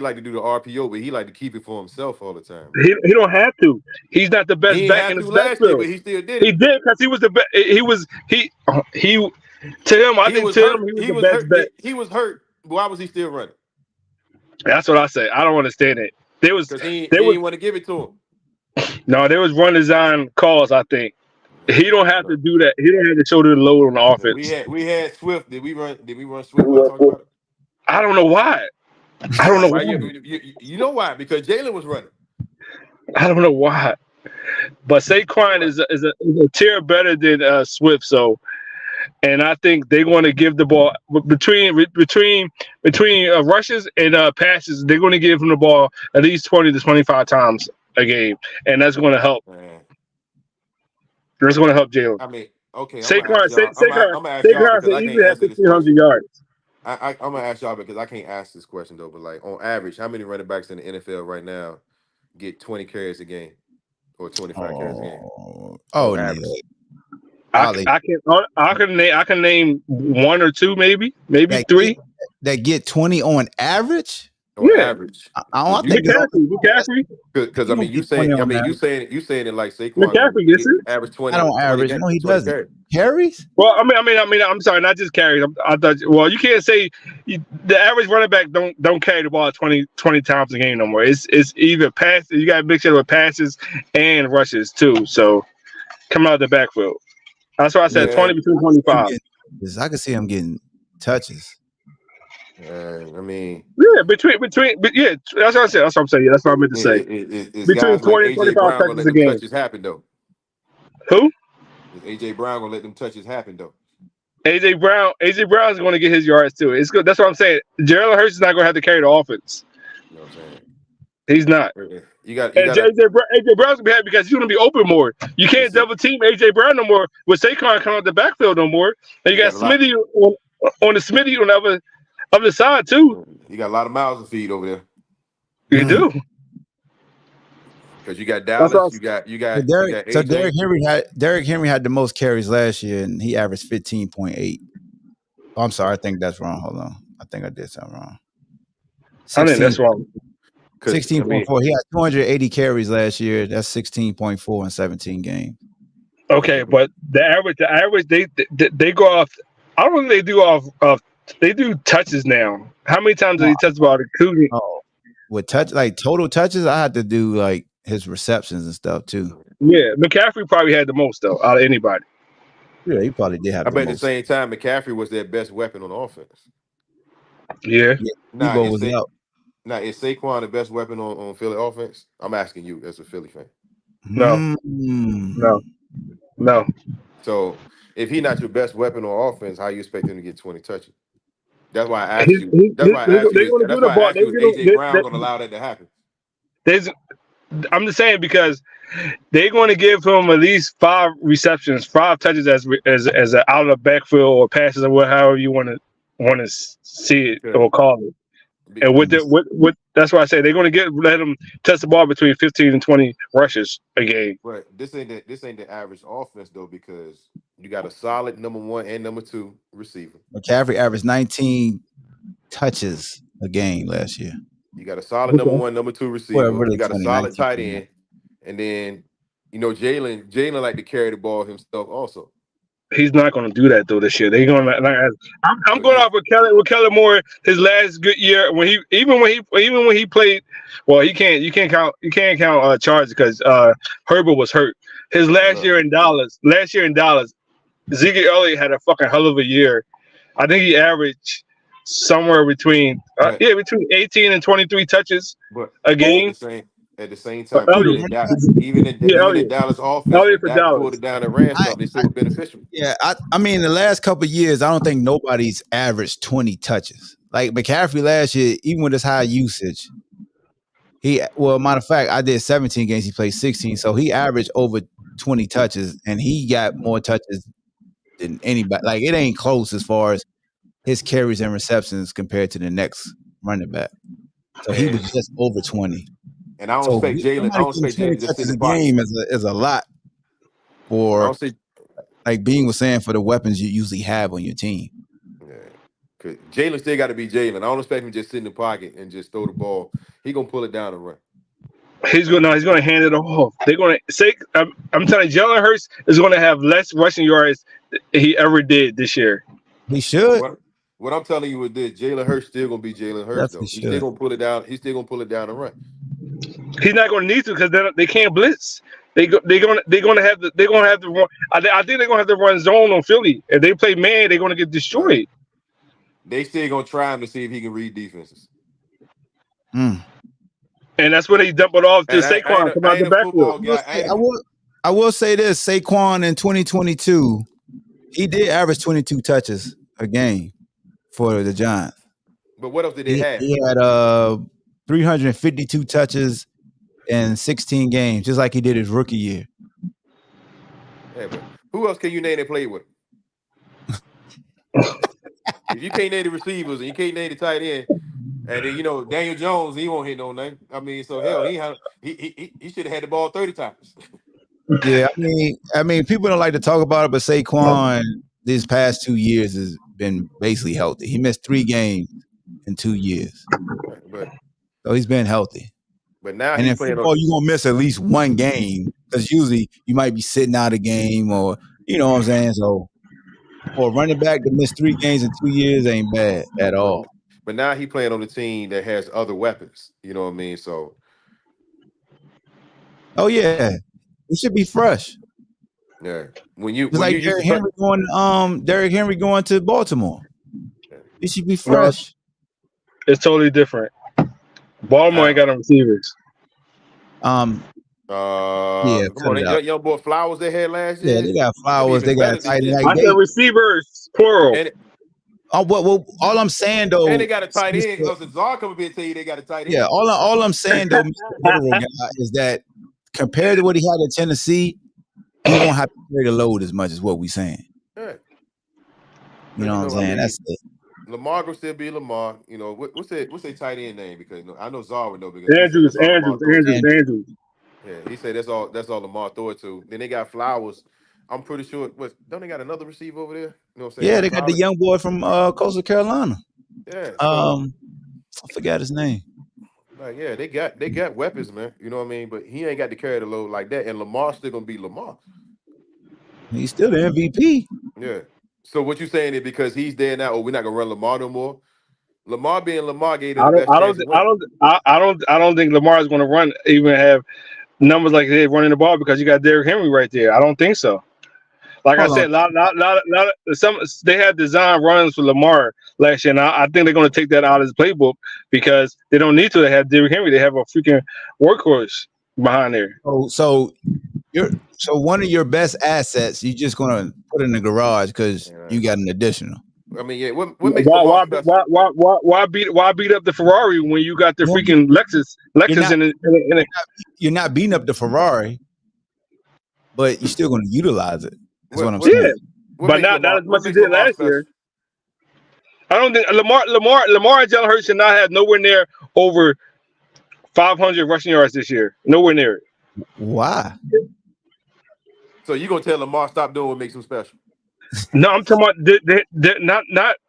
Speaker 2: like to do the RPO, but he like to keep it for himself all the time.
Speaker 5: He don't have to. He's not the best
Speaker 2: He
Speaker 5: back
Speaker 2: had
Speaker 5: in
Speaker 2: to
Speaker 5: his
Speaker 2: last year,
Speaker 5: backfield.
Speaker 2: but he still did
Speaker 5: He
Speaker 2: it.
Speaker 5: did because he was the best. He to him. I
Speaker 2: He
Speaker 5: think
Speaker 2: was
Speaker 5: to
Speaker 2: hurt.
Speaker 5: him he was
Speaker 2: He
Speaker 5: the
Speaker 2: was
Speaker 5: best
Speaker 2: hurt.
Speaker 5: bet.
Speaker 2: He was hurt. Why was he still running?
Speaker 5: That's what I say. I don't understand it.
Speaker 2: Because he didn't want to give it to him.
Speaker 5: There was run design calls. I think he don't have to do that. He don't have to shoulder the load on the
Speaker 2: No,
Speaker 5: offense.
Speaker 2: we had Swift. Did we run Swift? Want to talk about it?
Speaker 5: I don't know why. I don't know
Speaker 2: Why?
Speaker 5: why.
Speaker 2: You know why? Because Jalen was running.
Speaker 5: I don't know why. But Saquon is a tier better than Swift. So, and I think they're going to give the ball between rushes and passes. They're going to give him the ball at least 20 to 25 times a game, and that's going to help.
Speaker 2: Man.
Speaker 5: That's going to help Jalen.
Speaker 2: I mean, okay, I'm gonna
Speaker 5: Saquon
Speaker 2: ask y'all. I'm gonna ask y'all because
Speaker 5: should
Speaker 2: I can't
Speaker 5: easily have
Speaker 2: answer this
Speaker 5: 1,500
Speaker 2: question.
Speaker 5: yards.
Speaker 2: I'm gonna ask y'all because I can't ask this question though. But like on average, how many running backs in the NFL right now get 20 carries a game or 25 carries a game?
Speaker 1: Oh,
Speaker 2: On average.
Speaker 5: I can name one or two, maybe
Speaker 1: that
Speaker 5: three.
Speaker 1: That get 20 on average.
Speaker 2: On average.
Speaker 1: I don't think
Speaker 5: McCaffrey.
Speaker 2: Because I mean, you saying it like Saquon
Speaker 5: McCaffrey gets it.
Speaker 2: average 20.
Speaker 1: I don't average. No, he doesn't. Carries?
Speaker 5: Well, I mean, I'm sorry, not just carries. I thought. Well, you can't say the average running back don't carry the ball 20 times a game no more. It's either pass. You got to mix it with passes and rushes too. So come out of the backfield. That's why I said 20 between 25.
Speaker 1: I can see him getting touches.
Speaker 2: I mean,
Speaker 5: between, yeah, that's what I said. That's what I'm saying. Yeah, that's what I meant to say.
Speaker 2: It's
Speaker 5: between
Speaker 2: guys
Speaker 5: 20
Speaker 2: like
Speaker 5: and 25 touches
Speaker 2: let
Speaker 5: a
Speaker 2: them
Speaker 5: game.
Speaker 2: touches happen though.
Speaker 5: Who?
Speaker 2: Is AJ Brown gonna let them touches happen though?
Speaker 5: AJ Brown is going to get his yards too. It's good. That's what I'm saying. Jalen Hurts is not going to have to carry the offense.
Speaker 2: You know what I'm saying?
Speaker 5: He's not. AJ Brown's gonna be happy because he's gonna be open more. You can't double team AJ Brown no more with Saquon coming out the backfield no more. And you got Smitty on the Smitty on the other side too.
Speaker 2: You got a lot of mouths to feed over there.
Speaker 5: You do.
Speaker 2: Because you got Dallas, you got AJ.
Speaker 1: So Derrick Henry had the most carries last year, and he averaged 15.8. Oh, I'm sorry, I think that's wrong. Hold on, I think I did something wrong.
Speaker 5: I think that's wrong.
Speaker 1: 16.4. He had 280 carries last year. That's 16.4 in 17 games.
Speaker 5: Okay, but the average they go off. I don't think they do off. They do touches now. How many times did he touch the ball?
Speaker 1: With total touches, I had to do like his receptions and stuff too.
Speaker 5: Yeah, McCaffrey probably had the most though out of anybody.
Speaker 1: Yeah, he probably did have.
Speaker 2: I bet at the same time, McCaffrey was their best weapon on offense.
Speaker 5: Yeah.
Speaker 2: Now, is Saquon the best weapon on Philly offense? I'm asking you as a Philly fan.
Speaker 5: No.
Speaker 2: So if he's not your best weapon on offense, how you expect him to get 20 touches? That's why I asked you. That's why I asked you. That's why I asked you if AJ Brown going to allow that to happen.
Speaker 5: I'm just saying because they're going to give him at least 5 receptions, 5 touches as an out of the backfield or passes or however you want to see it or call it. And with that's why I say they're going to let him touch the ball between 15 and 20 rushes a game.
Speaker 2: Right. This ain't the average offense though, because you got a solid number 1 and number 2 receiver.
Speaker 1: McCaffrey averaged 19 touches a game last year.
Speaker 2: You got a solid number 1, number 2 receiver.
Speaker 1: Well, really
Speaker 2: you got a solid tight end, and then Jalen like to carry the ball himself also.
Speaker 5: He's not going to do that though this year. They're going to. I'm going off with Kellen Moore. His last good year when he played. Well, you can't count Chargers because Herbert was hurt. His last year in Dallas, Zeke Elliott had a fucking hell of a year. I think he averaged somewhere between 18 and 23 touches a game.
Speaker 2: At the same time, even in Dallas offense, when Dak pulled it down and ran stuff, they still were beneficial.
Speaker 1: Yeah, I mean, the last couple of years, I don't think nobody's averaged 20 touches. Like McCaffrey last year, even with his high usage, Matter of fact, I did 17 games. He played 16, so he averaged over 20 touches, and he got more touches than anybody. Like it ain't close as far as his carries and receptions compared to the next running back. So he was just over 20.
Speaker 2: And I don't
Speaker 1: So
Speaker 2: expect Jalen. I don't expect
Speaker 1: 20
Speaker 2: Jalen to sit
Speaker 1: touches
Speaker 2: in
Speaker 1: a
Speaker 2: the pocket.
Speaker 1: game is a lot for, like Bean was saying, for the weapons you usually have on your team.
Speaker 2: Yeah. Cause Jalen still got to be Jalen. I don't expect him to just sit in the pocket and just throw the ball. He gonna pull it down and run.
Speaker 5: He's gonna hand it off. They're gonna say, I'm telling you, Jalen Hurts is gonna have less rushing yards than he ever did this year.
Speaker 1: He should.
Speaker 2: What I'm telling you is this: Jalen Hurts still gonna be Jalen Hurts though. He's still gonna pull it down. He's still gonna pull it down and run.
Speaker 5: He's not gonna need to because they can't blitz. They're gonna have to run. I think they're gonna have to run zone on Philly. If they play man, they're gonna get destroyed.
Speaker 2: They still gonna try him to see if he can read defenses.
Speaker 5: And that's when they dump it off to Saquon come out the backfield.
Speaker 1: I will say this: Saquon in 2022, he did average 22 touches a game for the Giants.
Speaker 2: But what else did they have?
Speaker 1: He had 352 touches in 16 games, just like he did his rookie year.
Speaker 2: Yeah, but who else can you name that played with him? If you can't name the receivers and you can't name the tight end, and then Daniel Jones, he won't hit no name. I mean, so hell, he should have had the ball 30 times.
Speaker 1: Yeah, I mean, people don't like to talk about it, but Saquon these past 2 years has been basically healthy. He missed 3 games in 2 years, so he's been healthy.
Speaker 2: But now
Speaker 1: and in football, you're gonna miss at least 1 game because usually you might be sitting out a game, or you know what I'm saying. So for a running back to miss 3 games in 2 years ain't bad at all.
Speaker 2: But now he playing on a team that has other weapons. You know what I mean? So,
Speaker 1: oh yeah, he should be fresh.
Speaker 2: Yeah, when
Speaker 1: like Derrick Henry going to Baltimore, he should be fresh.
Speaker 5: It's totally different. Baltimore ain't got no receivers.
Speaker 2: Come on, young boy Flowers they had last year.
Speaker 1: Yeah, they got Flowers. They got tight end.
Speaker 5: I said receivers, plural.
Speaker 1: Well, all I'm saying though,
Speaker 2: and they got a tight end. Czar coming in and tell you they got a tight end.
Speaker 1: Yeah, all I'm saying though, Mr. Literal guy, is that compared to what he had in Tennessee, he won't have to carry the load as much as what we saying.
Speaker 2: Yeah.
Speaker 1: You know what I'm saying? That's it.
Speaker 2: Lamar will still be Lamar. What's their tight end name? Because I know Czar would know because
Speaker 5: Andrews.
Speaker 2: Yeah, he said that's all Lamar throw it to. Then they got Flowers. I'm pretty sure. Don't they got another receiver over there? You know what I'm saying?
Speaker 1: Yeah, they got the young boy from Coastal Carolina.
Speaker 2: Yeah.
Speaker 1: I forgot his name.
Speaker 2: Like, yeah, they got weapons, man. You know what I mean? But he ain't got to carry the load like that. And Lamar's still gonna be Lamar.
Speaker 1: He's still the MVP.
Speaker 2: Yeah. So what you saying is because he's there now, we're not gonna run Lamar no more? Lamar being Lamar gave him the best chance.
Speaker 5: I don't think Lamar is gonna run even have numbers like they're running the ball because you got Derrick Henry right there. I don't think so. Like I said, they had design runs for Lamar last year, and I think they're going to take that out of his playbook because they don't need to. They have Derrick Henry. They have a freaking workhorse behind there.
Speaker 1: So one of your best assets, you're just going to put in the garage because you got an additional.
Speaker 2: I mean, yeah. What makes why
Speaker 5: beat up the Ferrari when you got the freaking Lexus
Speaker 1: you're not beating up the Ferrari, but you're still going to utilize it. That's what I'm saying.
Speaker 5: Yeah, but not as much as he did last year. I don't think Lamar and Jalen Hurts should not have nowhere near over 500 rushing yards this year. Nowhere near it.
Speaker 1: Why?
Speaker 2: So you're gonna tell Lamar stop doing what makes him special?
Speaker 5: No, I'm talking about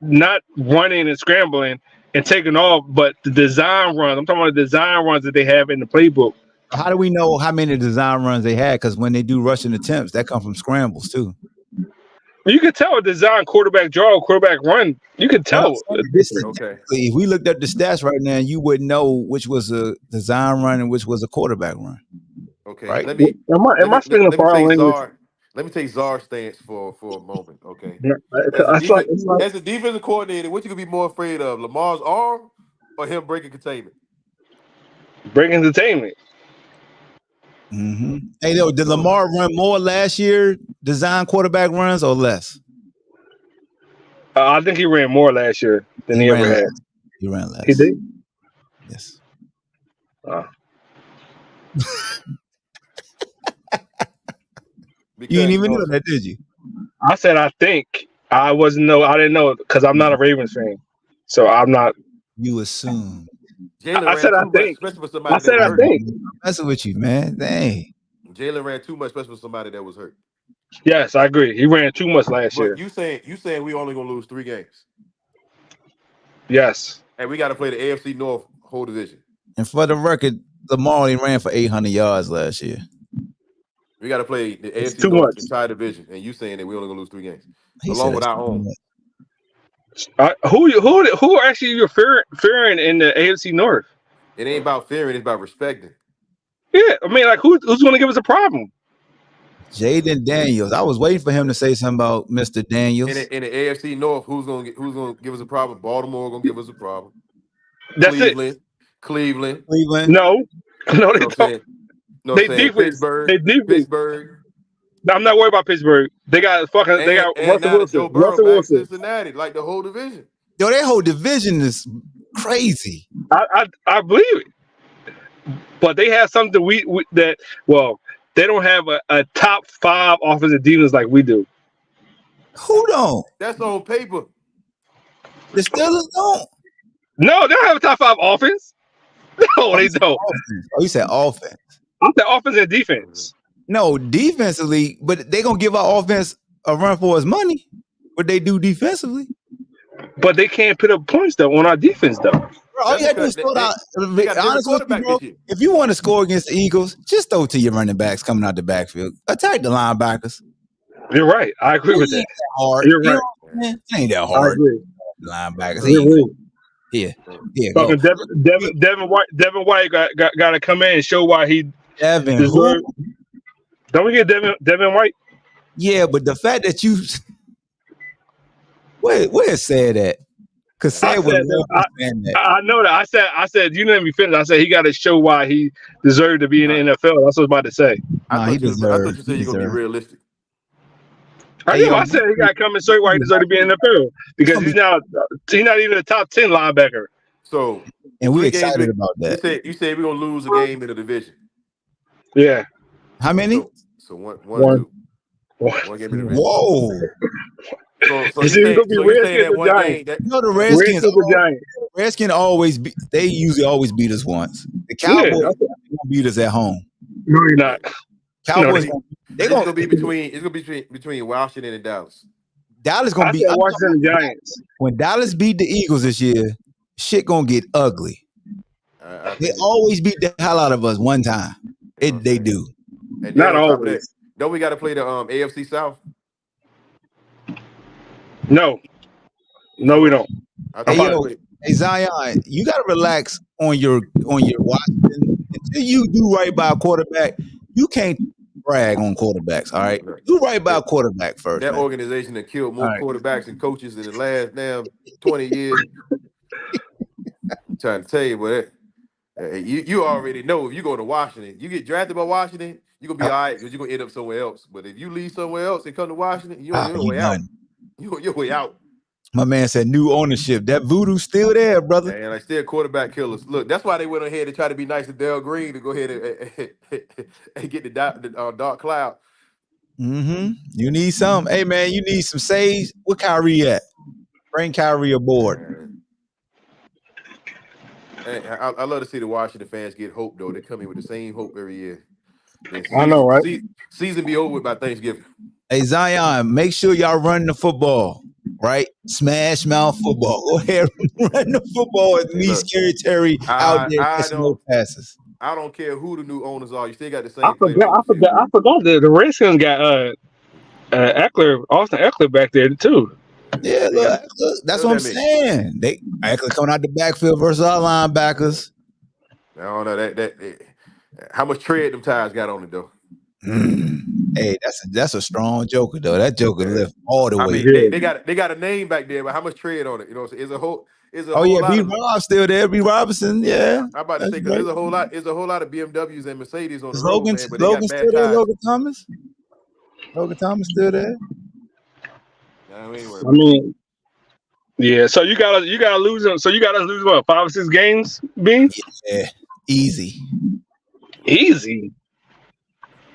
Speaker 5: not running and scrambling and taking off, but the design runs. I'm talking about the design runs that they have in the playbook.
Speaker 1: How do we know how many design runs they had? Because when they do rushing attempts, that come from scrambles too.
Speaker 5: You can tell a design quarterback draw, quarterback run. You can tell.
Speaker 2: Okay.
Speaker 1: If we looked up the stats right now, you would know which was a design run and which was a quarterback run.
Speaker 2: Okay.
Speaker 1: Right?
Speaker 2: Let me take Czar's stance for a moment. Okay. As a defensive coordinator, what you gonna be more afraid of? Lamar's arm or him breaking containment?
Speaker 5: Breaking containment.
Speaker 1: Mm-hmm. Hey, did Lamar run more last year, design quarterback runs, or less?
Speaker 5: I think he ran more last year than he ever had.
Speaker 1: He ran less.
Speaker 5: He did?
Speaker 1: Yes. You didn't even know that, did you?
Speaker 5: I said I think. I didn't know because I'm not a Ravens fan, so I'm not.
Speaker 1: You assume.
Speaker 2: Jalen
Speaker 5: I
Speaker 2: ran
Speaker 5: said I
Speaker 2: too much,
Speaker 5: think.
Speaker 2: especially for
Speaker 5: I
Speaker 2: somebody that
Speaker 5: said
Speaker 2: was
Speaker 5: I
Speaker 2: hurt.
Speaker 5: think.
Speaker 1: I'm messing with you, man. Dang.
Speaker 2: Jalen ran too much, especially for somebody that was hurt.
Speaker 5: Yes, I agree. He ran too much last year.
Speaker 2: But you saying we only gonna lose 3 games,
Speaker 5: Yes.
Speaker 2: and we got to play the AFC North whole division.
Speaker 1: And for the record, Lamar only ran for 800 yards last year.
Speaker 2: We got to play the
Speaker 5: It's
Speaker 2: AFC
Speaker 5: too
Speaker 2: North
Speaker 5: much.
Speaker 2: entire division, and you saying that we only gonna lose 3 games,
Speaker 1: He
Speaker 2: along
Speaker 1: said
Speaker 2: with
Speaker 1: it's
Speaker 2: our
Speaker 1: too
Speaker 2: own.
Speaker 1: much.
Speaker 5: Who are actually you fearing in the AFC North?
Speaker 2: It ain't about fearing; it's about respecting.
Speaker 5: Yeah, I mean, like who's going to give us a problem?
Speaker 1: Jaden Daniels. I was waiting for him to say something about Mr. Daniels.
Speaker 2: In the AFC North, who's gonna give us a problem? Baltimore gonna give us a problem.
Speaker 5: That's
Speaker 2: Cleveland.
Speaker 1: Cleveland.
Speaker 5: No, they
Speaker 2: You know what I'm
Speaker 5: don't.
Speaker 2: saying? No,
Speaker 5: They
Speaker 2: saying
Speaker 5: defense. They defense.
Speaker 2: Pittsburgh,
Speaker 5: I'm not worried about Pittsburgh. They got
Speaker 2: and
Speaker 5: Russell
Speaker 2: now that Joe
Speaker 5: Wilson.
Speaker 2: Burrow
Speaker 5: Russell
Speaker 2: back,
Speaker 5: Wilson.
Speaker 2: Cincinnati, like the whole division.
Speaker 1: Yo, that whole division is crazy.
Speaker 5: I believe it, but they have something they don't have a top 5 offensive defense like we do.
Speaker 1: Who don't?
Speaker 2: That's on paper.
Speaker 1: The Steelers don't.
Speaker 5: No, they don't have a top 5 offense. No, they don't.
Speaker 1: Offense. Oh, you said offense.
Speaker 5: I'm saying offense and defense.
Speaker 1: No, defensively, but they gonna give our offense a run for his money. What they do defensively.
Speaker 5: But they can't put up points though on our defense though.
Speaker 1: Bro, all you gotta do is throw out. Honest with you, bro, if you want to score against the Eagles, just throw to your running backs coming out the backfield. Attack the linebackers.
Speaker 5: You're right. I agree with that.
Speaker 1: That hard.
Speaker 5: You're right.
Speaker 1: It ain't that hard.
Speaker 5: I agree.
Speaker 1: Linebackers. Yeah.
Speaker 5: Fucking Devin White got to come in and show why he deserves. Don't we get Devin White?
Speaker 1: Yeah, but the fact that you where said that? Because I
Speaker 5: know that. I said you didn't let me finish. I said he got to show why he deserved to be in the NFL. That's what I was about to say.
Speaker 2: I thought you said you're gonna be realistic.
Speaker 5: I said he got to come and show why he deserved to be in the NFL because he's not even a top 10 linebacker.
Speaker 2: So
Speaker 1: and we're excited about that.
Speaker 2: You said we're gonna lose a game in the division.
Speaker 5: Yeah.
Speaker 1: How many?
Speaker 2: So one game in the division.
Speaker 1: Whoa.
Speaker 2: So you saying that one game?
Speaker 1: The Redskins always beat. They usually always beat us once. The Cowboys won't beat us at home.
Speaker 5: No, you're not.
Speaker 1: Cowboys.
Speaker 2: It's gonna be between Washington and Dallas.
Speaker 1: Dallas gonna beat
Speaker 5: Washington and Giants.
Speaker 1: When Dallas beat the Eagles this year, shit gonna get ugly. They always beat the hell out of us one time. They do.
Speaker 2: And
Speaker 5: not always.
Speaker 2: Don't we got to play the AFC South?
Speaker 5: No, we don't.
Speaker 1: Hey Zion, you gotta relax on your Washington. Until you do right by a quarterback, you can't brag on quarterbacks. All right, do right by a quarterback first.
Speaker 2: That organization that killed more quarterbacks and coaches in the last damn 20 years. I'm trying to tell you, but you already know if you go to Washington, you get drafted by Washington, you're gonna be all right because you're gonna end up somewhere else. But if you leave somewhere else and come to Washington, you're on your way out. You're on your way out.
Speaker 1: My man said new ownership. That voodoo's still there, brother.
Speaker 2: And I still quarterback killers. Look, that's why they went ahead and tried to be nice to Dale Green to go ahead and get the dark cloud.
Speaker 1: Mm-hmm. You need some. Hey man, you need some saves. Where Kyrie at? Bring Kyrie aboard.
Speaker 2: Hey, I love to see the Washington fans get hope though. They come in with the same hope every year.
Speaker 5: I know, right?
Speaker 2: Season be over with by Thanksgiving.
Speaker 1: Hey Zion, make sure y'all run the football, right? Smash mouth football. Go ahead, run the football and leave Scary Terry out there catching no passes.
Speaker 2: I don't care who the new owners are. You still got the same.
Speaker 5: I forgot the Redskins got Austin Eckler back there too.
Speaker 1: Yeah, look, that's what I'm saying. They Eckler coming out the backfield versus our linebackers.
Speaker 2: I don't know that how much tread them tires got on it though.
Speaker 1: Hey, that's a strong joker though. That joker lift all the way.
Speaker 2: I mean, they got a name back there, but how much tread on it? You know, is a whole.
Speaker 1: B. Rob still there. B. Robinson, yeah.
Speaker 2: I'm about to say because there's a whole lot of BMWs and Mercedes on the road,
Speaker 1: Logan,
Speaker 2: man, but they got bad
Speaker 1: still there.
Speaker 2: tires.
Speaker 1: Logan Thomas still there.
Speaker 5: I mean, yeah. So you gotta lose them. So you gotta lose what 5 or 6 games, B?
Speaker 1: Yeah, easy.
Speaker 5: Easy.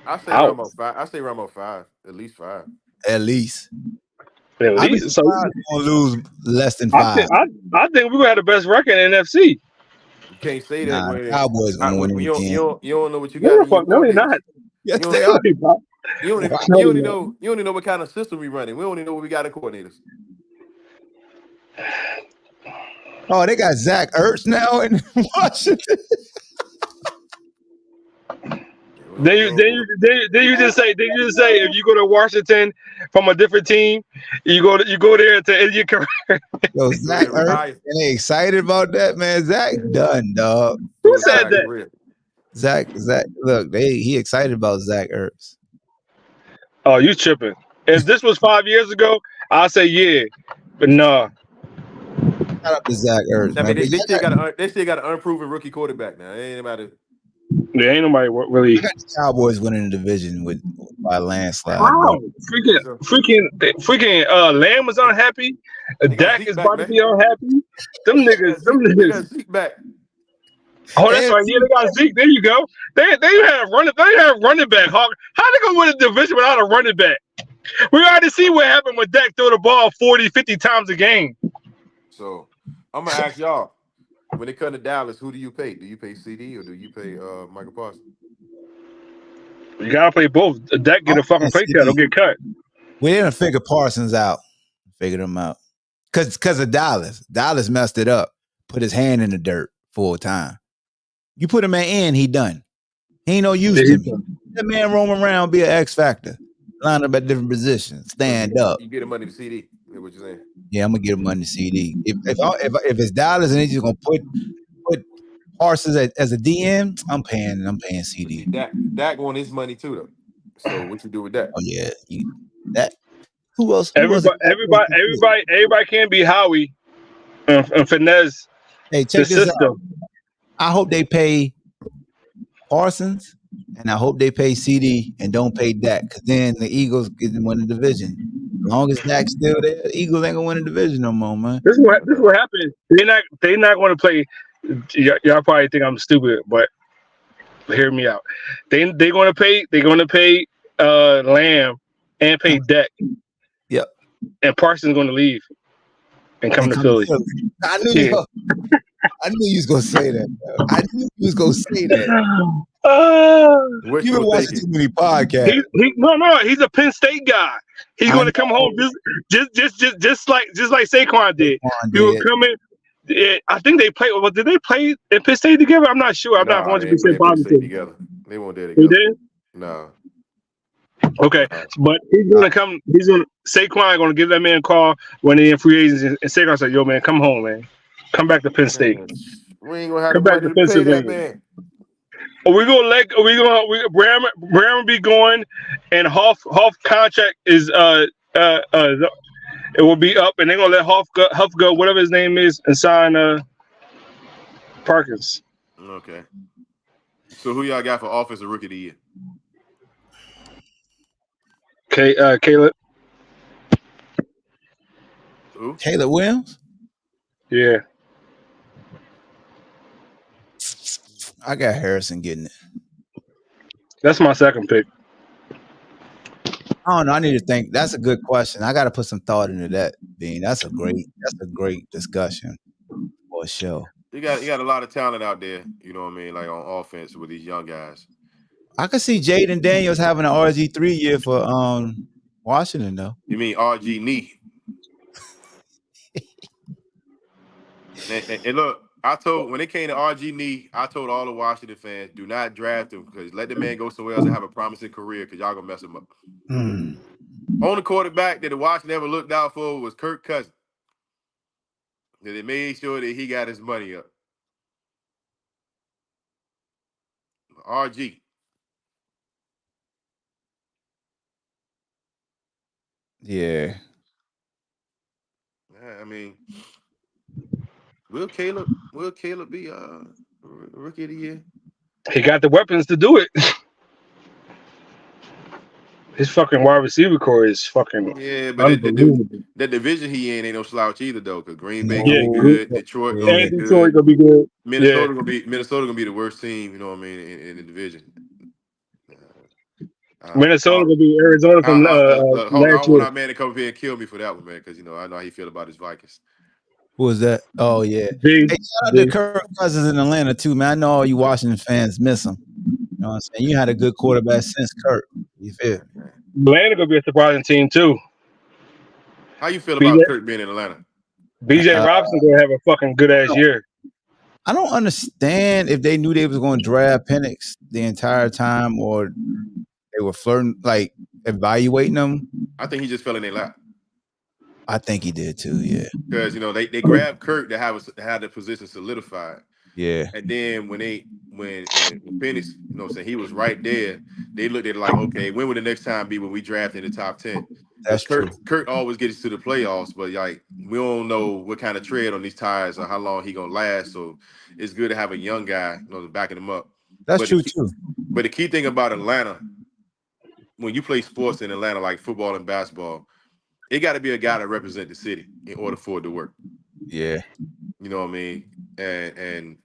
Speaker 2: I say
Speaker 5: Out.
Speaker 2: around about 5. I say around about 5, at least 5.
Speaker 1: At least.
Speaker 5: At
Speaker 1: I'd be
Speaker 5: least. So
Speaker 1: surprised if we're gonna lose less than
Speaker 5: I
Speaker 1: 5.
Speaker 5: think I think we're gonna have the best record in NFC.
Speaker 2: You can't say that
Speaker 1: Nah, the
Speaker 2: when
Speaker 1: Cowboys gonna win it again.
Speaker 2: you don't know what you
Speaker 5: No,
Speaker 2: got
Speaker 5: the
Speaker 2: in your
Speaker 5: fuck, no, they're
Speaker 2: coordinators.
Speaker 5: not.
Speaker 1: Yes,
Speaker 2: You
Speaker 1: they
Speaker 2: don't
Speaker 1: are.
Speaker 2: you don't even,
Speaker 1: Wow.
Speaker 2: you only know what kind of system we running. We only know what we got in coordinators.
Speaker 1: Oh, they got Zach Ertz now in Washington.
Speaker 5: Then you just say if you go to Washington from a different team, you go there to end your career.
Speaker 1: Yo, Zach Ertz,
Speaker 2: Retire.
Speaker 1: and they excited about that, man. Zach done, dog.
Speaker 5: Who
Speaker 2: Retire
Speaker 5: said that?
Speaker 2: career.
Speaker 1: Zach, look, he excited about Zach Ertz.
Speaker 5: Oh, you tripping? If this was 5 years ago, I'll say yeah, but nah.
Speaker 1: Shout out to Zach Ertz,
Speaker 2: I
Speaker 1: man.
Speaker 2: mean,
Speaker 1: But
Speaker 2: they still got an unproven rookie quarterback now. It ain't about it.
Speaker 5: There ain't nobody really.
Speaker 1: I got the Cowboys winning the division by landslide.
Speaker 5: Wow,
Speaker 1: Bro.
Speaker 5: freaking Lamb was unhappy.
Speaker 2: They got
Speaker 5: Dak
Speaker 2: Zeke
Speaker 5: is
Speaker 2: back,
Speaker 5: about to
Speaker 2: man.
Speaker 5: be unhappy. Them niggas.
Speaker 2: They got Zeke back.
Speaker 5: Oh, that's right. Yeah, they got Zeke. There you go. They have running. They have running back. How they gonna win a division without a running back? We already see what happened when Dak throw the ball 40, 50 times a game.
Speaker 2: So I'm gonna ask y'all, when it comes to Dallas, who do you pay? Do you pay CD or do you pay Michael Parsons?
Speaker 5: You gotta play both. Dak get a fucking play cut. Don't get cut.
Speaker 1: We didn't figure Parsons out. Figured him out. Cause of Dallas. Dallas messed it up. Put his hand in the dirt full time. You put him in, he done. He ain't no use to me. That man roam around, be an X factor. Line up at different positions. Stand up.
Speaker 2: You get him money to CD. Is what you're saying?
Speaker 1: Yeah, I'm gonna get him money to CD. If it's Dallas and he's just gonna put Parsons as a DM, I'm paying CD.
Speaker 2: Dak want his money too though. So what you do with that?
Speaker 1: Oh yeah, that. Who else?
Speaker 5: Everybody can't be Howie and finesse
Speaker 1: Hey,
Speaker 5: the
Speaker 1: check this
Speaker 5: system.
Speaker 1: out. I hope they pay Parsons and I hope they pay CD and don't pay Dak, because then the Eagles get to win the division. As long as Dak's still there, the Eagles ain't gonna win the division no more, man.
Speaker 5: This is what happened. They're not going to play. Y'all probably think I'm stupid, but hear me out. They're going to pay Lamb and pay Dak.
Speaker 1: Yep.
Speaker 5: And Parsons going to leave and come to Philly.
Speaker 1: I knew you was gonna say that. Bro. I knew you was gonna say that. You've been watching too many podcasts.
Speaker 5: He's a Penn State guy. He's going to come home just like Saquon did. He will come in. I think they played. Well, did they play in Penn State together? I'm not sure. I'm not 100% positive.
Speaker 2: Together. They weren't there together.
Speaker 5: They did?
Speaker 2: No.
Speaker 5: Okay, but he's gonna come. Saquon gonna give that man a call when they in free agency, and Saquon said, "Yo, man, come home, man. Come back to Penn State.
Speaker 2: We ain't gonna have the money to pay that man."
Speaker 5: Bram be going, and Hoff contract is it will be up, and they're gonna let Hoff go, whatever his name is, and sign Parkins.
Speaker 2: Okay. So who y'all got for offensive rookie of the year?
Speaker 5: Caleb.
Speaker 2: Who?
Speaker 1: Caleb Williams?
Speaker 5: Yeah.
Speaker 1: I got Harrison getting it.
Speaker 5: That's my second pick.
Speaker 1: I don't know. I need to think. That's a good question. I got to put some thought into that, Bean. That's a great discussion for a show.
Speaker 2: You got a lot of talent out there, you know what I mean, like on offense with these young guys.
Speaker 1: I could see Jaden Daniels having an RG3 year for Washington though.
Speaker 2: You mean RG knee? and look, when it came to RG knee, I told all the Washington fans, do not draft him, because let the man go somewhere else and have a promising career, because y'all gonna mess him up. Only quarterback that the Washington ever looked out for was Kirk Cousins. That they made sure that he got his money up. RG.
Speaker 1: Yeah.
Speaker 2: I mean, will Caleb be rookie of the year?
Speaker 5: He got the weapons to do it. his fucking wide receiver core is fucking
Speaker 2: Yeah, but
Speaker 5: unbelievable.
Speaker 2: that division he in ain't no slouch either though. Cause Green Bay gonna
Speaker 5: Yeah,
Speaker 2: be
Speaker 1: No.
Speaker 2: good, Detroit gonna
Speaker 1: Yeah.
Speaker 2: be
Speaker 5: and Detroit
Speaker 2: good,
Speaker 5: gonna be good.
Speaker 2: Minnesota gonna be the worst team. You know what I mean in the division.
Speaker 5: Minnesota gonna be Arizona from
Speaker 2: Look, hold on. I
Speaker 5: last
Speaker 2: don't want
Speaker 5: year.
Speaker 2: our man to come up here and kill me for that one, man. Because I know how he feel about his Vikings.
Speaker 1: Who was that? Oh yeah.
Speaker 5: B,
Speaker 1: Hey, shout out to
Speaker 5: B.
Speaker 1: Kirk Cousins in Atlanta too, man. I know all you Washington fans miss him. You know what I'm saying? You had a good quarterback since Kirk. You feel me?
Speaker 5: Atlanta gonna be a surprising team too.
Speaker 2: How you feel
Speaker 5: BJ,
Speaker 2: about Kirk being in Atlanta?
Speaker 5: BJ Robinson gonna have a fucking good ass year.
Speaker 1: I don't understand if they knew they was going to draft Penix the entire time, or they were flirting, like evaluating them.
Speaker 2: I think he just fell in their lap.
Speaker 1: I think he did too. Yeah.
Speaker 2: Because they grabbed Kirk to have the position solidified.
Speaker 1: Yeah.
Speaker 2: And then when Penix, saying he was right there, they looked at it like, okay, when would the next time be when we draft in the top 10? Because
Speaker 1: That's true.
Speaker 2: Kirk always gets to the playoffs, but like we don't know what kind of tread on these tires or how long he gonna last. So it's good to have a young guy, backing him up.
Speaker 1: That's true too.
Speaker 2: But the key thing about Atlanta, when you play sports in Atlanta, like football and basketball, it got to be a guy that represent the city in order for it to work.
Speaker 1: Yeah.
Speaker 2: You know what I mean? And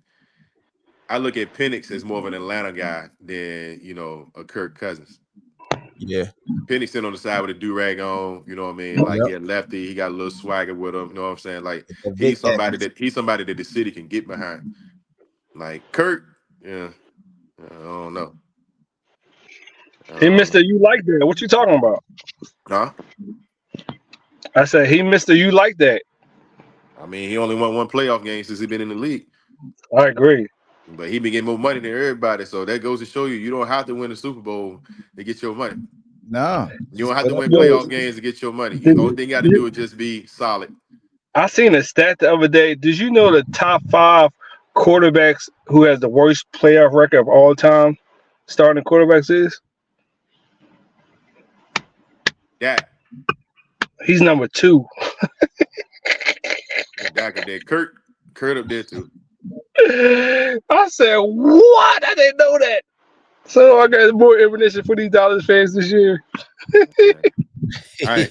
Speaker 2: I look at Penix as more of an Atlanta guy than, a Kirk Cousins.
Speaker 1: Yeah.
Speaker 2: Penix sitting on the side with a do-rag on, you know what I mean? Like he a lefty, he got a little swagger with him, you know what I'm saying? Like he's somebody that the city can get behind. Like Kirk, yeah, I don't know.
Speaker 5: He Mr. You like that. What you talking about?
Speaker 2: Huh?
Speaker 5: I said he Mr. You like that.
Speaker 2: I mean, he only won one playoff game since he been in the league.
Speaker 5: I agree.
Speaker 2: But he been getting more money than everybody. So that goes to show you don't have to win the Super Bowl to get your money.
Speaker 1: No.
Speaker 2: You don't have to win playoff games to get your money. The only thing you got to do is just be solid.
Speaker 5: I seen a stat the other day. Did you know the top 5 quarterbacks who has the worst playoff record of all time starting quarterbacks is?
Speaker 2: Dak.
Speaker 5: He's number 2.
Speaker 2: Dak up there. Kurt up there too.
Speaker 5: I said, what? I didn't know that. So I got more ammunition for these Dallas fans this year.
Speaker 2: All right.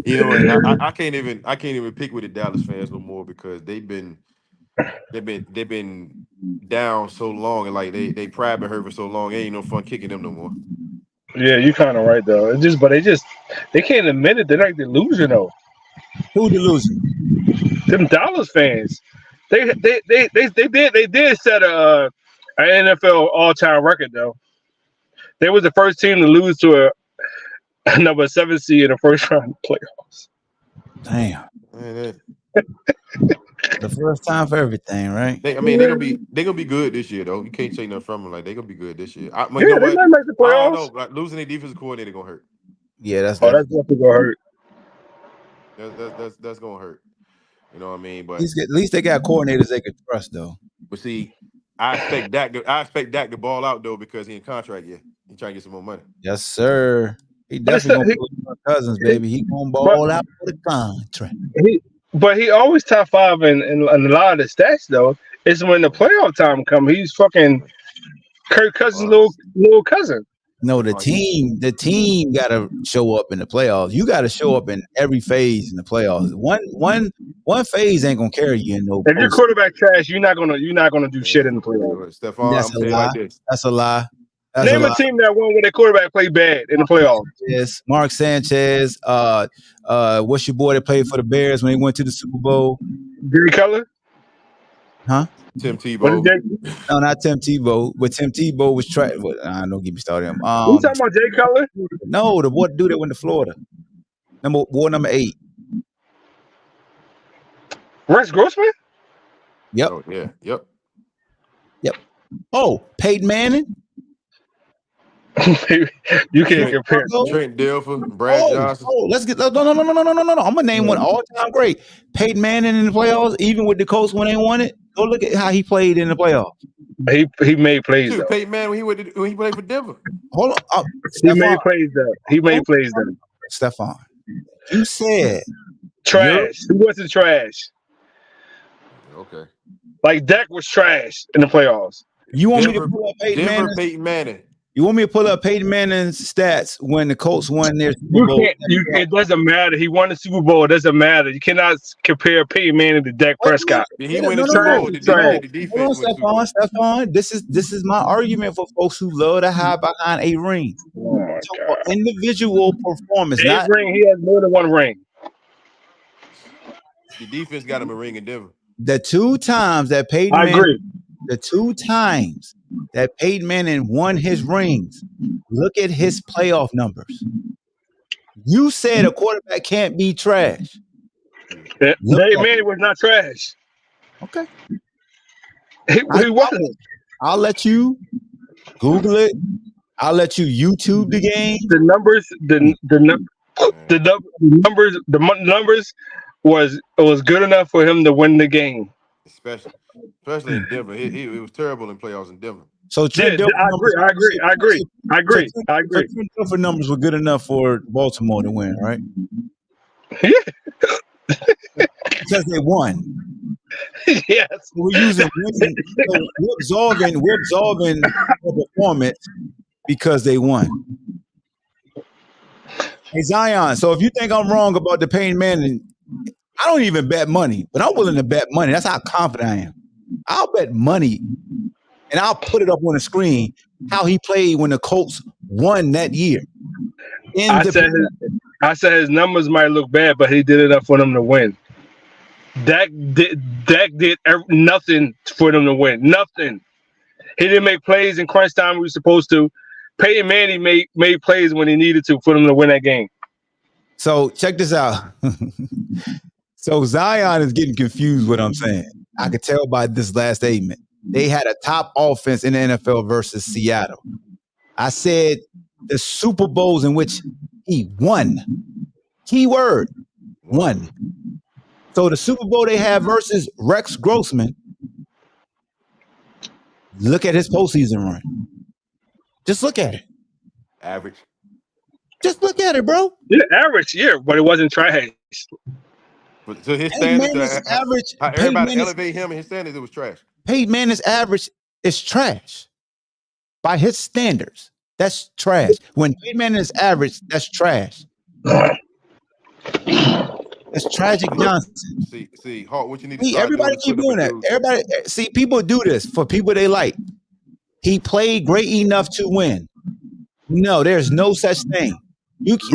Speaker 2: You know what? I can't even pick with the Dallas fans no more because they've been down so long and like they pride been hurt for so long. It ain't no fun kicking them no more.
Speaker 5: Yeah, you kind of right though. They can't admit it. They're losing though.
Speaker 1: Who the loser?
Speaker 5: Them Dallas fans. They did set an NFL all-time record though. They was the first team to lose to a number 7 seed in the first round of playoffs.
Speaker 1: Damn. The first time for everything, right?
Speaker 2: They're gonna be good this year though. You can't take nothing from them. Like they're gonna be good this year.
Speaker 5: They might make the playoffs.
Speaker 2: I don't know. Like, losing their defensive coordinator gonna hurt.
Speaker 1: Yeah, that's
Speaker 5: definitely gonna hurt.
Speaker 2: That's gonna hurt. You know what I mean? But
Speaker 1: at least they got coordinators they can trust though.
Speaker 2: But see, I expect Dak to ball out though because he in contract yet. He trying to get some more money.
Speaker 1: Yes, sir. He definitely gonna put Cousins, baby. He gonna ball out for the contract.
Speaker 5: But he always top 5 in a lot of the stats though. It's when the playoff time come. He's fucking Kirk Cousins' little cousin.
Speaker 1: No, the team gotta show up in the playoffs. You gotta show up in every phase in the playoffs. One phase ain't gonna carry you in no.
Speaker 5: If your quarterback trash, you're not gonna do shit in the playoffs.
Speaker 2: Stephon,
Speaker 1: that's a lie. That's a lie.
Speaker 5: Name a team that won when their quarterback played bad in the playoffs.
Speaker 1: Yes, Mark Sanchez. What's your boy that played for the Bears when they went to the Super Bowl?
Speaker 5: Gary Keller?
Speaker 1: Huh?
Speaker 2: Tim Tebow.
Speaker 1: No, not Tim Tebow. But Tim Tebow was trying. Don't get me started.
Speaker 5: You talking about Jay Cutler?
Speaker 1: No, the boy dude that went to Florida. Number 8.
Speaker 5: Rex Grossman?
Speaker 2: Yep. Oh, yeah.
Speaker 1: Yep. Oh, Peyton Manning.
Speaker 5: You can't compare.
Speaker 2: Trent Dilfer, Brad Johnson.
Speaker 1: Let's get no. I'm gonna name one all-time great. Peyton Manning in the playoffs, even with the Colts when they won it. Go look at how he played in the playoffs.
Speaker 5: He made plays.
Speaker 2: Dude, Peyton Manning when he played for Denver.
Speaker 1: Hold on.
Speaker 5: He made plays though. He made plays though.
Speaker 1: Stephon, you said
Speaker 5: trash. He wasn't trash.
Speaker 2: Okay.
Speaker 5: Like Dak was trash in the playoffs.
Speaker 1: You want me to pull up Peyton Manning?
Speaker 2: Peyton Manning.
Speaker 1: You want me to pull up Peyton Manning's stats when the Colts won their Super
Speaker 5: You
Speaker 1: Bowl?
Speaker 5: can't. It doesn't matter. He won the Super Bowl. It doesn't matter. You cannot compare Peyton Manning to Dak Prescott.
Speaker 2: Did he win the Super Bowl? The defense
Speaker 1: Hold
Speaker 2: won the Super Bowl.
Speaker 1: on, Stephon. This is my argument for folks who love to hide behind a ring.
Speaker 5: Oh my God.
Speaker 1: Individual performance,
Speaker 5: His
Speaker 1: not
Speaker 5: ring. He has more than one ring.
Speaker 2: The defense got him a ring in Denver.
Speaker 1: the two times that Peyton
Speaker 5: I
Speaker 1: Manning,
Speaker 5: agree.
Speaker 1: the two times that Peyton Manning won his rings. Look at his playoff numbers. You said a quarterback can't be trash.
Speaker 5: Peyton Manning was not trash.
Speaker 1: Okay.
Speaker 5: He wasn't.
Speaker 1: I'll let you Google it. I'll let you YouTube the game.
Speaker 5: The numbers was good enough for him to win the game.
Speaker 2: Especially in Denver. He was terrible in playoffs in Denver.
Speaker 1: So Trent
Speaker 5: I agree.
Speaker 1: Trent Dilfer numbers were good enough for Baltimore to win, right?
Speaker 5: Yeah.
Speaker 1: Because they won.
Speaker 5: Yes.
Speaker 1: We're using winning. So we're absorbing the performance because they won. Hey Zion, so if you think I'm wrong about the Peyton Manning, I don't even bet money, but I'm willing to bet money. That's how confident I am. I'll bet money, and I'll put it up on the screen how he played when the Colts won that year.
Speaker 5: I said his numbers might look bad, but he did enough for them to win. Dak did nothing for them to win. Nothing. He didn't make plays in crunch time he was supposed to. Peyton Manning made plays when he needed to for them to win that game.
Speaker 1: So check this out. So Zion is getting confused what I'm saying. I could tell by this last statement. They had a top offense in the NFL versus Seattle. I said the Super Bowls in which he won. Keyword, won. So the Super Bowl they had versus Rex Grossman. Look at his postseason run. Just look at it.
Speaker 2: Average.
Speaker 1: Just look at it, bro.
Speaker 5: Yeah, average, yeah, but it wasn't trash.
Speaker 2: But to his standards,
Speaker 1: average.
Speaker 2: How everybody elevate him and his standards, it was trash.
Speaker 1: Peyton Manning's average is trash. By his standards, that's trash. When Peyton Manning is average, that's trash. That's tragic nonsense.
Speaker 2: See, Hawk, what you need to start
Speaker 1: everybody
Speaker 2: doing
Speaker 1: keep doing that. Everybody see people do this for people they like. He played great enough to win. No, there's no such thing. That's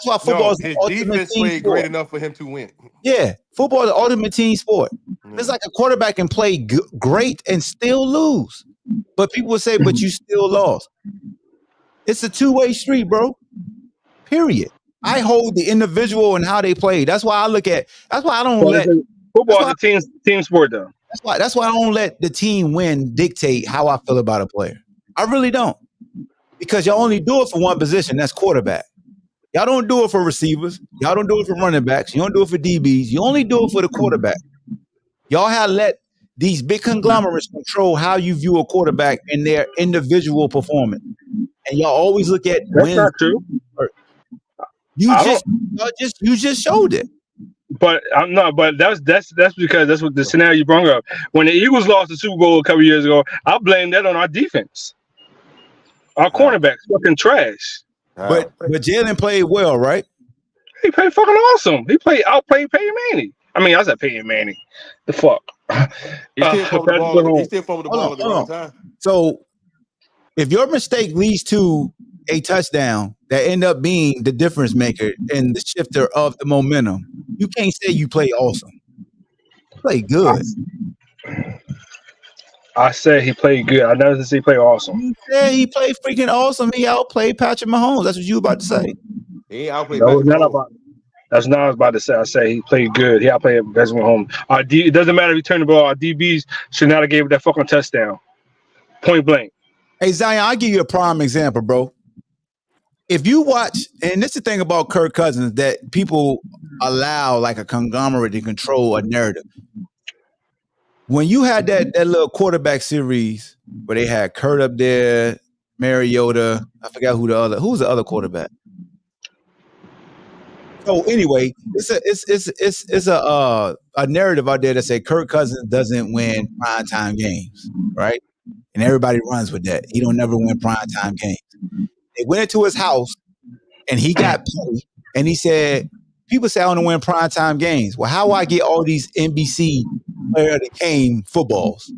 Speaker 1: why football is
Speaker 2: his
Speaker 1: the ultimate
Speaker 2: defense
Speaker 1: team
Speaker 2: played
Speaker 1: sport.
Speaker 2: great enough for him to win.
Speaker 1: Yeah, football is the ultimate team sport. It's like a quarterback can play great and still lose. But people will say, but you still lost. It's a two-way street, bro. Period. I hold the individual and how they play. That's why I don't let
Speaker 5: football is a team sport though.
Speaker 1: That's why I don't let the team win dictate how I feel about a player. I really don't. Because y'all only do it for one position, that's quarterback. Y'all don't do it for receivers. Y'all don't do it for running backs. You don't do it for DBs. You only do it for the quarterback. Y'all have let these big conglomerates control how you view a quarterback and their individual performance. And y'all always look at
Speaker 5: wins. That's not true.
Speaker 1: You just showed it.
Speaker 5: But I'm not. But that's because that's what the scenario you brought up. When the Eagles lost the Super Bowl a couple years ago, I blame that on our defense. Our cornerbacks fucking trash.
Speaker 1: But Jalen played well, right?
Speaker 5: He played fucking awesome. He outplayed Peyton Manning. I mean, I said Peyton Manning. The fuck.
Speaker 2: He still fumbled the ball at the wrong time.
Speaker 1: So if your mistake leads to a touchdown that end up being the difference maker and the shifter of the momentum, you can't say you play awesome. You play good.
Speaker 5: I said he played good. I never said he played awesome.
Speaker 1: You said he played freaking awesome. He outplayed Patrick Mahomes. That's what you were about to say.
Speaker 2: He outplayed Patrick Mahomes.
Speaker 5: That's not what I was about to say. I said he played good. He outplayed Patrick Mahomes. It doesn't matter if he turned the ball. Our DBs should not have gave that fucking touchdown. Point blank.
Speaker 1: Hey, Zion, I'll give you a prime example, bro. If you watch, and this is the thing about Kirk Cousins, that people allow like a conglomerate to control a narrative. When you had that little quarterback series where they had Kurt up there, Mariota, I forgot who's the other quarterback. So anyway, it's a narrative out there that say Kirk Cousins doesn't win primetime games, right? and everybody runs with that. He don't never win primetime games. They went into his house, and he got petty, and he said, people say I want to win primetime games. Well, how do I get all these NBC Player of the Game footballs?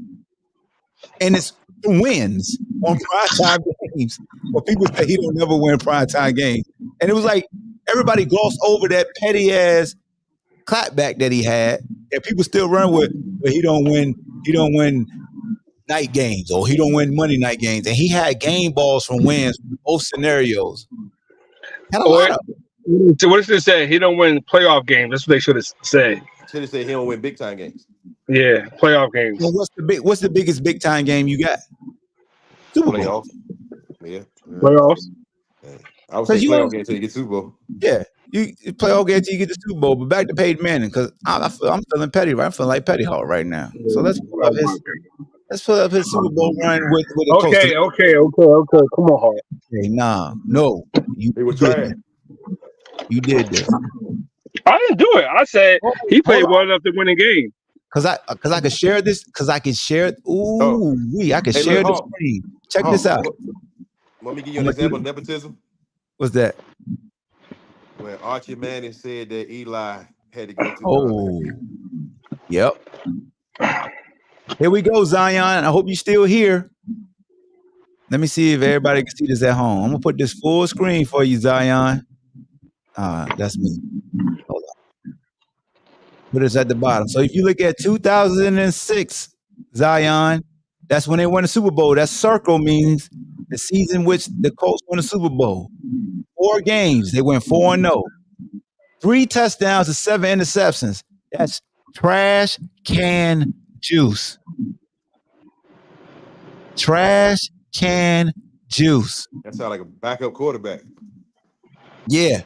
Speaker 1: And it's wins on primetime games. Well, people say he don't never win primetime games. And it was like everybody glossed over that petty ass clapback that he had, and people still run with, but he don't win night games, or he don't win Monday night games. And he had game balls from wins both scenarios. Had a lot of.
Speaker 5: What should they say? He don't win playoff games. That's what they should have said.
Speaker 2: Should have said he don't win big time games.
Speaker 5: Yeah, playoff games.
Speaker 1: Well, what's the biggest big time game you got? Super Bowl.
Speaker 2: Playoffs. Yeah.
Speaker 5: Playoffs.
Speaker 2: Yeah. I would say playoff game until you get Super Bowl.
Speaker 1: Yeah, you play all game until you get the Super Bowl. But back to Peyton Manning, because I'm feeling petty. Right? I'm feeling like Petty Hawk right now. So let's pull up his Super Bowl run with a
Speaker 5: Okay. Come on, Hawk.
Speaker 1: Okay, no, you
Speaker 2: It was trash.
Speaker 1: You did this.
Speaker 5: I didn't do it. I said he played well enough to win a game.
Speaker 1: Cause I could share this. Cause I can share. I can share the screen. Check this out.
Speaker 2: Let me give you an example of nepotism.
Speaker 1: What's that?
Speaker 2: When Archie Manning said that Eli had to go to.
Speaker 1: Yep. Here we go, Zion. I hope you're still here. Let me see if everybody can see this at home. I'm gonna put this full screen for you, Zion. That's me. Hold on. Put this at the bottom. So if you look at 2006, Zion, that's when they won the Super Bowl. That circle means the season which the Colts won the Super Bowl. 4 games, they went 4-0. 3 touchdowns to 7 interceptions. That's trash can juice. Trash can juice.
Speaker 2: That sounds like a backup quarterback.
Speaker 1: Yeah.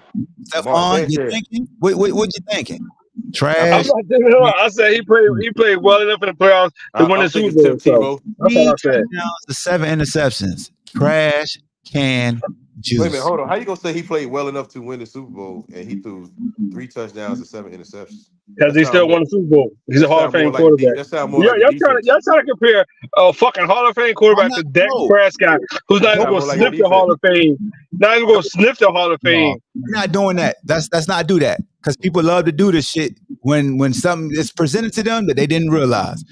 Speaker 1: Stephon, you thinking? What you thinking? Trash.
Speaker 5: I said he played well enough in the playoffs to win the Super Bowl.
Speaker 1: 3 touchdowns to 7 interceptions. Trash can juice.
Speaker 2: Wait a minute, hold on. How you gonna say he played well enough to win the Super Bowl and he threw 3 touchdowns and 7 interceptions?
Speaker 5: Because he still won the Super Bowl. He's a Hall of Fame quarterback.
Speaker 2: That sounds more
Speaker 5: y'all trying to compare a fucking Hall of Fame quarterback to Dak Prescott, who's not even going to sniff the Hall of Fame. Not even going to sniff the Hall of Fame.
Speaker 1: We're not doing that. Let's not do that. Because people love to do this shit when something is presented to them that they didn't realize.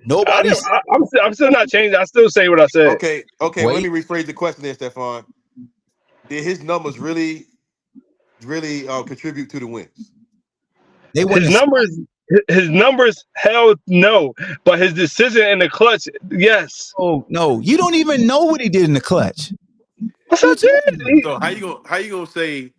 Speaker 1: I'm still not changing. I still say what I said.
Speaker 2: Okay. Let me rephrase the question there, Stephon. Did his numbers really contribute to the wins?
Speaker 5: His numbers, hell no. But his decision in the clutch, yes.
Speaker 1: Oh no, you don't even know what he did in the clutch.
Speaker 2: So how you gonna say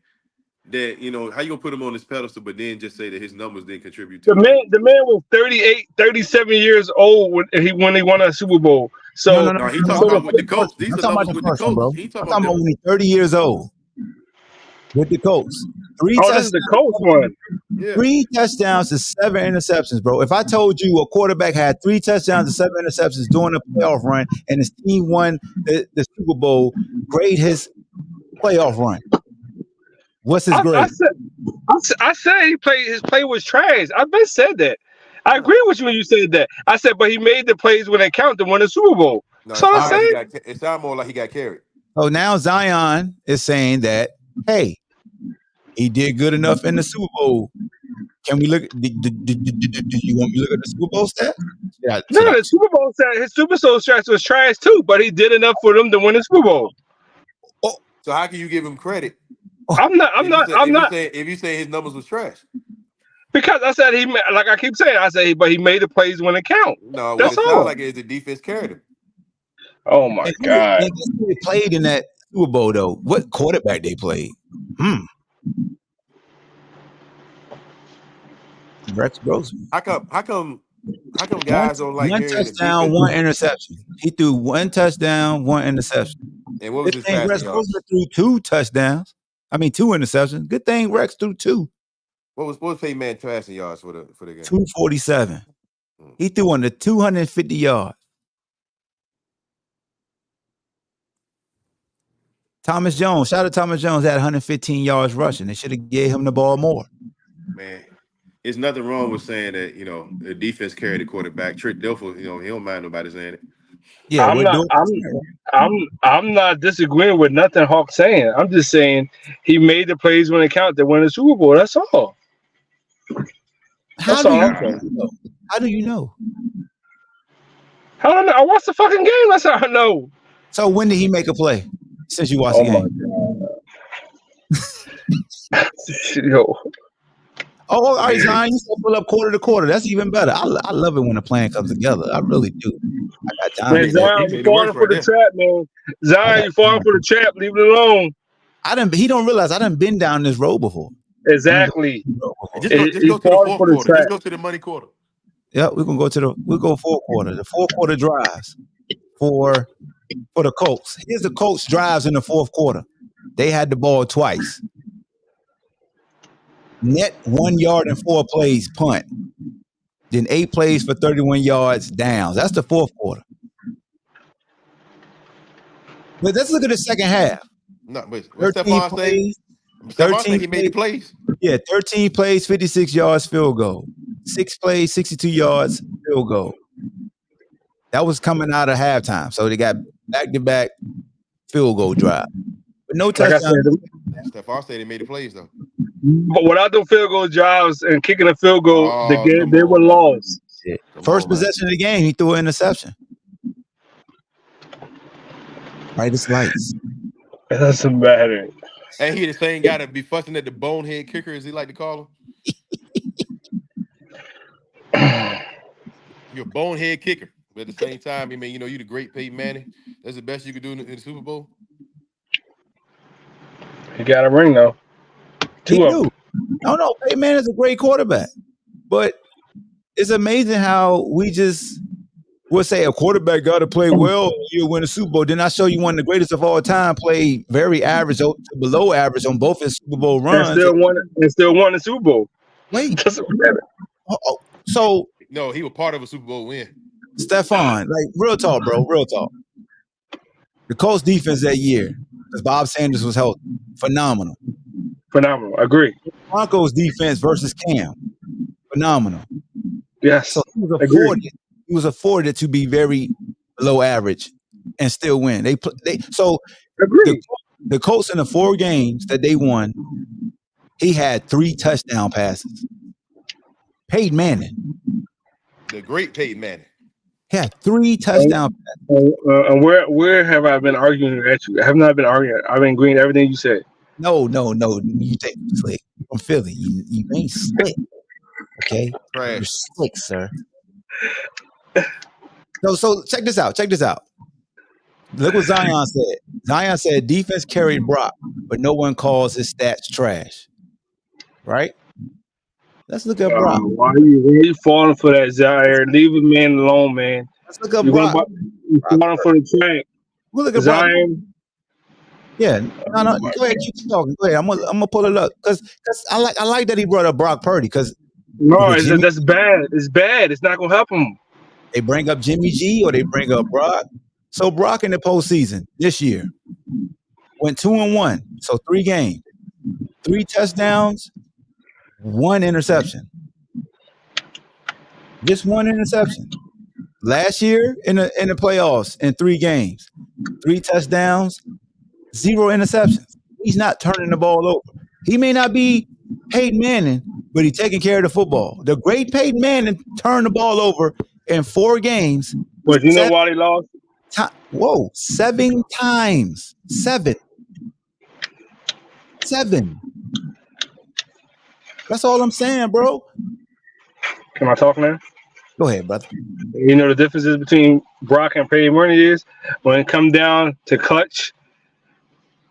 Speaker 2: that? How you gonna put him on this pedestal, but then just say that his numbers didn't contribute to
Speaker 5: the man was 38, 37 years old when he won a Super Bowl. So
Speaker 2: no, he talking about with the Colts. These are numbers with the Colts.
Speaker 1: Bro. I'm talking about when he's 30 years old with the Colts.
Speaker 5: This is the Colts one.
Speaker 2: Yeah.
Speaker 1: 3 touchdowns to 7 interceptions, bro. If I told you a quarterback had 3 touchdowns to 7 interceptions during a playoff run and his team won the Super Bowl, grade his playoff run. What's his grade?
Speaker 5: I said his play was trash. I've been said that. I agree with you when you said that. I said, but he made the plays when it counted to win the Super Bowl.
Speaker 2: No,
Speaker 5: so I said.
Speaker 2: It sounds more like he got carried.
Speaker 1: Oh, now Zion is saying that, hey, he did good enough in the Super Bowl. Can we look? Do you want me to look at the Super Bowl stat?
Speaker 5: The Super Bowl stat. His Super Bowl stats was trash too, but he did enough for them to win the Super Bowl.
Speaker 2: Oh, so how can you give him credit?
Speaker 5: I'm not.
Speaker 2: If you say his numbers was trash,
Speaker 5: because I said like I keep saying, but he made the plays when it count.
Speaker 2: No, it sounds like the defense carried him.
Speaker 5: Oh my God!
Speaker 1: They played in that Super Bowl though. What quarterback they played? Rex Grossman.
Speaker 2: How come guys don't like
Speaker 1: 1 touchdown, 1 interception? He threw 1 touchdown, 1 interception.
Speaker 2: And what was his
Speaker 1: passing Rex Grossman threw 2 touchdowns. 2 interceptions. Good thing Rex threw 2.
Speaker 2: What was Peyton Manning passing yards for the game?
Speaker 1: 247. He threw under 250 yards. Thomas Jones, shout out to Thomas Jones, had 115 yards rushing. They should have gave him the ball more.
Speaker 2: Man, there's nothing wrong with saying that, the defense carried the quarterback. Trick Dilfer, he don't mind nobody saying it.
Speaker 1: Yeah,
Speaker 5: I'm
Speaker 1: we're
Speaker 5: not.
Speaker 1: doing.
Speaker 5: I'm not disagreeing with nothing Hawk's saying. I'm just saying he made the plays when it counted to win the Super Bowl. That's all.
Speaker 1: How
Speaker 5: That's
Speaker 1: do
Speaker 5: all
Speaker 1: you
Speaker 5: I'm saying.
Speaker 1: know? How do you know?
Speaker 5: How do I know? I watched the fucking game. That's how I know.
Speaker 1: So when did he make a play? Since you watched
Speaker 5: Oh
Speaker 1: the
Speaker 5: my
Speaker 1: game.
Speaker 5: god. Yo.
Speaker 1: Oh, all right, Zion. You said pull up quarter to quarter. That's even better. I love it when a plan comes together. I really do. I got time.
Speaker 5: Man,
Speaker 2: He
Speaker 5: Zion, you
Speaker 2: made it worse
Speaker 5: falling for
Speaker 2: right
Speaker 5: the
Speaker 2: there.
Speaker 5: trap, man.
Speaker 1: I
Speaker 5: Zion,
Speaker 1: got
Speaker 5: you falling
Speaker 1: time.
Speaker 5: for the trap. Leave it alone.
Speaker 1: He don't realize I done been down this road before.
Speaker 5: Exactly.
Speaker 2: Just go to
Speaker 5: He's
Speaker 2: the
Speaker 5: falling
Speaker 2: fourth
Speaker 5: for the
Speaker 2: quarter. Just
Speaker 5: trap.
Speaker 2: go to the money quarter.
Speaker 1: Yeah, we'll go fourth quarter. The fourth quarter drives for the Colts. Here's the Colts drives in the fourth quarter. They had the ball twice. Net 1 yard and 4 plays punt. Then 8 plays for 31 yards downs. That's the fourth quarter. But let's look at the second half.
Speaker 2: No, but what
Speaker 1: 13
Speaker 2: Stephon say?
Speaker 1: plays.
Speaker 2: Stephon say
Speaker 1: 13
Speaker 2: he made the
Speaker 1: plays.
Speaker 2: plays.
Speaker 1: Yeah, 13 plays, 56 yards, field goal. 6 plays, 62 yards, field goal. That was coming out of halftime. So they got back-to-back field goal drive. But no
Speaker 5: Like I
Speaker 1: touchdown.
Speaker 5: said,
Speaker 2: Stephon say they made the plays though.
Speaker 5: but without the field goal drives and kicking a field goal, the
Speaker 2: Oh,
Speaker 5: game
Speaker 2: come
Speaker 5: they
Speaker 2: on,
Speaker 5: were
Speaker 2: man.
Speaker 5: lost.
Speaker 1: First possession of the game, he threw an interception. Brightest lights.
Speaker 5: It doesn't matter.
Speaker 2: And he the same guy that be fussing at the bonehead kicker, as he like to call him. You're a bonehead kicker, but at the same time, I mean, you know, you the great Peyton Manning. That's the best you could do in the Super Bowl.
Speaker 5: He got a ring though.
Speaker 1: He
Speaker 5: Two of
Speaker 1: do.
Speaker 5: them.
Speaker 1: No, Peyton Manning is a great quarterback. But it's amazing how we just will say a quarterback got to play well, you'll win a Super Bowl. Then I show you one of the greatest of all time, play very average to below average on both his Super Bowl
Speaker 5: And
Speaker 1: runs.
Speaker 5: still won the Super Bowl.
Speaker 1: Wait.
Speaker 5: Doesn't matter.
Speaker 1: So
Speaker 2: No, he was part of a Super Bowl win.
Speaker 1: Stephon, like real talk, bro, real talk. The Colts defense that year, because Bob Sanders was healthy, phenomenal.
Speaker 5: Agree.
Speaker 1: Broncos defense versus Cam, phenomenal.
Speaker 5: Yes.
Speaker 1: So he was afforded to be very below average and still win. The Colts in the 4 games that they won, he had 3 touchdown passes. Peyton Manning.
Speaker 2: The great Peyton Manning.
Speaker 1: He had 3 touchdown passes.
Speaker 5: And where have I been arguing at you? I have not been arguing. I've been agreeing to everything you said.
Speaker 1: No. You take slick. From Philly. You ain't slick. Okay?
Speaker 2: Trash.
Speaker 1: You're slick, sir. So check this out. Look what Zion said. Zion said defense carried Brock, but no one calls his stats trash. Right? Let's look at Brock.
Speaker 5: Why are you falling for that, Zion? Leave a man alone, man.
Speaker 1: Let's look at Brock.
Speaker 5: You're falling for the track.
Speaker 1: We'll look at
Speaker 5: Zion.
Speaker 1: Brock. Yeah, no. Go ahead, keep talking. Go ahead. I'm gonna pull it up because I like that he brought up Brock Purdy because
Speaker 5: that's bad. It's bad. It's not gonna help him.
Speaker 1: They bring up Jimmy G or they bring up Brock. So Brock in the postseason this year went 2-1. So 3 games, 3 touchdowns, 1 interception. Just 1 interception. Last year in the playoffs in 3 games, 3 touchdowns, 0 interceptions. He's not turning the ball over. He may not be Peyton Manning, but he's taking care of the football. The great Peyton Manning turned the ball over in 4 games.
Speaker 5: But you know why they lost?
Speaker 1: 7 times. 7. That's all I'm saying, bro.
Speaker 5: Can I talk now?
Speaker 1: Go ahead, brother.
Speaker 5: You know the differences between Brock and Peyton Manning is when it come down to clutch.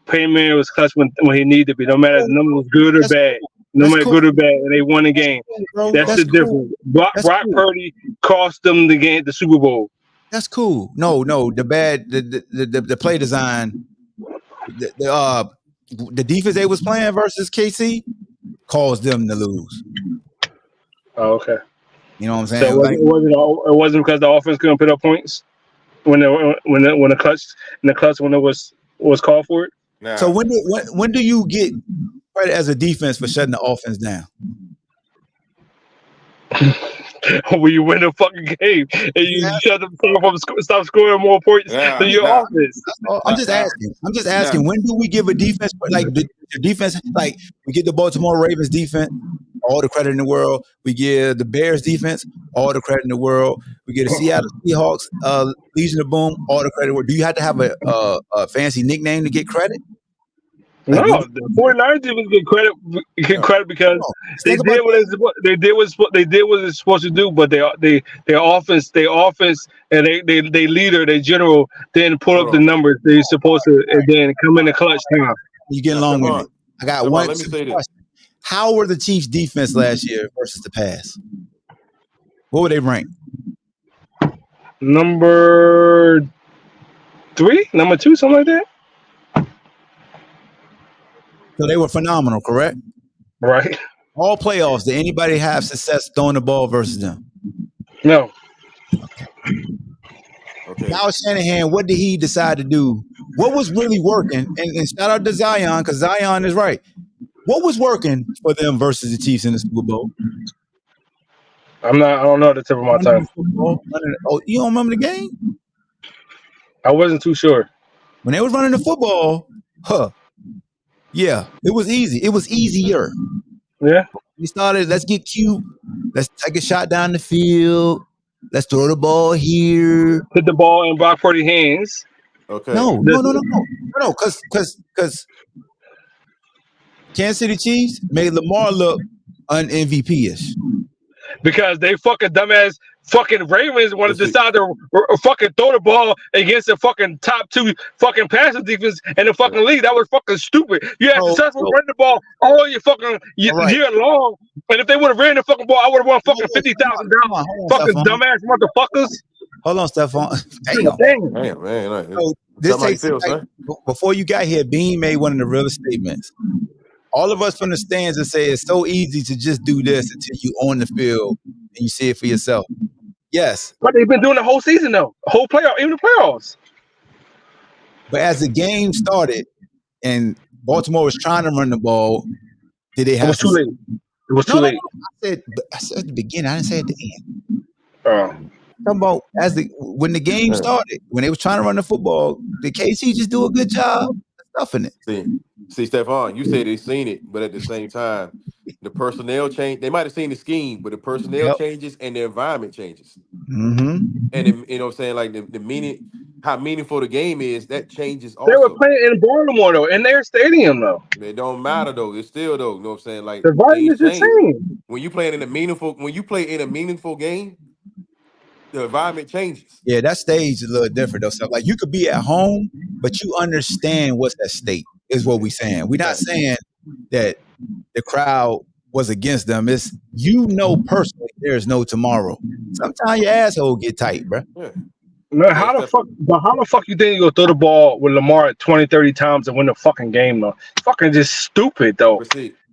Speaker 5: Peyton Manning was clutch when he needed to be, no matter if the number was good or bad. No matter good or bad, and they won the game. That's the difference. Brock Purdy cost them the game, the Super Bowl.
Speaker 1: That's cool. No, the play design, the defense they was playing versus KC caused them to lose.
Speaker 5: Oh, okay.
Speaker 1: You know what I'm saying?
Speaker 5: So it wasn't because the offense couldn't put up points when the clutch when it was called for it.
Speaker 2: Nah.
Speaker 1: So when do you get credit as a defense for shutting the offense down?
Speaker 5: when you win a fucking game and you shut them from stop scoring more points than your offense.
Speaker 1: I'm just asking. When do we give a defense like the defense? Like we get the Baltimore Ravens defense all the credit in the world. We give the Bears defense all the credit in the world. We get the Seattle Seahawks Legion of Boom all the credit. Do you have to have a fancy nickname to get credit?
Speaker 5: Like, no, the 49ers didn't get credit because they did what they did what they're supposed to do, but their offense and they leader, their general didn't pull up the numbers they're supposed to, and then come in the clutch time.
Speaker 1: You getting long with me? I got one. Let me say this. How were the Chiefs' defense last year versus the pass? What were they ranked?
Speaker 5: Number 3, number 2, something like that.
Speaker 1: So they were phenomenal, correct?
Speaker 5: Right.
Speaker 1: All playoffs, did anybody have success throwing the ball versus them?
Speaker 5: No.
Speaker 2: Okay.
Speaker 1: Now Shanahan, what did he decide to do? What was really working? And shout out to Zion, because Zion is right. What was working for them versus the Chiefs in the Super Bowl?
Speaker 5: I don't know at the tip of my tongue.
Speaker 1: Oh, you don't remember the game?
Speaker 5: I wasn't too sure.
Speaker 1: When they was running the football, yeah, it was easy. It was easier.
Speaker 5: Yeah.
Speaker 1: We started, let's get cute. Let's take a shot down the field. Let's throw the ball here.
Speaker 5: Hit the ball in Brock Purdy's hands.
Speaker 2: Okay.
Speaker 1: No, because Kansas City Chiefs made Lamar look un-MVP-ish.
Speaker 5: Because they fucking dumbass fucking Ravens want to decide to fucking throw the ball against the fucking top 2 fucking passing defense in the fucking league. That was fucking stupid. You had successful run the ball all your fucking year long. And if they would have ran the fucking ball, I would have won fucking $50,000. Fucking dumbass motherfuckers.
Speaker 1: Hold on, Stephon.
Speaker 2: Damn, man.
Speaker 1: So this takes before you got here, Bean made one of the realest statements. All of us from the stands and say it's so easy to just do this until you on the field and you see it for yourself. Yes.
Speaker 5: But they've been doing the whole season though. Whole playoff, even the playoffs.
Speaker 1: But as the game started and Baltimore was trying to run the ball, did they have
Speaker 5: It was too late. It was too late.
Speaker 1: I said at the beginning, I didn't say at the end.
Speaker 5: Talking
Speaker 1: about when the game started, when they was trying to run the football, did KC just do a good job stuffing it?
Speaker 2: See, Stephon, you said they seen it, but at the same time, the personnel change. They might have seen the scheme, but the personnel changes and the environment changes.
Speaker 1: Mm-hmm.
Speaker 2: And you know what I'm saying, like the meaning, how meaningful the game is, that changes also.
Speaker 5: They were playing in Baltimore though, in their stadium though.
Speaker 2: It don't matter though. It's still though. You know what I'm saying? Like
Speaker 5: the environment is the same.
Speaker 2: When you play in a meaningful game, the environment changes.
Speaker 1: Yeah, that stage is a little different though. So like you could be at home, but you understand what's at stake, is what we're saying. We're not saying that the crowd was against them. It's personally there's no tomorrow. Sometimes your asshole get tight, bro.
Speaker 2: Yeah.
Speaker 5: No, how the fuck you think you go throw the ball with Lamar 20, 30 times and win the fucking game though? Fucking just stupid though.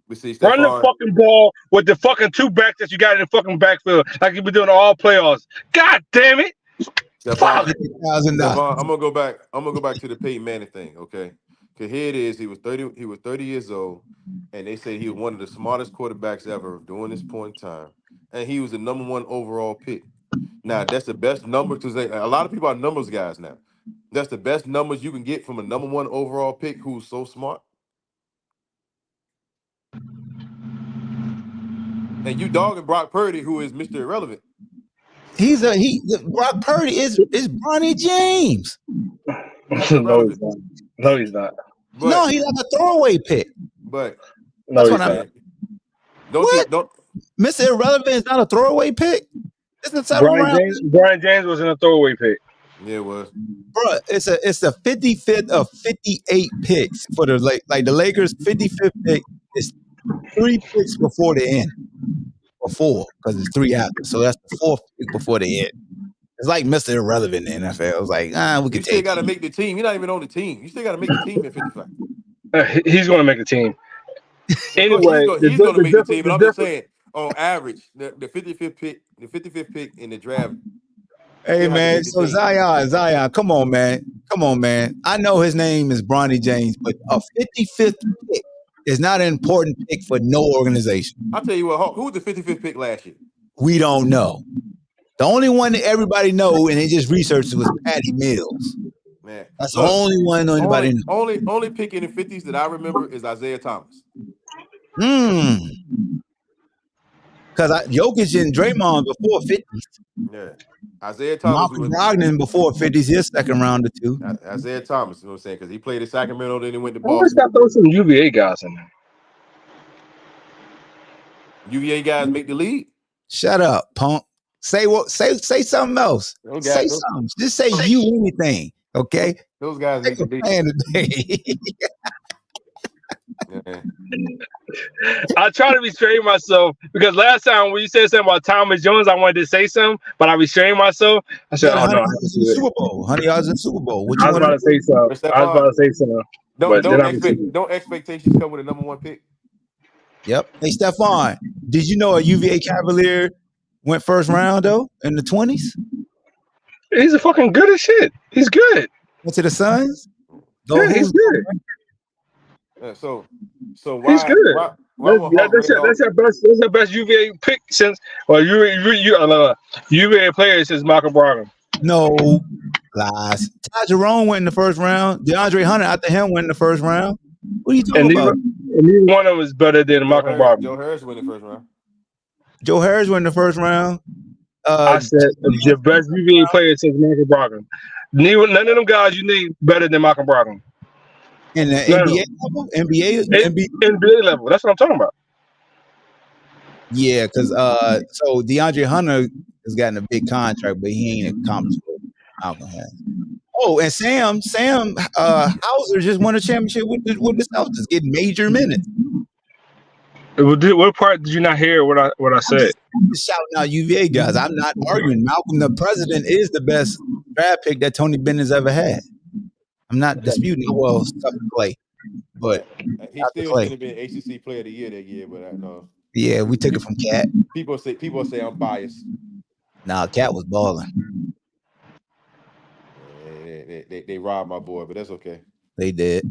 Speaker 2: We see
Speaker 5: run the fucking ball with the fucking 2 backs that you got in the fucking backfield, like you've been doing all playoffs. God damn it!
Speaker 2: Stephon, I'm gonna go back. I'm gonna go back to the Peyton Manning thing, okay? Because here it is. He was 30. He was 30 years old, and they said he was one of the smartest quarterbacks ever during this point in time, and he was the number 1 overall pick. Now that's the best number to say. A lot of people are numbers guys now. That's the best numbers you can get from a number 1 overall pick who's so smart. And you dogging Brock Purdy, who is Mr. Irrelevant.
Speaker 1: Brock Purdy is Bronny James.
Speaker 5: No, he's not. No, he's not.
Speaker 1: But, no, he's like a throwaway pick.
Speaker 2: But
Speaker 5: no, he's not.
Speaker 2: Don't
Speaker 1: Mr. Irrelevant is not a throwaway pick. It's the
Speaker 5: Brian James wasn't a throwaway pick.
Speaker 2: Yeah, it was.
Speaker 1: Bro, it's the 55th of 58 picks for the Lakers. 55th pick is 3 picks before the end, or 4 because it's 3 after. So that's the 4th pick before the end. It's like Mr. Irrelevant in the NFL. It was like, we could.
Speaker 2: You still got to make the team. You're not even on the team. You still got to make the team at 55.
Speaker 5: He's going to make the team. Anyway,
Speaker 2: he's going to make the team. And I'm just saying, on average, the 55th pick in the draft.
Speaker 1: Hey man, so Zion, come on, man. I know his name is Bronny James, but a 55th pick is not an important pick for no organization.
Speaker 2: I'll tell you what, who was the 55th pick last year?
Speaker 1: We don't know. The only one that everybody know and they just researched was Patty Mills.
Speaker 2: Man,
Speaker 1: that's the only one anybody knows.
Speaker 2: Only pick in the 50s that I remember is Isaiah Thomas.
Speaker 1: Because Jokic and Draymond before 50s.
Speaker 2: Yeah. Isaiah Thomas.
Speaker 1: Malcolm Brogdon before 50s, his second round or two.
Speaker 2: Isaiah Thomas, you know what I'm saying? Because he played in Sacramento, then he went to
Speaker 5: Always
Speaker 2: Boston.
Speaker 5: got those some UVA guys in there.
Speaker 2: UVA guys make the league.
Speaker 1: Shut up, punk. Say something else. Say something. Just say you anything. Okay.
Speaker 2: Those guys make the league.
Speaker 5: Yeah. I try to restrain myself because last time when you said something about Thomas Jones, I wanted to say something, but I restrained myself. I said, "Oh no,
Speaker 1: Super Bowl, 100 yards in the Super Bowl."
Speaker 5: I was about to say something.
Speaker 2: Don't expectations come with a number 1 pick.
Speaker 1: Yep. Hey, Stephon, did you know a UVA Cavalier went first round though in the 20s?
Speaker 5: He's a fucking good as shit. He's good.
Speaker 1: Went to the Suns.
Speaker 5: Yeah, he's good.
Speaker 2: So why?
Speaker 5: He's good.
Speaker 2: That's
Speaker 5: our best UVA pick since, UVA player since Malcolm Brogdon.
Speaker 1: No lies. Ty Jerome went in the first round. DeAndre Hunter after him went in the first round. What are you talking about?
Speaker 5: And neither one of them is better than Malcolm Brogdon.
Speaker 2: Joe Harris went in the first round.
Speaker 1: Joe Harris went in the first round.
Speaker 5: I said the best UVA player since Malcolm Brogdon. None of them guys you need better than Malcolm Brogdon.
Speaker 1: In the NBA level?
Speaker 5: NBA level. That's what I'm talking about.
Speaker 1: Yeah, because so DeAndre Hunter has gotten a big contract, but he ain't accomplished what Malcolm has. Oh, and Sam Hauser just won a championship with the Celtics, getting major minutes.
Speaker 5: What part did you not hear? What I said?
Speaker 1: I'm just shouting out UVA guys. I'm not arguing. Malcolm, the president, is the best draft pick that Tony Bennett's ever had. I'm not disputing it. Well, stuff to play, but
Speaker 2: he still should have been ACC Player of the Year that year. But I know.
Speaker 1: Yeah, we took it from Cat.
Speaker 2: People say I'm biased.
Speaker 1: Nah, Cat was balling.
Speaker 2: They robbed my boy, but that's okay.
Speaker 1: They did.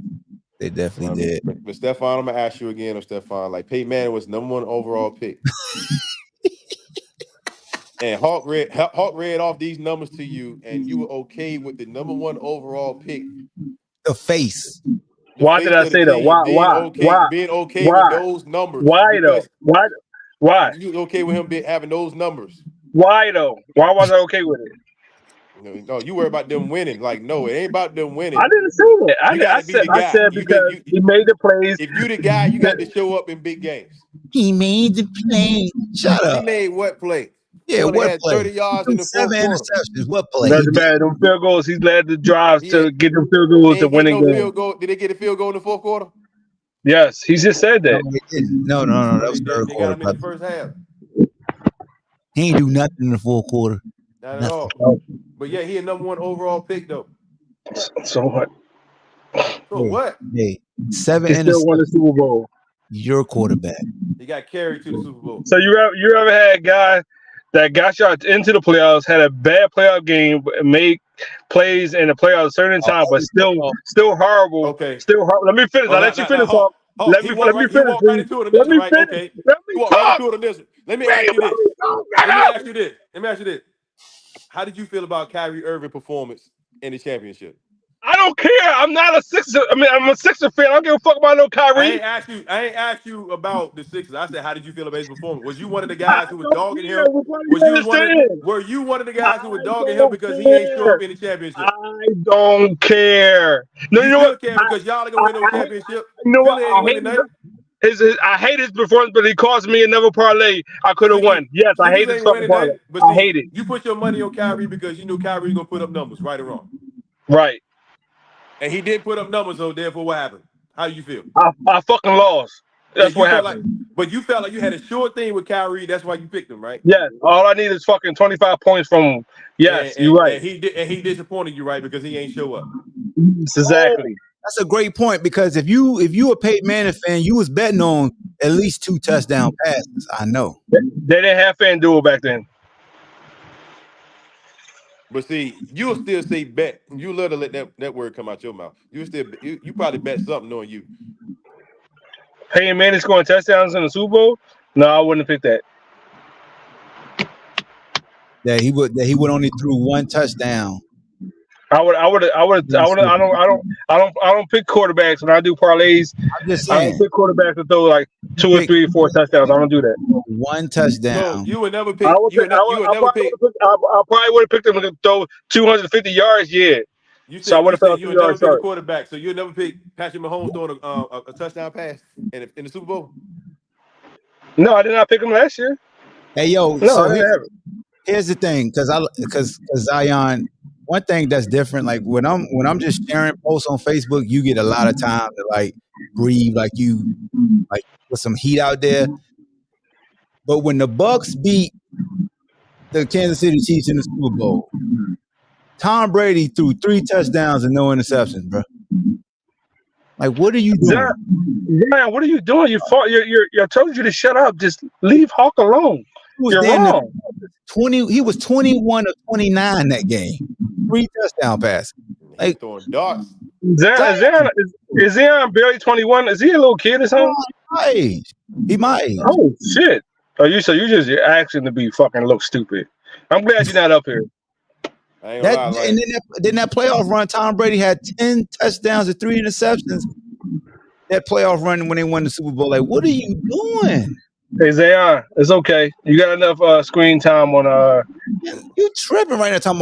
Speaker 1: They definitely did.
Speaker 2: But Stephon, I'm gonna ask you again, Stephon. Like Peyton Manning was number 1 overall pick, and Hawk read off these numbers to you, and you were okay with the number 1 overall pick.
Speaker 1: The face.
Speaker 5: Why did I say that? Why?
Speaker 2: Being okay with those numbers.
Speaker 5: Why though? Why?
Speaker 2: You okay with him having those numbers?
Speaker 5: Why though? Why was I okay with it?
Speaker 2: No, you worry about them winning. Like, no, it ain't about them winning.
Speaker 5: I didn't say that. I said because he made the plays.
Speaker 2: If you the guy, you got to show up in big games.
Speaker 1: He made the play. Shut up.
Speaker 2: He made what play?
Speaker 1: Yeah, what play?
Speaker 2: 30 yards in the
Speaker 1: 7 interceptions. What play?
Speaker 5: Doesn't matter. Them field goals. He led the drives to get them field goals to winning games.
Speaker 2: Did they get a field goal in the fourth quarter?
Speaker 5: Yes, he just said that.
Speaker 1: No. That was third quarter.
Speaker 2: They got him in the first half.
Speaker 1: He ain't do nothing in the fourth quarter.
Speaker 2: Not at all. But yeah, he a number 1 overall pick though.
Speaker 5: So what?
Speaker 2: So what?
Speaker 1: Hey, 7
Speaker 5: he still won the Super Bowl.
Speaker 1: Your quarterback.
Speaker 2: He got carried to the Super Bowl.
Speaker 5: So you ever had a guy that got you into the playoffs, had a bad playoff game, made plays in the playoffs a certain time, but still horrible.
Speaker 2: Okay.
Speaker 5: Still horrible. Let me finish. I'll let you finish off. Let me finish.
Speaker 2: Let me ask you this. How did you feel about Kyrie Irving performance in the championship?
Speaker 5: I don't care. I'm not a Sixer. I mean, I'm a Sixer fan. I don't give a fuck about no Kyrie.
Speaker 2: I ain't asked you about the Sixers. I said, how did you feel about his performance? Was you one of the guys who was dogging him? Were you one of the guys who was dogging him because he ain't show up in the championship?
Speaker 5: I don't care. No, you know what?
Speaker 2: Care because y'all are gonna win no championship.
Speaker 5: You know what? I hate his performance, but he cost me another parlay. I could have won. Yes, I hate his fucking parlay. I hate it.
Speaker 2: You put your money on Kyrie because you knew Kyrie was gonna put up numbers, right or wrong?
Speaker 5: Right.
Speaker 2: And he did put up numbers, so therefore, what happened? How do you feel?
Speaker 5: I fucking lost. That's what happened.
Speaker 2: But you felt like you had a sure thing with Kyrie. That's why you picked him, right?
Speaker 5: Yes. All I need is fucking 25 points from. Yes, you're right.
Speaker 2: And he disappointed you, right? Because he ain't show up.
Speaker 5: Exactly.
Speaker 1: That's a great point because if you a Peyton Manning fan, you was betting on at least 2 touchdown passes. I know.
Speaker 5: They didn't have FanDuel back then.
Speaker 2: But see, you'll still say bet. You love to let that word come out your mouth. You probably bet something knowing you.
Speaker 5: Peyton Manning scoring touchdowns in the Super Bowl? No, I wouldn't have picked that.
Speaker 1: that he would only threw one touchdown.
Speaker 5: I don't pick quarterbacks when I do parlays.
Speaker 1: I'm just
Speaker 5: I don't
Speaker 1: saying.
Speaker 5: pick quarterbacks to throw like 2 or 3 or 4 touchdowns. I don't do that.
Speaker 1: One touchdown.
Speaker 2: So you would never
Speaker 5: I
Speaker 2: pick.
Speaker 5: would
Speaker 2: You
Speaker 5: pick.
Speaker 2: would never pick.
Speaker 5: I probably would have picked him to throw 250 yards. Yeah.
Speaker 2: You
Speaker 5: So I
Speaker 2: said
Speaker 5: would have felt
Speaker 2: you
Speaker 5: 3
Speaker 2: would never
Speaker 5: yards
Speaker 2: pick a
Speaker 5: short.
Speaker 2: quarterback. So you'd never pick Patrick Mahomes throwing a touchdown pass in the Super Bowl.
Speaker 5: No, I did not pick him last year.
Speaker 1: Hey yo,
Speaker 5: No,
Speaker 1: so
Speaker 5: I didn't have it.
Speaker 1: here's the thing, because Zion, one thing that's different, like when I'm just sharing posts on Facebook, you get a lot of time to like breathe, like you like put some heat out there. But when the Bucks beat the Kansas City Chiefs in the Super Bowl, Tom Brady threw 3 touchdowns and no interceptions, bro. Like, what are you doing?
Speaker 5: Zion, what are you doing? I told you to shut up. Just leave Hawk alone. You're wrong.
Speaker 1: He was 21 of 29 that game. 3 touchdown passes. Like
Speaker 2: throwing darts.
Speaker 5: Is Zion barely 21? Is he a little kid or something?
Speaker 1: He my age.
Speaker 5: Oh shit! You're asking to be fucking look stupid. I'm glad you're not up here.
Speaker 2: And
Speaker 1: then that playoff run, Tom Brady had 10 touchdowns and 3 interceptions. That playoff run when they won the Super Bowl. Like, what are you doing?
Speaker 5: Hey Zion, it's okay. You got enough screen time on
Speaker 1: You tripping right now talking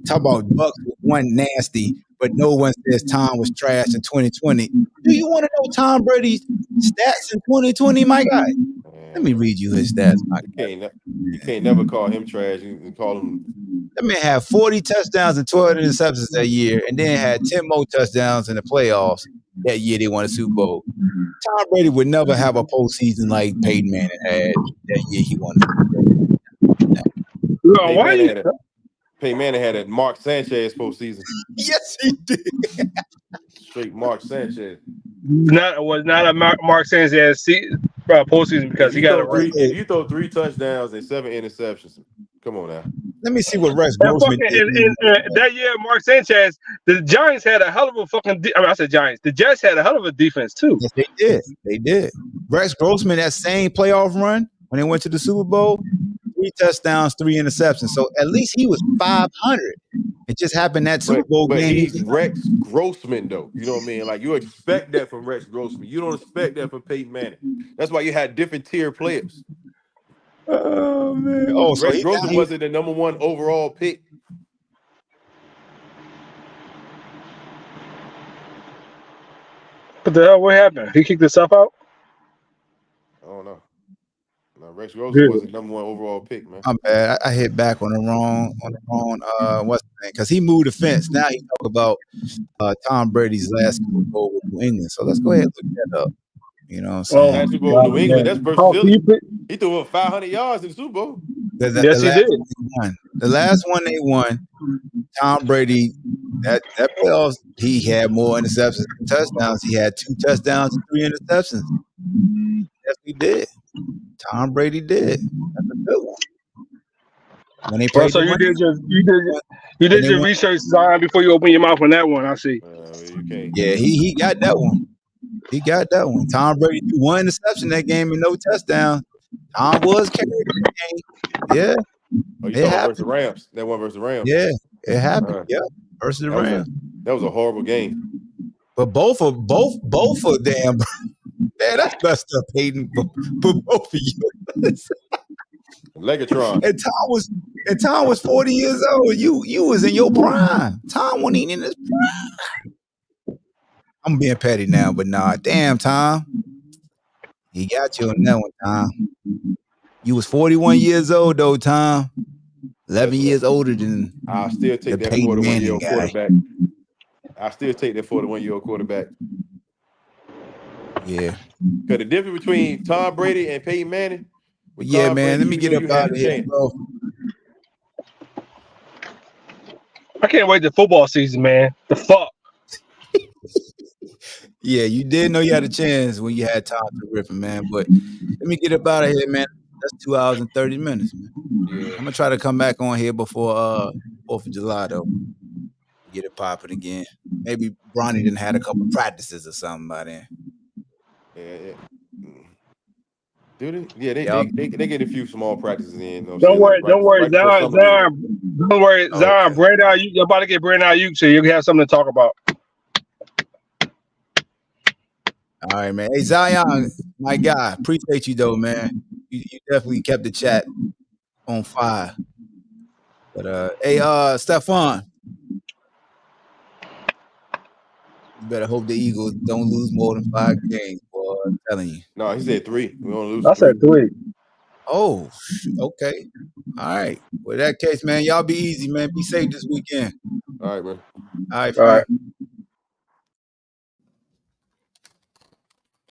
Speaker 1: about Bucks with one nasty, but no one says Tom was trash in 2020. Do you want to know Tom Brady's stats in 2020, my guy? Let me read you his stats, my guy.
Speaker 2: You can't never call him trash. You can call him.
Speaker 1: That man had 40 touchdowns and 12 interceptions that year, and then had 10 more touchdowns in the playoffs that year they won the Super Bowl. Tom Brady would never have a postseason like Peyton Manning had that year he won the
Speaker 2: Super Bowl. Peyton Manning had a Mark Sanchez postseason.
Speaker 1: Yes, he did.
Speaker 2: Straight Mark Sanchez.
Speaker 5: Was not a Mark Sanchez postseason because he got a ring.
Speaker 2: If you throw 3 touchdowns and 7 interceptions, come on now.
Speaker 1: Let me see what Rex Grossman did.
Speaker 5: That year, Mark Sanchez, the Giants had a hell of a fucking. I said Giants. The Jets had a hell of a defense too.
Speaker 1: Yes, they did. Rex Grossman, that same playoff run when they went to the Super Bowl, 3 touchdowns, 3 interceptions. So at least he was 500. It just happened that Super Bowl game.
Speaker 2: But he's Rex Grossman, though. You know what I mean? Like, you expect that from Rex Grossman. You don't expect that from Peyton Manning. That's why you had different tier players.
Speaker 1: Oh man! So
Speaker 2: Rex Grossman wasn't the number 1 overall pick.
Speaker 5: What the hell? What happened? He kicked himself out?
Speaker 2: I don't know. No, Rex Grossman was the number 1 overall pick, man.
Speaker 1: I'm bad. I hit back on the wrong what's the name? Because he moved the fence. Now he talk about Tom Brady's last Super Bowl with New England. So let's go ahead and look that up. You know what I'm saying?
Speaker 2: Last Super Bowl with New England, that's versus Philly. He threw up 500 yards in the Super Bowl.
Speaker 5: Yes, he did.
Speaker 1: The last one they won, Tom Brady, that playoffs, he had more interceptions than touchdowns. He had 2 touchdowns and 3 interceptions. Yes, he did. Tom Brady did. That's a good one. When they played,
Speaker 5: so you did your research, Zion, before you open your mouth on that one. I see.
Speaker 1: Yeah, he got that one. He got that one. Tom Brady threw 1 interception that game and no touchdown. Tom was carried the game. Yeah.
Speaker 2: Oh, you talking versus the Rams? That one versus the Rams.
Speaker 1: Yeah, it happened. Yeah, versus the Rams.
Speaker 2: That was a horrible game.
Speaker 1: But both of them, man, that's messed up, Hayden. For both of you.
Speaker 2: Legatron.
Speaker 1: And Tom was 40 years old. You was in your prime. Tom wasn't even in his prime. I'm being petty now, but nah, damn, Tom. He got you on that one, Tom. You was 41 years old though, Tom. 11 years older than
Speaker 2: I'll still take that 41-year-old quarterback. I'll still take that 41-year-old quarterback.
Speaker 1: Yeah.
Speaker 2: Because the difference between Tom Brady and Peyton Manning.
Speaker 1: Yeah, Tom man. Brady, let me get up out of here, bro.
Speaker 5: I can't wait to football season, man. The fuck.
Speaker 1: Yeah, you did know you had a chance when you had Tom Griffin, man. But let me get up out of here, man. That's 2 hours and 30 minutes, man. Yeah. I'm gonna try to come back on here before 4th of July though. Get it popping again. Maybe Bronny didn't had a couple practices or something by then.
Speaker 2: Yeah. Do they? Yeah,
Speaker 1: Y'all,
Speaker 2: they get a few small practices in. You know what I'm
Speaker 5: Don't
Speaker 2: saying? Like
Speaker 5: worry, don't worry,
Speaker 2: right before summer league.
Speaker 5: Don't worry,
Speaker 1: oh,
Speaker 5: Zion.
Speaker 1: okay.
Speaker 5: Brandon Ayuk, you're about to get Brandon Ayuk, so you can have something to talk about.
Speaker 1: All right, man. Hey, Zion, my guy, appreciate you though, man. You definitely kept the chat on fire. But hey, Stephon, you better hope the Eagles don't lose more than 5 games, boy. I'm telling you.
Speaker 2: No, he said 3. We only lose
Speaker 5: I
Speaker 2: 3.
Speaker 5: said 3.
Speaker 1: Oh, okay. All right. Well, in that case, man, y'all be easy, man. Be safe this weekend.
Speaker 2: All right, man.
Speaker 1: All right,
Speaker 5: All
Speaker 1: fam.
Speaker 5: right.